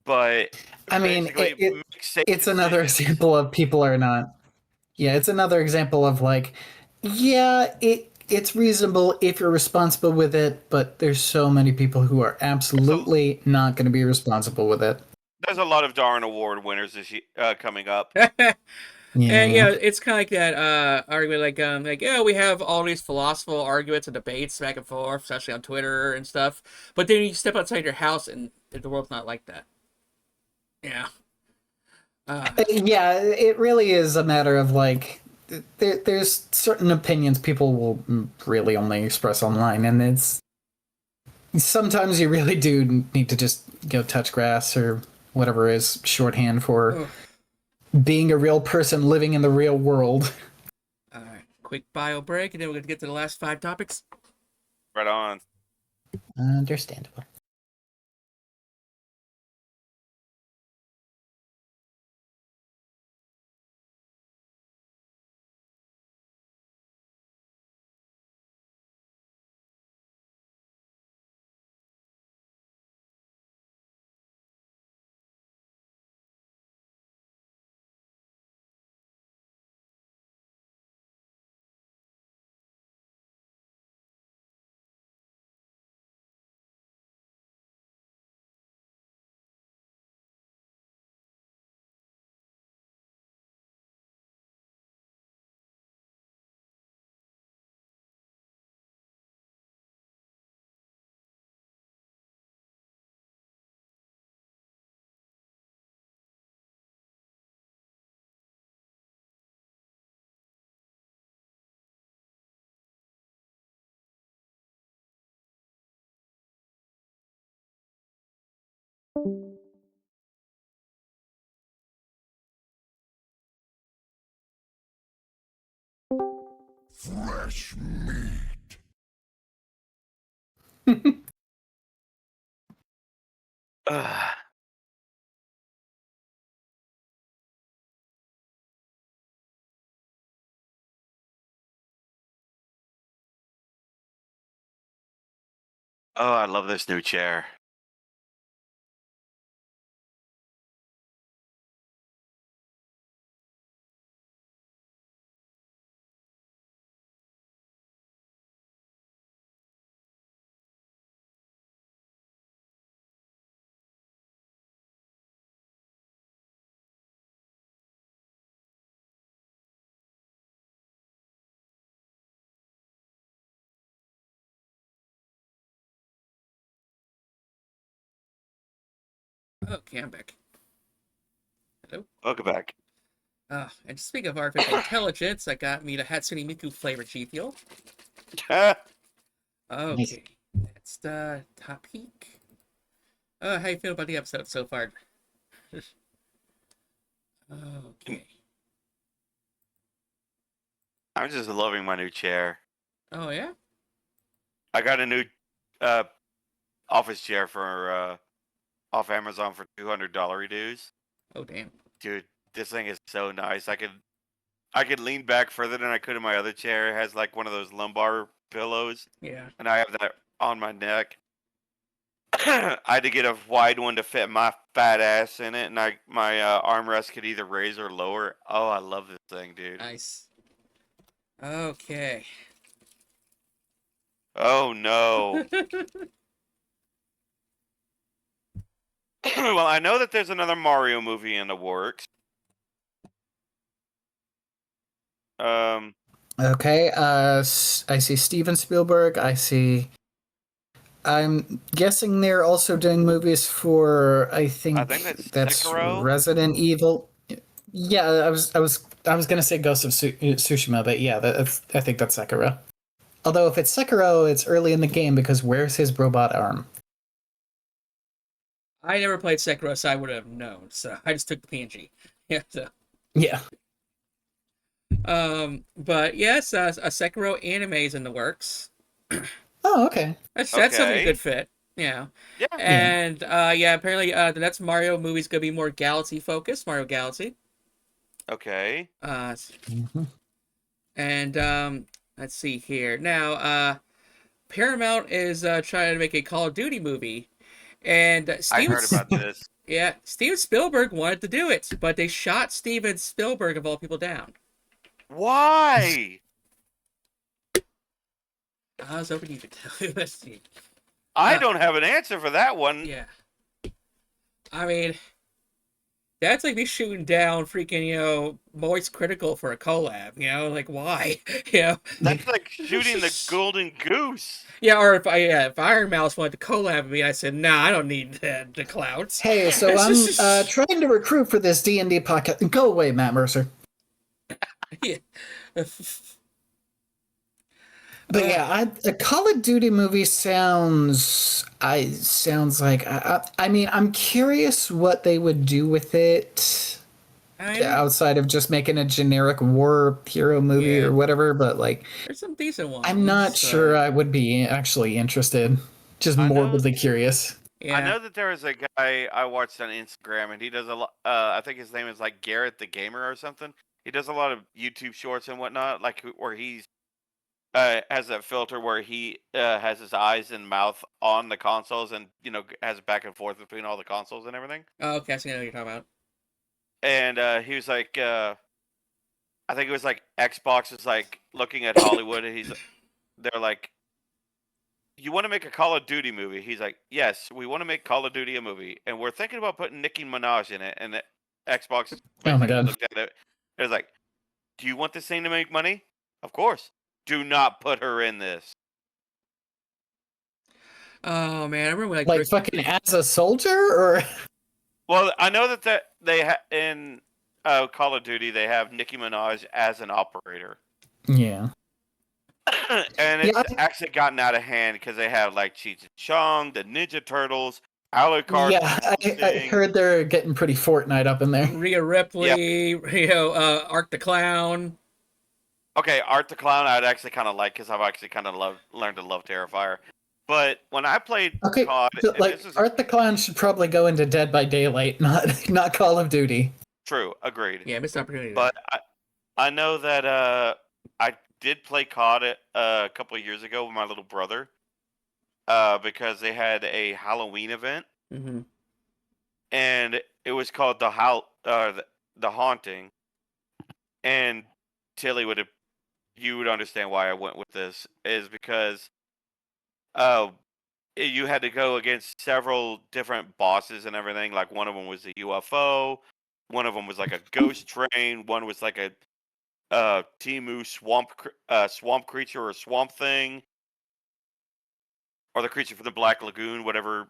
But
I mean,
basically, make safe
it's another
decisions.
example of people are not. Yeah, it's another example of like, yeah, it's reasonable if you're responsible with it, but there's so many people who are
There's a,
absolutely not going to be responsible with it.
there's a lot of Darn Award winners this year, coming up.
And
Yeah.
yeah, it's kind of like that argument, like yeah, we have all these philosophical arguments and debates back and forth, especially on Twitter and stuff. But then you step outside your house and the world's not like that. Yeah. Uh,
Yeah, it really is a matter of like there's certain opinions people will really only express online, and it's sometimes you really do need to just go touch grass or whatever is shorthand for
ugh.
being a real person living in the real world.
All right, quick bio break, and then we're gonna get to the last 5 topics.
Right on.
Understandable.
Fresh meat.
Ugh. Oh, I love this new chair.
Okay, I'm back. Hello.
Welcome back.
And speaking of artificial intelligence, I got me the Hatsune Miku flavored G Fuel.
Nice.
Okay, that's the top peak. How you feel about the episode so far? Okay.
I'm just loving my new chair.
Oh yeah.
I got a new uh, office chair for off Amazon for $200 dues.
Oh damn.
Dude, this thing is so nice. I could lean back further than I could in my other chair. It has like one of those lumbar pillows,
Yeah.
and I have that on my neck. I had to get a wide one to fit my fat ass in it, and my armrest could either raise or lower. Oh, I love this thing, dude.
Nice. Okay.
Oh no. Well, I know that there's another Mario movie in the works.
Okay. I see Steven Spielberg. I'm guessing they're also doing movies for. I think
that's
that's
Sekiro.
Resident Evil. Yeah, I was gonna say Ghost of Tsushima, but yeah, I think that's Sekiro. Although if it's Sekiro, it's early in the game because where's his robot arm?
I never played Sekiro, so I would have known. So I just took the PNG. Yeah. So.
Yeah.
But yes, a Sekiro anime is in the works.
Oh, okay.
That's something
Okay.
good fit. Yeah.
Yeah.
And yeah, apparently the next Mario movie is gonna be more Galaxy focused, Mario Galaxy.
Okay.
Mhm.
And let's see here. Now, Paramount is trying to make a Call of Duty movie, and
I heard about this.
yeah, Steven Spielberg wanted to do it, but they shot Steven Spielberg of all people down.
Why?
I was hoping you could tell me this.
I don't have an answer for that one.
Yeah. I mean, that's like me shooting down freaking, Moist Critical for a collab, like why?
That's like shooting the golden goose.
Yeah, or if Iron Mouse wanted to collab with me, I said, nah, I don't need the clouds.
Hey, so I'm trying to recruit for this D&D podcast. Go away, Matt Mercer.
Yeah.
But yeah, a Call of Duty movie sounds like I mean, I'm curious what they would do with it outside of just making a generic war hero movie or whatever, but like
there's some decent ones.
I'm not sure I would be actually interested. Just morbidly curious.
Yeah.
I know that there is a guy I watched on Instagram, and he does a lot. I think his name is like Garrett the Gamer or something. He does a lot of YouTube shorts and whatnot, like where he's has that filter where he has his eyes and mouth on the consoles, and has it back and forth between all the consoles and everything.
Oh, okay, I see what you're talking about.
And he was like, I think it was like Xbox is like looking at Hollywood, and they're like, you want to make a Call of Duty movie? He's like, yes, we want to make Call of Duty a movie, and we're thinking about putting Nicki Minaj in it. And the Xbox
Oh my God.
looked at it. It was like, do you want this thing to make money? Of course. Do not put her in this.
Oh man, I remember
like fucking as a soldier, or
Well, I know that they in Call of Duty they have Nicki Minaj as an operator.
yeah.
And it's actually gotten out of hand because they have like Cheech and Chong, the Ninja Turtles, Alucard.
Yeah, I heard they're getting pretty Fortnite up in there.
Rhea Ripley, Art the Clown.
Okay, Art the Clown I'd actually kind of like because I've actually kind of learned to love Terrifier. But when I played COD,
so, like Art the Clown should probably go into Dead by Daylight, not Call of Duty.
True, agreed.
Yeah, missed opportunity.
But I know that I did play COD a couple of years ago with my little brother because they had a Halloween event, and it was called the Haunting. And Tilly you would understand why I went with this is because you had to go against several different bosses and everything. Like one of them was a UFO, one of them was like a ghost train, one was like a Timu swamp creature or swamp thing, or the creature from the Black Lagoon, whatever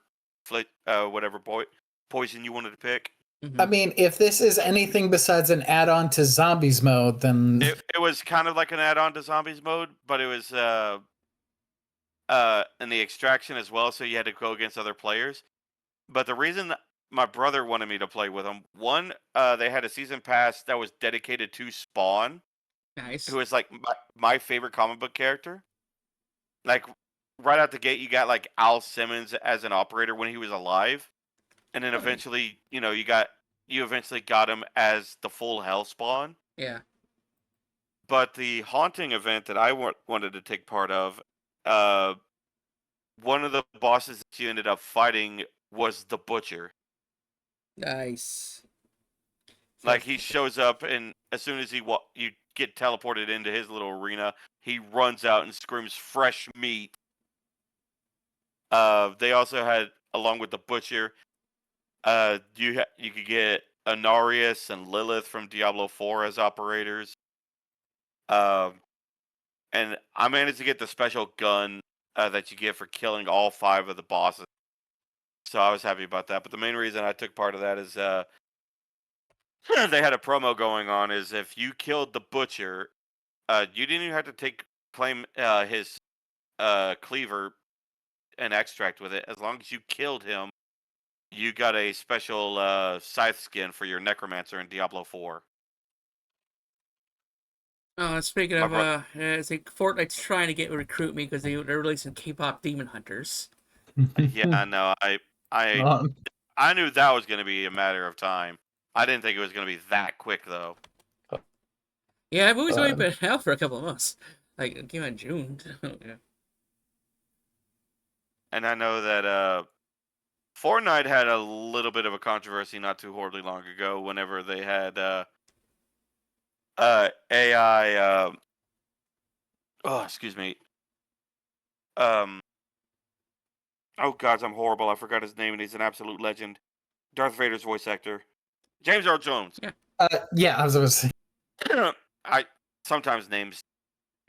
poison you wanted to pick?
Mhm.
I mean, if this is anything besides an add-on to Zombies mode, then
It was kind of like an add-on to Zombies mode, but it was in the extraction as well, so you had to go against other players. But the reason my brother wanted me to play with him, one, they had a season pass that was dedicated to Spawn,
Nice.
who is like my favorite comic book character. Like right out the gate, you got like Al Simmons as an operator when he was alive, and then
Oh, yeah.
eventually, you eventually got him as the full Hell Spawn.
Yeah.
But the haunting event that I wanted to take part of, uh, one of the bosses that you ended up fighting was the Butcher.
Nice.
Like he shows up, and as soon as you get teleported into his little arena, he runs out and screams "fresh meat." They also had, along with the Butcher, you could get Anarius and Lilith from Diablo 4 as operators. And I managed to get the special gun that you get for killing all 5 of the bosses. So I was happy about that. But the main reason I took part of that is they had a promo going on. Is if you killed the Butcher, you didn't even have to claim his cleaver and extract with it. As long as you killed him, you got a special scythe skin for your necromancer in Diablo 4.
Speaking
My
of, I think Fortnite's trying to recruit me because they're releasing K-pop Demon Hunters.
Yeah, no, I
um,
I knew that was going to be a matter of time. I didn't think it was going to be that quick though.
Yeah, that movie's only
Uh,
been out for a couple of months. Like, it came out in June. Yeah.
And I know that Fortnite had a little bit of a controversy not too horribly long ago whenever they had AI excuse me. Um oh gods, I'm horrible. I forgot his name and he's an absolute legend. Darth Vader's voice actor. James Earl Jones.
yeah, I was gonna say.
I sometimes names,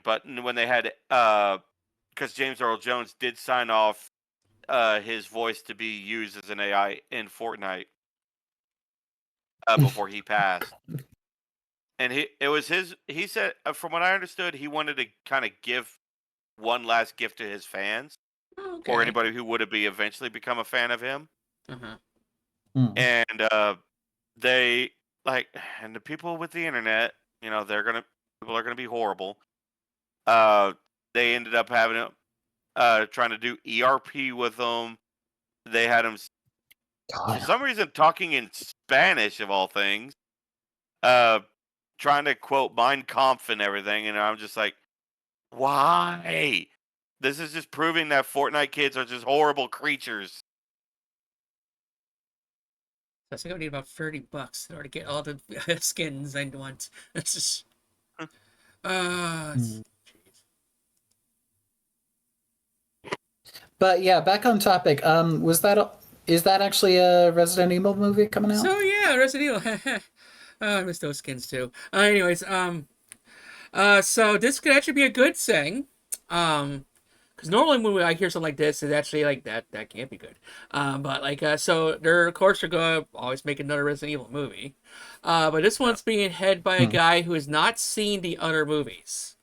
but when they had because James Earl Jones did sign off his voice to be used as an AI in Fortnite before he passed. And he said, from what I understood, he wanted to kind of give one last gift to his fans
Okay.
or anybody who would be eventually become a fan of him.
Uh-huh.
And they and the people with the internet, people are gonna be horrible. They ended up having him trying to do ERP with him. They had him for
God.
some reason talking in Spanish of all things, trying to quote Mein Kampf and everything, and I'm just like, why? This is just proving that Fortnite kids are just horrible creatures.
So I think I would need about $30 in order to get all the skins I want. That's just...
Mm. But yeah, back on topic. Is that actually a Resident Evil movie coming out?
So yeah, Resident Evil. I miss those skins too. Anyways, so this could actually be a good thing. Because normally when I hear something like this, it's actually like that can't be good. But like, so they're of course they're gonna always make another Resident Evil movie. But this one's being headed by a guy who has not seen the other movivies.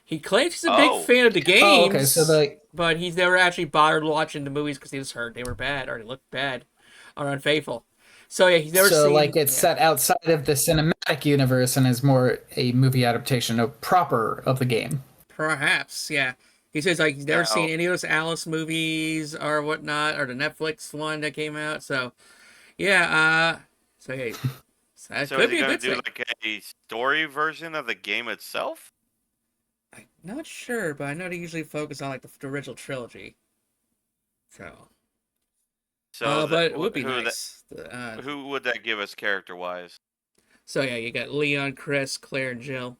He claims he's a big fan of the games.
Oh, okay. So
but he's never actually bothered watching the movies because he just heard they were bad or they looked bad or unfaithful. So yeah, he's never seen.
So like it's set outside of the cinematic universe and is more a movie adaptation of proper of the game.
Perhaps, yeah. He says like he's never seen any of those Alice movies or whatnot, or the Netflix one that came out. So yeah, so yeah, so that
So
could
is
be
he
a
gonna
good
do
thing.
like a story version of the game itself?
I'm not sure, but I know they usually focus on like the original trilogy. So, but it would be nice.
Who would that give us character wise?
So yeah, you got Leon, Chris, Claire, and Jill.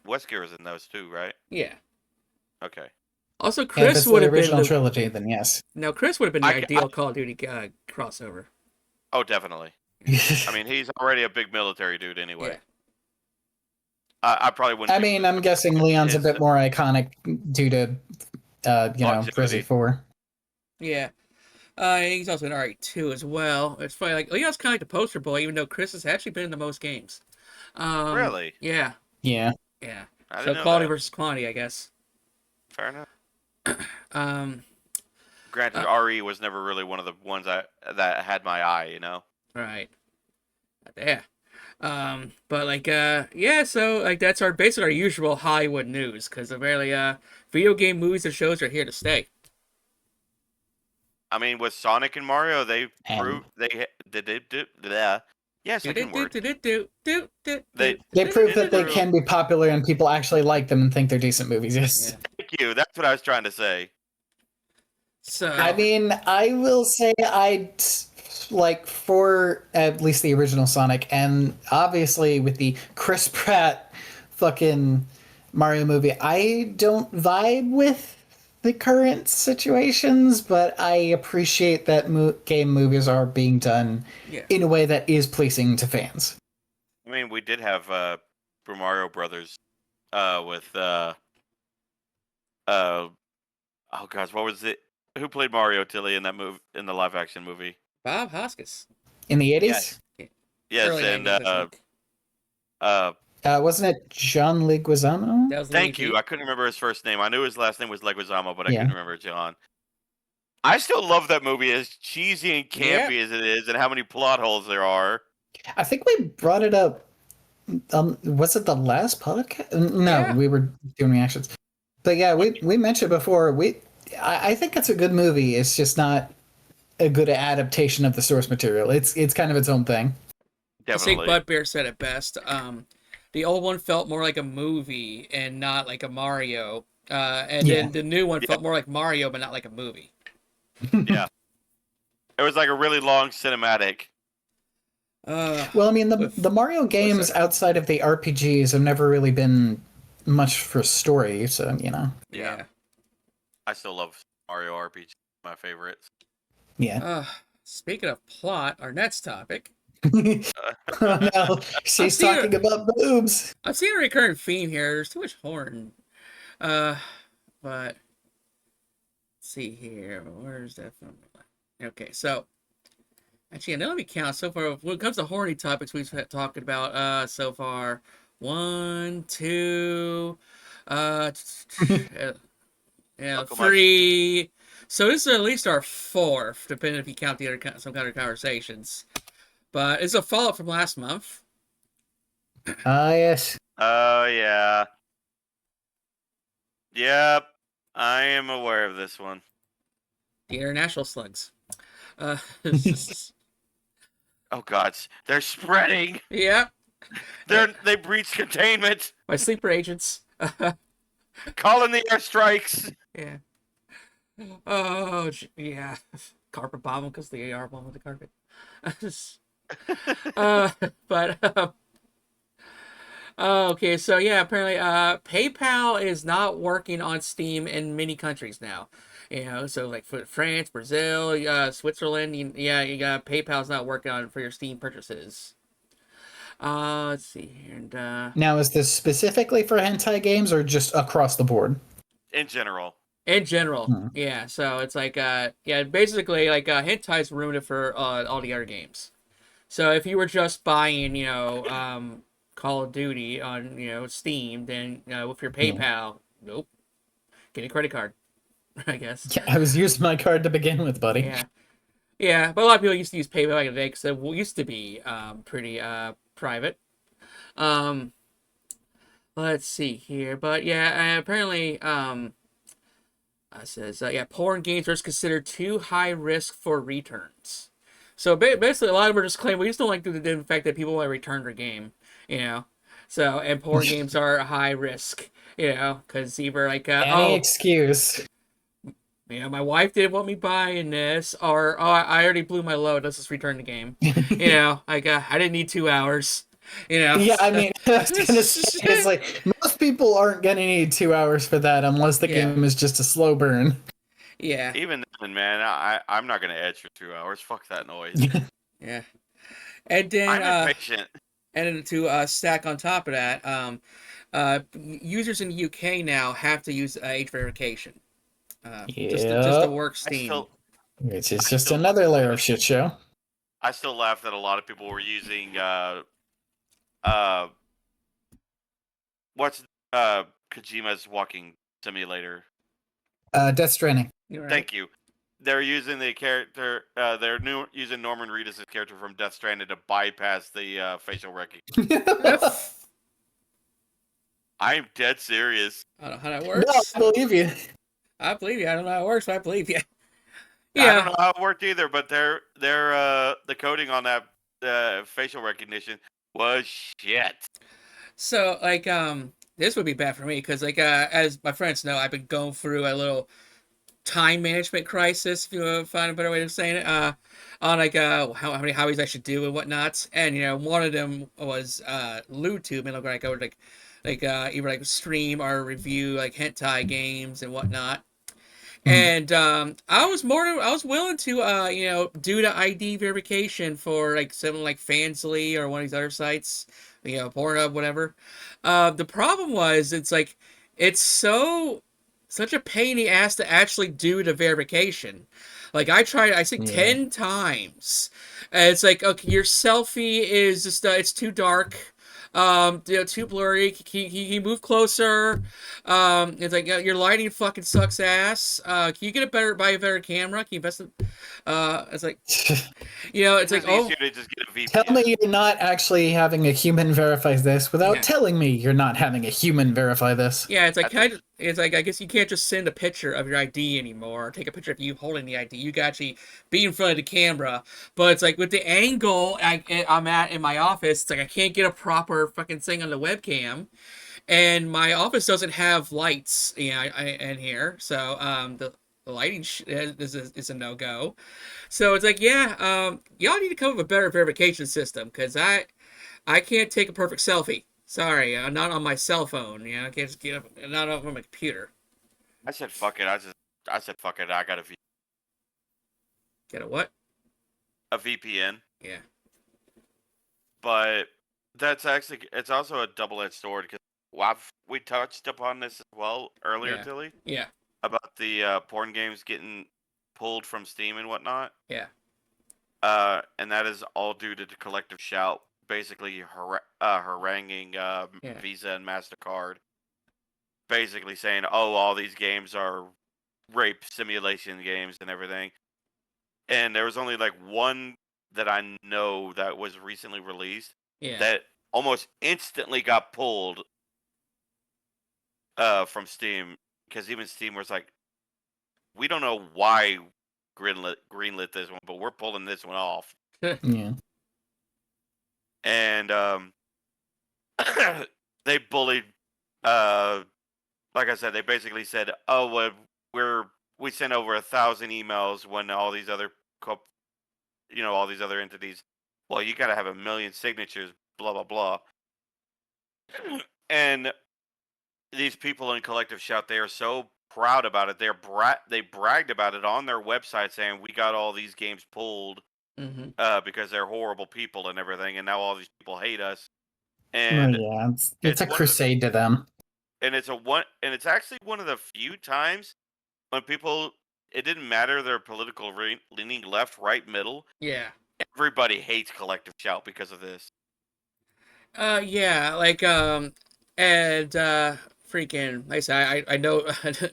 Wesker was in those too, right?
Yeah.
Okay.
Also,
If
Chris
it's
would
the
have been
original trilogy, then yes.
No, Chris would have been the ideal Call of Duty crossover.
Oh, definitely. I mean, he's already a big military dude anyway.
Yeah.
I probably wouldn't.
I mean, I'm guessing Leon's a bit more iconic due to,
longevity.
Resi 4.
Yeah. He's also in RE2 as well. It's funny, like, Leon's kind of like the poster boy, even though Chris has actually been in the most games.
Really?
Yeah,
Yeah.
yeah.
I
So
didn't know
quality
that.
versus quantity, I guess.
Fair enough.
Um,
Granted,
uh,
RE was never really one of the ones that had my eye.
right. Yeah. But like, yeah. So like, that's our basically our usual Hollywood news because apparently, video game movies and shows are here to stay.
I mean, with Sonic and Mario, they
And
proved did. Yeah,
Do do
second
do
word.
do do do do
They
do.
they prove
did
that they
prove.
can be popular and people actually like them and think they're decent movies. Yes.
Yeah.
Thank you. That's what I was trying to say.
So
I mean, I will say I like for at least the original Sonic, and obviously with the Chris Pratt fucking Mario movie, I don't vibe with the current situations, but I appreciate that game movies are being done
yeah.
in a way that is pleasing to fans.
I mean, we did have Super Mario Brothers with oh gosh, what was it? Who played Mario Tilly in that movie in the live action movie?
Bob Hoskins.
In the 80s?
Yes. Yes,
Early
and
90s, I think.
Wasn't it John Leguizamo?
That was
thank
Luigi.
you. I couldn't remember his first name. I knew his last name was Leguizamo, but I
Yeah.
couldn't remember John. I still love that movie, as cheesy and campy
Yeah.
as it is, and how many plot holes there are.
I think we brought it up. Was it the last podcast? No,
Yeah.
we were doing reactions. But yeah, we mentioned before. I think it's a good movie. It's just not a good adaptation of the source material. It's kind of its own thing.
I think
Definitely.
Budbear said it best. The old one felt more like a movie and not like a Mario. And
Yeah.
then the new one
Yeah.
felt more like Mario, but not like a movie.
Yeah. It was like a really long cinematic.
Well, I mean, the Mario games
that?
outside of the RPGs have never really been much for story. So
Yeah.
I still love Mario RPG. My favorites.
yeah.
Speaking of plot, our next topic.
Oh no, she's
seeing
talking about boobs.
I'm seeing a recurring theme here. There's too much horn. But let's see here. Where's that from? Okay, so actually, let me count so far. When it comes to horny topics we've talked about so far, 1, 2,
Uncle
3. So this is at least our 4th, depending if you count the other some kind of conversations. But it's a follow-up from last month.
Ah, yes.
Oh yeah. Yep. I am aware of this one.
The international slugs.
Oh god, they're spreading.
Yeah.
They breached containment.
My sleeper agents.
Calling the airstrikes.
Yeah. Oh, yeah. Carpet bomb because the AR bomb with the carpet. But okay, so yeah, apparently PayPal is not working on Steam in many countries now. So like for France, Brazil, Switzerland, you got PayPal's not working on it for your Steam purchases. Let's see here. And
Now, is this specifically for hentai games or just across the board?
In general.
in general, yeah. So it's like basically like hentai's ruined it for all the other games. So if you were just buying, Call of Duty on, Steam, then with your PayPal, nope, get a credit card, I guess.
Yeah, I was using my card to begin with, buddy.
Yeah, yeah. But a lot of people used to use PayPal back in the day because it used to be pretty private. Let's see here, but yeah, apparently it says porn games are considered too high risk for returns. So basically, a lot of them are just claiming we just don't like the fact that people want to return their game, So and porn games are high risk, because either like
Any excuse.
my wife didn't want me buying this, or I already blew my load. Let's just return the game. I didn't need 2 hours.
Yeah, I mean, I was gonna say, it's like most people aren't gonna need 2 hours for that unless the game is just a slow burn.
Yeah.
Even then, man, I'm not gonna edge for 2 hours. Fuck that noise.
Yeah. And then
I'm impatient.
And then to stack on top of that, users in the UK now have to use age verification just to work Steam.
Which is just another layer of shit show.
I still laugh that a lot of people were using what's Kojima's walking simulator.
Death Stranding.
You're right.
Thank you. They're using the character. Using Norman Reedus' character from Death Stranding to bypass the facial recognition. I'm dead serious.
I don't know how that
No,
works.
I believe you.
I believe you. I don't know how it works, but I believe you.
I don't
Yeah.
know how it worked either, but the coding on that facial recognition was shit.
So like this would be bad for me because like as my friends know, I've been going through a little time management crisis, if you want to find a better way of saying it, on like how many hobbies I should do and whatnot. And one of them was LewTube, and like I would like either like stream or review like hentai games and whatnot. And I was willing to do the ID verification for like something like Fansly or one of these other sites, Pornhub, whatever. The problem was it's such a pain in the ass to actually do the verification. Like I tried, I think 10 times. And it's like, okay, your selfie is just it's too dark. Too blurry. Can you move closer? It's like your lighting fucking sucks ass. Can you get buy a better camera? Can you invest in? It's like, it's like,
easier to just get a VPN.
Tell me you're not actually having a human verify this without
Yeah.
telling me you're not having a human verify this.
Yeah, it's like it's like I guess you can't just send a picture of your ID anymore, or take a picture of you holding the ID. You can actually be in front of the camera. But it's like with the angle I'm at in my office, it's like I can't get a proper fucking thing on the webcam, and my office doesn't have lights, in here, so the lighting is a no go. So it's like, y'all need to come up with a better verification system because I can't take a perfect selfie. Sorry, not on my cell phone. I can't just get up, not on my computer.
I said fuck it. I said fuck it. I got
Get a what?
a VPN,
Yeah.
but it's also a double-edged sword because we touched upon this as well earlier,
Yeah.
Tilly,
Yeah.
about the porn games getting pulled from Steam and whatnot.
Yeah.
And that is all due to the collective shout, basically haranguing Visa and MasterCard, basically saying, "Oh, all these games are rape simulation games and everything." And there was only like one that I know that was recently released
Yeah.
that almost instantly got pulled from Steam, because even Steam was like, "We don't know why greenlit this one, but we're pulling this one off."
Yeah.
And they bullied. Like I said, they basically said, "Oh, well, we sent over 1,000 emails when all these other, all these other entities. Well, you got to have 1,000,000 signatures, blah blah blah." And these people in Collective Shout, they are so proud about it. They bragged about it on their website, saying we got all these games pulled
Mm-hmm.
because they're horrible people and everything, and now all these people hate us.
Oh,
And
yeah, it's a
one of the-
crusade to them.
and it's actually one of the few times when people, it didn't matter their political leaning, left, right, middle.
Yeah.
Everybody hates Collective Shout because of this.
Yeah, like, and, freaking, like I said, I know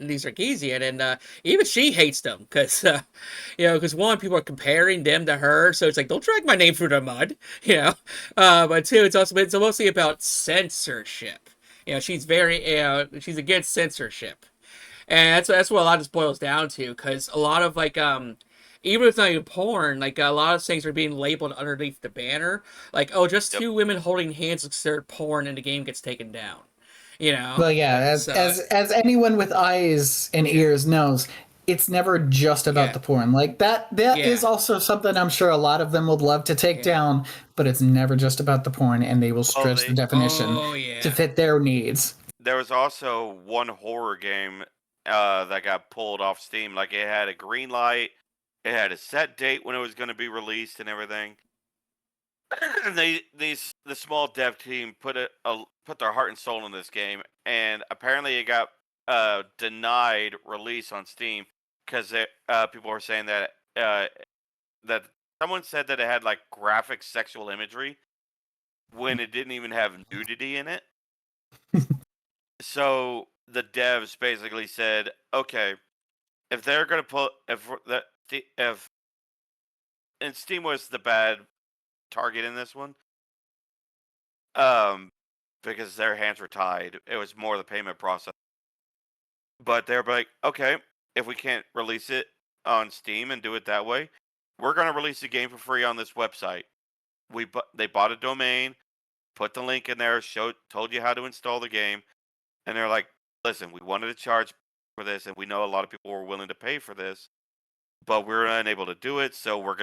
these are Sarkeesian, and, even she hates them, because, because one, people are comparing them to her, so it's like, don't drag my name through the mud, but two, it's mostly about censorship. She's she's against censorship. And that's what a lot of this boils down to, because a lot of like even if it's not even porn, like a lot of things are being labeled underneath the banner, like, oh, just
Yep.
two women holding hands looks considered porn, and the game gets taken down.
Well, yeah, as anyone with eyes and ears knows, it's never just about the porn. Like that is also something I'm sure a lot of them would love to take down, but it's never just about the porn, and they will stretch the definition to fit their needs.
There was also one horror game that got pulled off Steam. Like, it had a green light, it had a set date when it was going to be released and everything. And the small dev team put their heart and soul in this game, and apparently it got denied release on Steam because people were saying that that someone said that it had like graphic sexual imagery when it didn't even have nudity in it. So the devs basically said, okay, if they're gonna put if and Steam was the bad target in this one, um, because their hands were tied. It was more the payment process. But they're like, okay, if we can't release it on Steam and do it that way, we're gonna release the game for free on this website. They bought a domain, put the link in there, told you how to install the game, and they're like, listen, we wanted to charge for this, and we know a lot of people were willing to pay for this, but we're unable to do it, so we're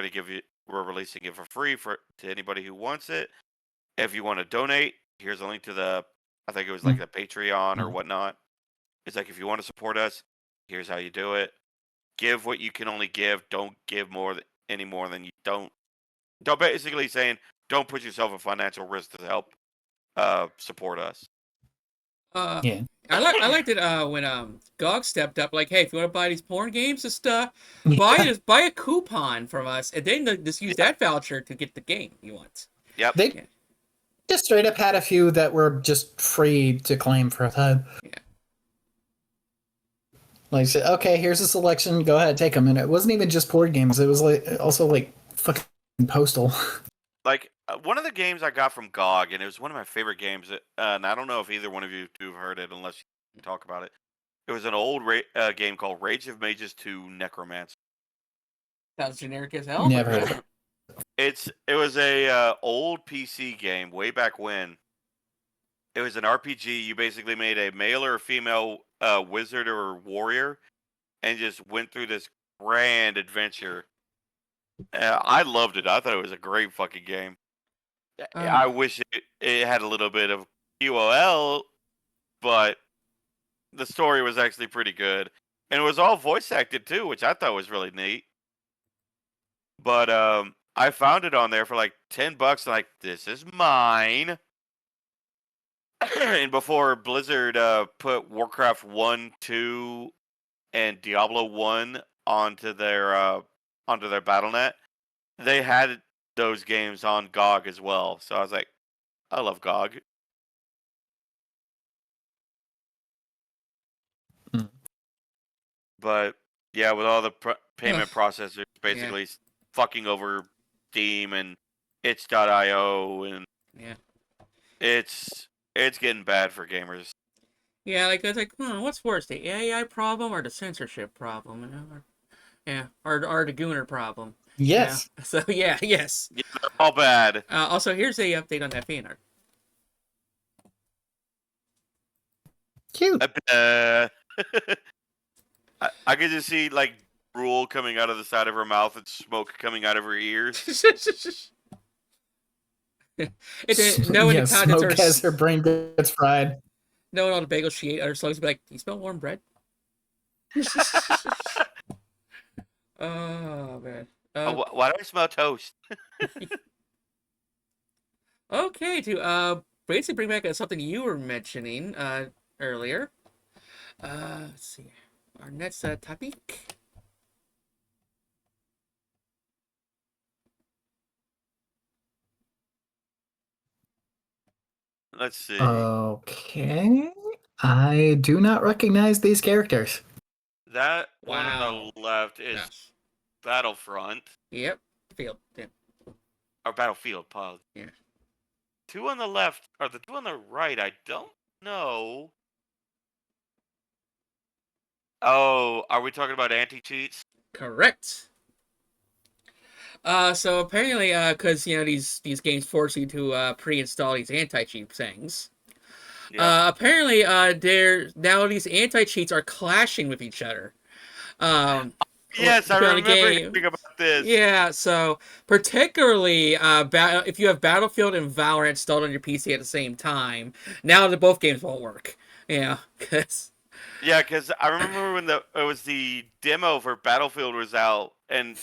releasing it for free to anybody who wants it. If you want to donate, here's a link to I think it was like the Patreon or whatnot. It's like, if you want to support us, here's how you do it. Give what you can only give. Don't give any more than you don't. Don't basically saying, don't put yourself at financial risk to help support us.
Yeah.
I liked it when GOG stepped up, like, hey, if you want to buy these porn games and stuff, buy a coupon from us, and then just use that voucher to get the game you want.
Yep.
They just straight up had a few that were just free to claim for a time.
Yeah.
Like, said, okay, here's a selection. Go ahead, take them. And it wasn't even just board games. It was like also like fucking Postal.
Like, one of the games I got from GOG, and it was one of my favorite games, and I don't know if either one of you two have heard it unless you talk about it. It was an old game called Rage of Mages 2 Necromancer.
Sounds generic as hell.
Never heard of it.
It was a old PC game way back when. It was an RPG. You basically made a male or a female wizard or warrior, and just went through this grand adventure. I loved it. I thought it was a great fucking game. I wish it had a little bit of QOL, but the story was actually pretty good. And it was all voice acted too, which I thought was really neat. But I found it on there for like $10, like, this is mine. And before Blizzard put Warcraft 1, 2, and Diablo 1 onto their BattleNet, they had those games on GOG as well. So I was like, I love GOG. But yeah, with all the payment processors basically fucking over Steam and itch.io, and it's getting bad for gamers.
Yeah, like it's like, what's worse, the AI problem or the censorship problem? Or the Gooner problem.
Yes.
Yeah. So yes.
Yeah, they're all bad.
Also, here's a update on that fan art.
Cute.
I could just see like drool coming out of the side of her mouth and smoke coming out of her ears.
Knowing the
smoke
contents
as her brain gets fried.
Knowing all the bagels she ate, other slugs be like, "Do you smell warm bread?" Oh man.
Why do I smell toast?
Okay, to basically bring back something you were mentioning earlier. Let's see. Our next topic.
Let's see.
Okay. I do not recognize these characters.
That one on the left is Battlefront.
Yep. Field. Yeah.
Or Battlefield, pause.
Yeah.
Two on the left, or the two on the right, I don't know. Oh, are we talking about anti-cheats?
Correct. So apparently, because these games force you to pre-install these anti-cheat things. Yeah. Apparently, now these anti-cheats are clashing with each other.
Yes, I remember hearing about this.
Yeah, so particularly if you have Battlefield and Valorant installed on your PC at the same time, now the both games won't work. Yeah, because
I remember when it was the demo for Battlefield was out, and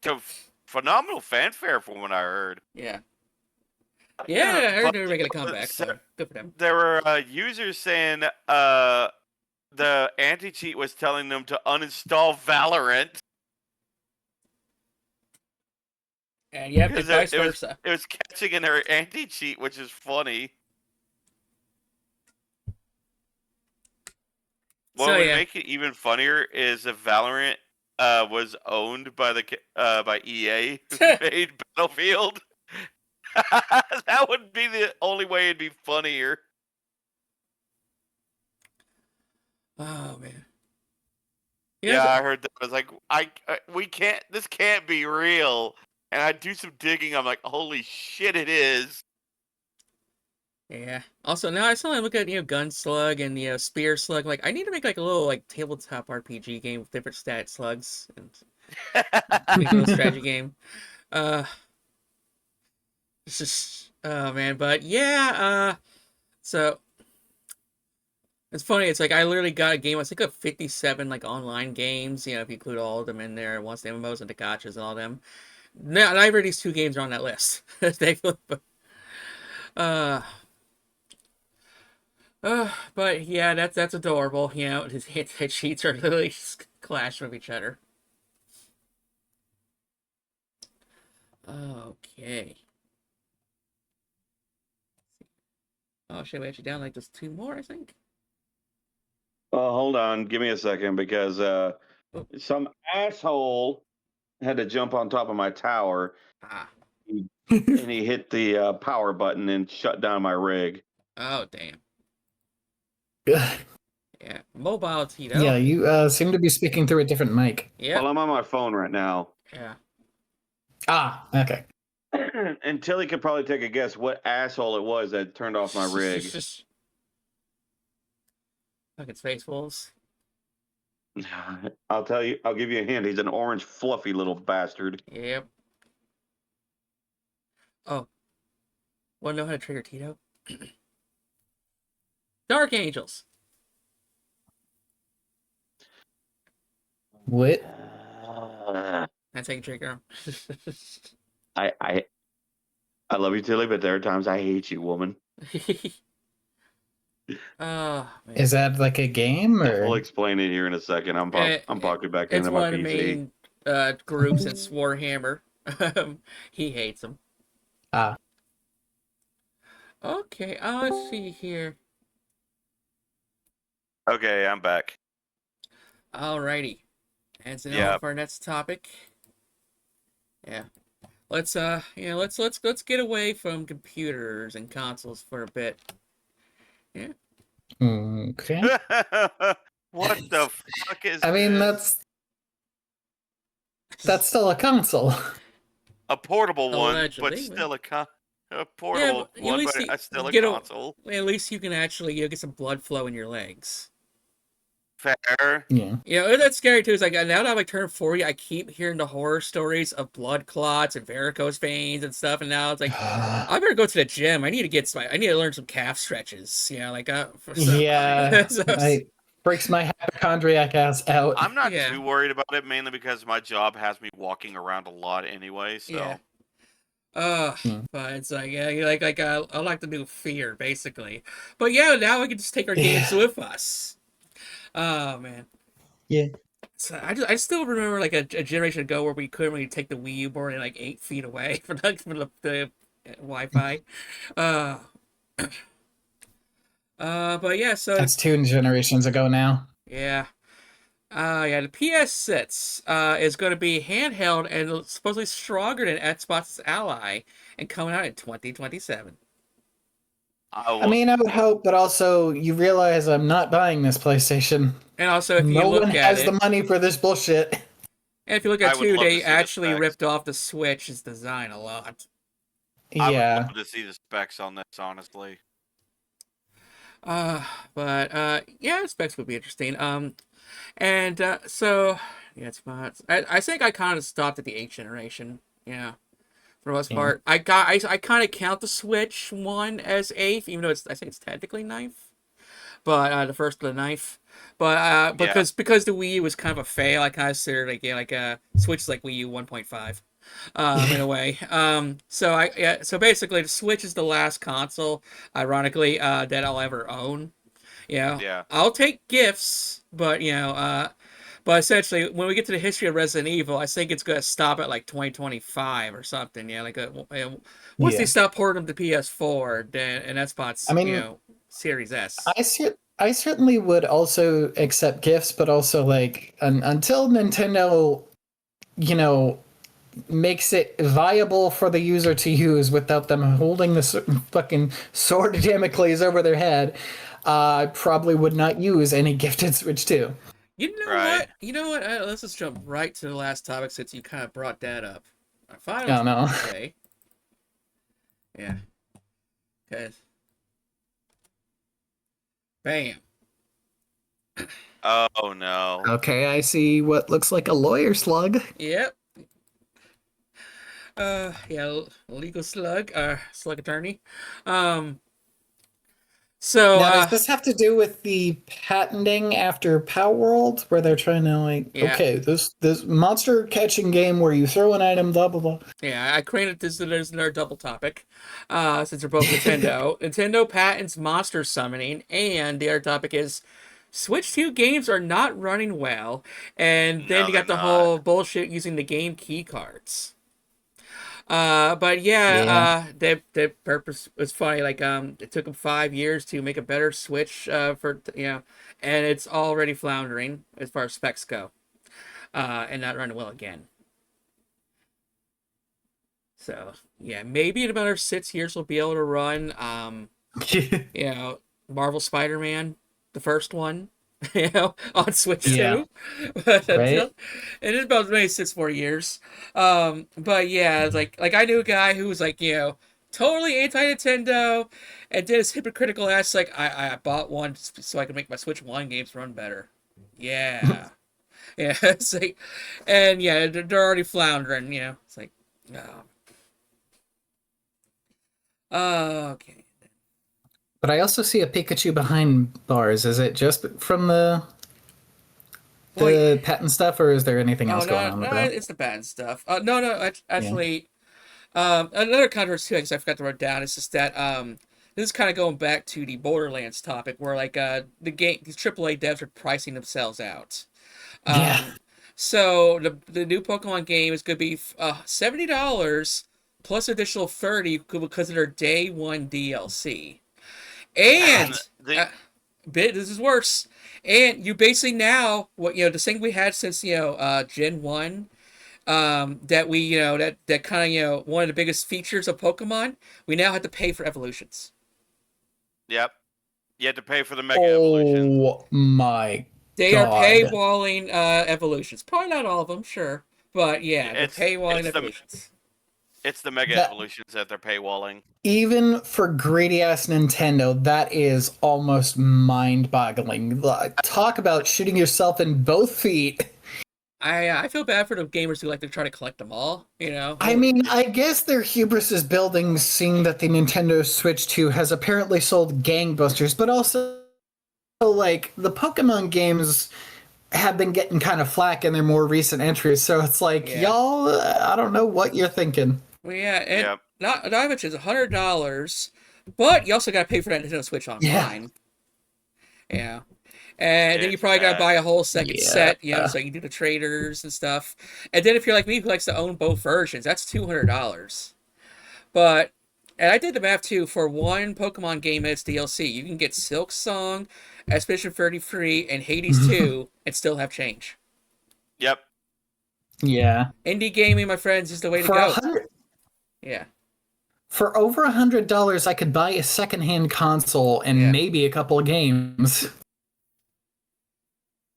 to phenomenal fanfare from what I heard.
Yeah. Yeah, I heard they were making a comeback, so good for them.
There were users saying the anti-cheat was telling them to uninstall Valorant.
And yep, and
Because
vice
it was
versa.
it was catching in her anti-cheat, which is funny. What
So
would
yeah.
make it even funnier is if Valorant was owned by by EA, who made Battlefield. That would be the only way it'd be funnier.
Oh man.
Yeah,
Yeah.
I heard that. I was like, we can't. This can't be real. And I do some digging. I'm like, holy shit, it is.
Yeah. Also, now I suddenly look at Gunslug and Spear Slug. Like, I need to make like a little like tabletop RPG game with different stat slugs and make a little strategy game. Uh, it's just oh man, but yeah. So it's funny. It's like I literally got a game. I think of 57 like online games. If you include all of them in there, once the MMOs and the gotchas and all them. Now, neither of these two games are on that list. Thankfully, but, uh, but yeah, that's adorable. His sheets are literally clashing with each other. Okay. Oh shit, we actually down like just two more, I think.
Well, hold on. Give me a second because
Oh.
some asshole had to jump on top of my tower
Ah.
and he hit the power button and shut down my rig.
Oh damn.
Yeah,
Yeah. Mobile Tito.
you seem to be speaking through a different mic.
Yep.
Well, I'm on my phone right now.
Yeah.
Ah, okay.
And Tilly could probably take a guess what asshole it was that turned off my rig.
Fucking Spaceballs.
I'll tell you, I'll give you a hint. He's an orange, fluffy little bastard.
Yep. Oh. Wanna know how to trigger Tito? Dark Angels.
What?
That's how you trigger
I love you, Tilly, but there are times I hate you, woman.
them. Oh man.
Is that like a game
We'll
or?
explain it here in a second. I'm popping back
It's
into my
one of the
PC.
main groups in Warhammer. He hates them.
Ah,
Okay, let's see here.
Okay, I'm back.
Alrighty. And so now
Yep.
for our next topic. Yeah. Let's get away from computers and consoles for a bit. Yeah.
okay.
What the fuck is
I mean,
this?
that's still a console.
A portable one,
Allegedly,
but still a
Yeah,
portable
but at
one,
least
but
you
still a
get
console.
at least you can actually get some blood flow in your legs.
Fair.
Yeah.
That's scary too. It's like now that I'm like turned 40, I keep hearing the horror stories of blood clots and varicose veins and stuff. And now it's like, I better go to the gym. I need to learn some calf stretches.
Yeah,
so-
it breaks my hypochondriac ass out.
I'm not
Yeah.
too worried about it, mainly because my job has me walking around a lot anyway. So
yeah. But it's like I like the new Fear basically. But yeah, now we can just take our games
Yeah.
with us. Oh man.
Yeah.
So I still remember like a generation ago where we couldn't really take the Wii U board like 8 feet away from the Wi-Fi. Uh, but yeah, so
That's 2 generations ago now.
yeah. Yeah, the PS6 is going to be handheld and supposedly stronger than Xbox's ally and coming out in 2027.
I mean, I would hope, but also you realize I'm not buying this PlayStation.
And also, if you
No
look
one
at
has
it,
the money for this bullshit.
and if you look
I
at
would
too,
love to
they
see the
actually
specs.
ripped off the Switch's design a lot.
I would
Yeah.
love to see the specs on this, honestly.
Yeah, specs would be interesting. So yeah, it's fine. I think I kind of stopped at the 8th generation. Yeah, for the most
Yeah.
part. I kind of count the Switch one as 8th, even though I think it's technically 9th. But the first of the 9th. But because the Wii U was kind of a fail, I kind of considered Switch is like Wii U 1.5. In a way. So basically the Switch is the last console, ironically, that I'll ever own.
Yeah.
I'll take gifts, but But essentially, when we get to the history of Resident Evil, I think it's going to stop at like 2025 or something. Yeah, once they
Yeah.
stop porting them to PS4, then and that's spots
I mean,
Series S.
I certainly would also accept gifts, but also like until Nintendo, you know, makes it viable for the user to use without them holding the fucking sword of Damocles over their head, I probably would not use any gifted Switch 2.
You know
Right.
what? You know what? Let's just jump right to the last topic since you kind of brought that up. Our final
Oh no.
today. Yeah. Okay. Bam.
Oh no.
Okay, I see what looks like a lawyer slug.
Yep. Yeah, legal slug, slug attorney. Um, so,
Now, does this have to do with the patenting after Power World, where they're trying to like,
Yeah.
okay, this monster catching game where you throw an item, blah blah blah.
yeah, I created this as another double topic, since they're both Nintendo. Nintendo patents monster summoning, and the other topic is Switch 2 games are not running well, and then
No,
you got the
they're
whole bullshit using the game key cards. But
Yeah.
their purpose was funny. Like, it took them 5 years to make a better Switch, and it's already floundering as far as specs go, and not running well again. So yeah, maybe in another 6 years we'll be able to run, Marvel Spider-Man, the first one, on Switch
Yeah.
2. But
Right?
it is about maybe 6 more years. But yeah, it's like I knew a guy who was like, totally anti-Nintendo and did his hypocritical ass like I bought one so I could make my Switch 1 games run better. Yeah. Yeah, it's like, and yeah, they're already floundering, It's like, oh. Okay.
But I also see a Pikachu behind bars. Is it just from the
Well,
patent stuff, or is there anything
oh
else going
no,
on
no,
with that?
it's the bad stuff. No,
Yeah.
actually, another controversy too, because I forgot to write down. It's just that this is kind of going back to the Borderlands topic, where like these AAA devs are pricing themselves out.
Yeah.
So the new Pokemon game is going to be $70 plus additional 30 because of their day one DLC. And this is worse. And you basically now the thing we had since Gen 1, that we that kind of one of the biggest features of Pokemon, we now have to pay for evolutions.
Yep. You had to pay for the Mega Evolution.
Oh my
They are
God.
paywalling evolutions. Probably not all of them, sure, but yeah, they're paywalling evolutions.
It's the Mega Evolutions that they're paywalling.
Even for greedy ass Nintendo, that is almost mind boggling. Talk about shooting yourself in both feet.
I feel bad for the gamers who like to try to collect them all.
I mean, I guess their hubris is building, seeing that the Nintendo Switch 2 has apparently sold gangbusters, but also, like, the Pokemon games have been getting kind of flack in their more recent entries, so it's like, y'all, I don't know what you're thinking.
Well, yeah, and not much is $100, but you also got to pay for that Nintendo Switch Online. Yeah. And then you probably got to buy a whole second set, so you can do the traders and stuff. And then if you're like me who likes to own both versions, that's $200. But, and I did the math too, for one Pokemon game and its DLC, you can get Silk Song, Expedition 33, and Hades 2 and still have change.
Yep.
Yeah.
Indie gaming, my friends, is the way to go. Yeah.
For over $100, I could buy a secondhand console and maybe a couple of games.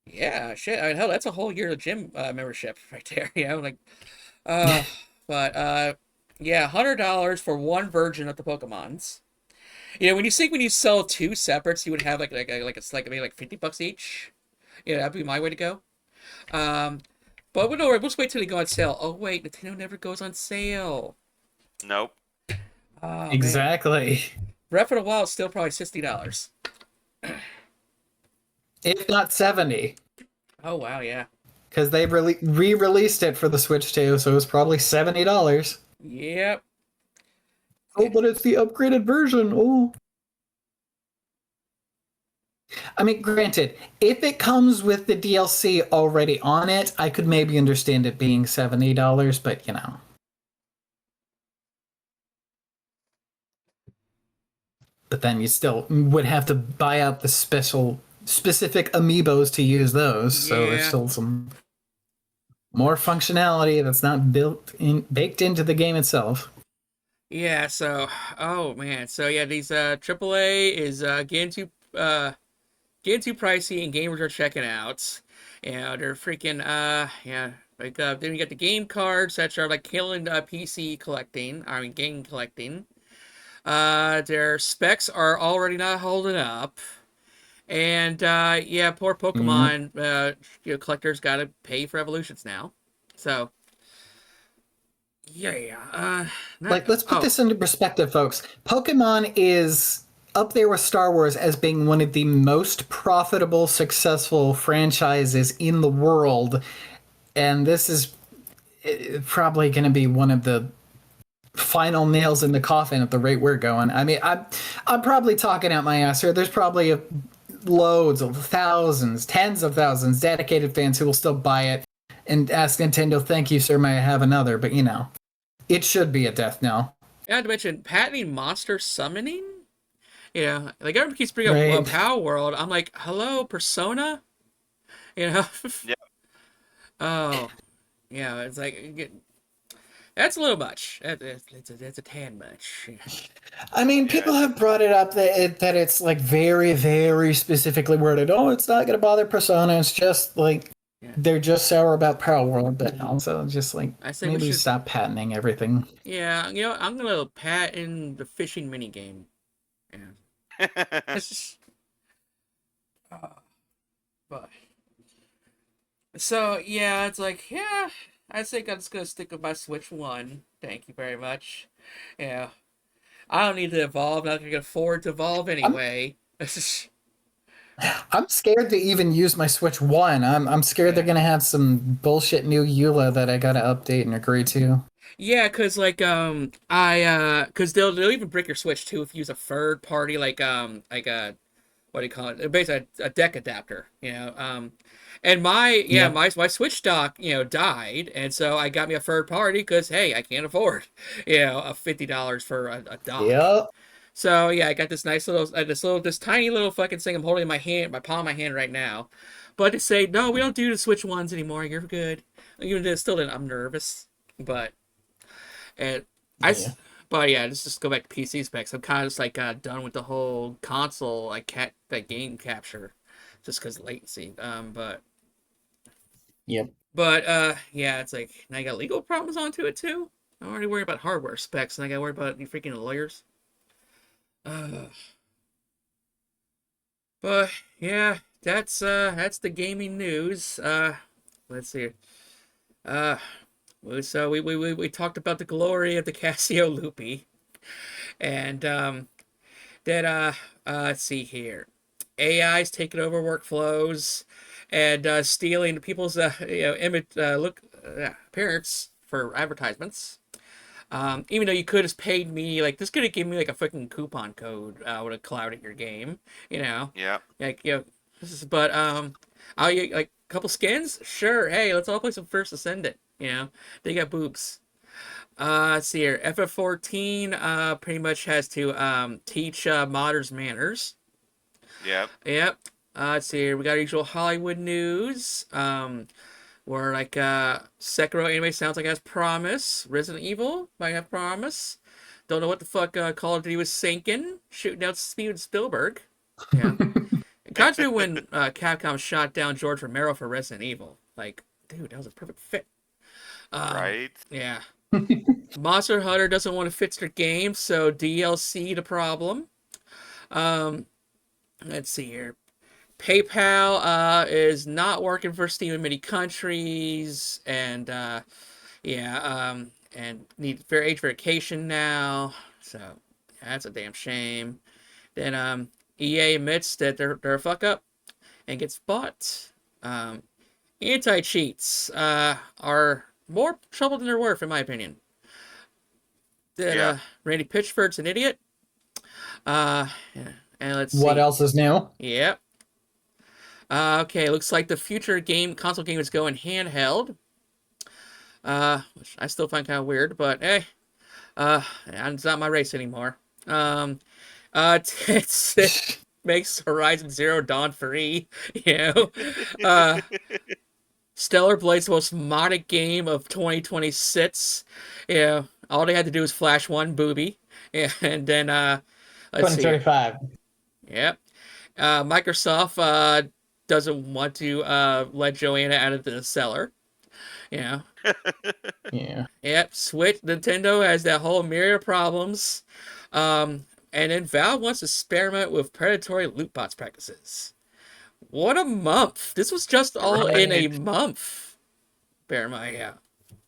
Yeah, shit. I mean, hell, that's a whole year of gym membership right there. But yeah, $100 for one version of the Pokemons. When you sell two separates, you would have like maybe like $50 each. That'd be my way to go. But no, we'll just wait till they go on sale. Oh wait, Nintendo never goes on sale.
Nope.
Oh, exactly.
Man. Breath of the Wild is still probably $60.
If not 70.
Oh wow, yeah.
Because they re-released it for the Switch 2, so it was probably $70.
Yep.
Oh, but it's the upgraded version. Oh. I mean, granted, if it comes with the DLC already on it, I could maybe understand it being $70, but you know. But then you still would have to buy out the specific amiibos to use those. So there's
Yeah.
still some more functionality that's not baked into the game itself.
Yeah, so oh man. So yeah, these AAA is getting too pricey and gamers are checking out. You know, they're freaking yeah, like then you got the game cards that are like killing PC collecting, I mean game collecting. Their specs are already not holding up. And yeah, poor
Yeah.
Pokemon collectors got to pay for evolutions now. So yeah, not
Like, let's put
oh
this into perspective, folks. Pokemon is up there with Star Wars as being one of the most profitable, successful franchises in the world. And this is probably going to be one of the final nails in the coffin at the rate we're going. I mean, I'm probably talking out my ass here. There's probably loads of thousands, tens of thousands dedicated fans who will still buy it and ask Nintendo, "Thank you, sir, may I have another?" But you know, it should be a death knell.
not to mention patenting monster summoning. You know, like everyone keeps bringing up
Right.
Power World. I'm like, hello, Persona. You know,
Yeah.
oh yeah, it's like that's a little much. That's a tad much. Yeah.
I mean,
Yeah.
people have brought it up that it's like very, very specifically worded. Oh, it's not going to bother Persona. It's just like
Yeah.
they're just sour about Power World, but also just like
I say we
maybe
should.
stop patenting everything.
Yeah, you know, I'm gonna patent the fishing mini game. Yeah. It's just, but so yeah, it's like yeah, I think I'm just gonna stick with my Switch One. Thank you very much. Yeah, I don't need to evolve. I'm not gonna afford to evolve
I'm
anyway.
I'm scared to even use my Switch One. I'm scared they're
Yeah.
gonna have some bullshit new EULA that I gotta update and agree to.
Yeah, cause like cause they'll even break your Switch too if you use a third party like a what do you call it? Basically a deck adapter, you know. And
Yep.
my Switch dock, you know, died, and so I got me a third party because hey, I can't afford, you know, a $50 for a dock.
Yep.
So yeah, I got this nice little, this tiny little fucking thing I'm holding in my hand, my palm of my hand right now. But to say no, we don't do the Switch ones anymore. You're good. Even though still, I'm nervous, but and I,
Yeah.
but yeah, let's just go back to PC specs. I'm kind of just like done with the whole console like that game capture, just because latency.
Yep.
But yeah, it's like now I got legal problems onto it too. I'm already worried about hardware specs, and I got to worry about you freaking lawyers. Uh, but yeah, that's the gaming news. Let's see. Uh, so we talked about the glory of the Casio Loopy, and that let's see here. AI's taking over workflows and stealing people's image appearance for advertisements. Even though you could have paid me like this could have given me like a fucking coupon code would have clouded your game, you know.
Yeah.
Like but I'll like a couple skins, sure. Hey, let's all play some First Ascendant. You know, they got boobs. Let's see here. FF14 pretty much has to teach modders manners.
Yep.
Yep. Let's see here. We got our usual Hollywood news. Where like Sekiro anime sounds like it has promise. Resident Evil might have promise. Don't know what the fuck Call of Duty was sinking, shooting out Steven Spielberg. Yeah. Got to when Capcom shot down George Romero for Resident Evil. Like, dude, that was a perfect fit.
Right.
Yeah. Monster Hunter doesn't want to fix their game, so DLC the problem. Um, let's see here. PayPal is not working for Steam in many countries, and and need fair age verification now. So that's a damn shame. Then EA admits that they're a fuck up and gets bought. Um, Anti cheats are more trouble than they're worth, in my opinion. That
Yeah.
Randy Pitchford's an idiot. Yeah. And let's
What
see.
else is new?
Yep. Okay, looks like the future console game is going handheld. Which I still find kind of weird, but hey, it's not my race anymore. It makes Horizon Zero Dawn free. You know, uh, Stellar Blade's the most modded game of 2026. You know, all they had to do was flash one booby, and then let's see.
2035.
Yep. Microsoft doesn't want to let Joanna out of the cellar. You know.
Yeah.
Yep. Switch. Nintendo has that whole myriad of problems. And then Valve wants to experiment with predatory loot box practices. What a month! This was just all in a
Right.
month. Bear in mind, yeah.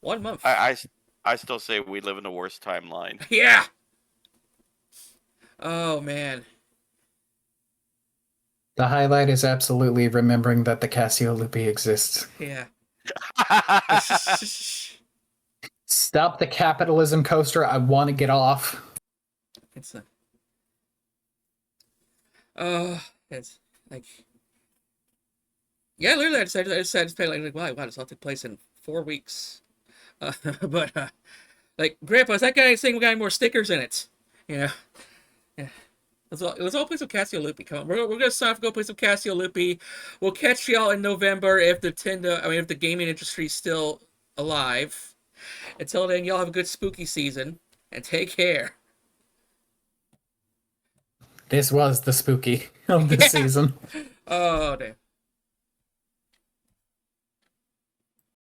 1 month.
I still say we live in the worst timeline.
Yeah! Oh, man.
The highlight is absolutely remembering that the Casio Loopy exists.
Yeah.
Stop the capitalism coaster. I want to get off.
It's a... Oh, it's like... Yeah, literally, I decided to play like, wow, this all took place in 4 weeks. But, like, Grandpa, is that guy saying we got any more stickers in it? You know? Yeah. Let's all play some Casio Loopy. Come on, we're gonna sign up to go play some Casio Loopy. We'll catch y'all in November if if the gaming industry is still alive. Until then, y'all have a good spooky season and take care.
This was the spooky of the
Yeah.
season.
Oh damn.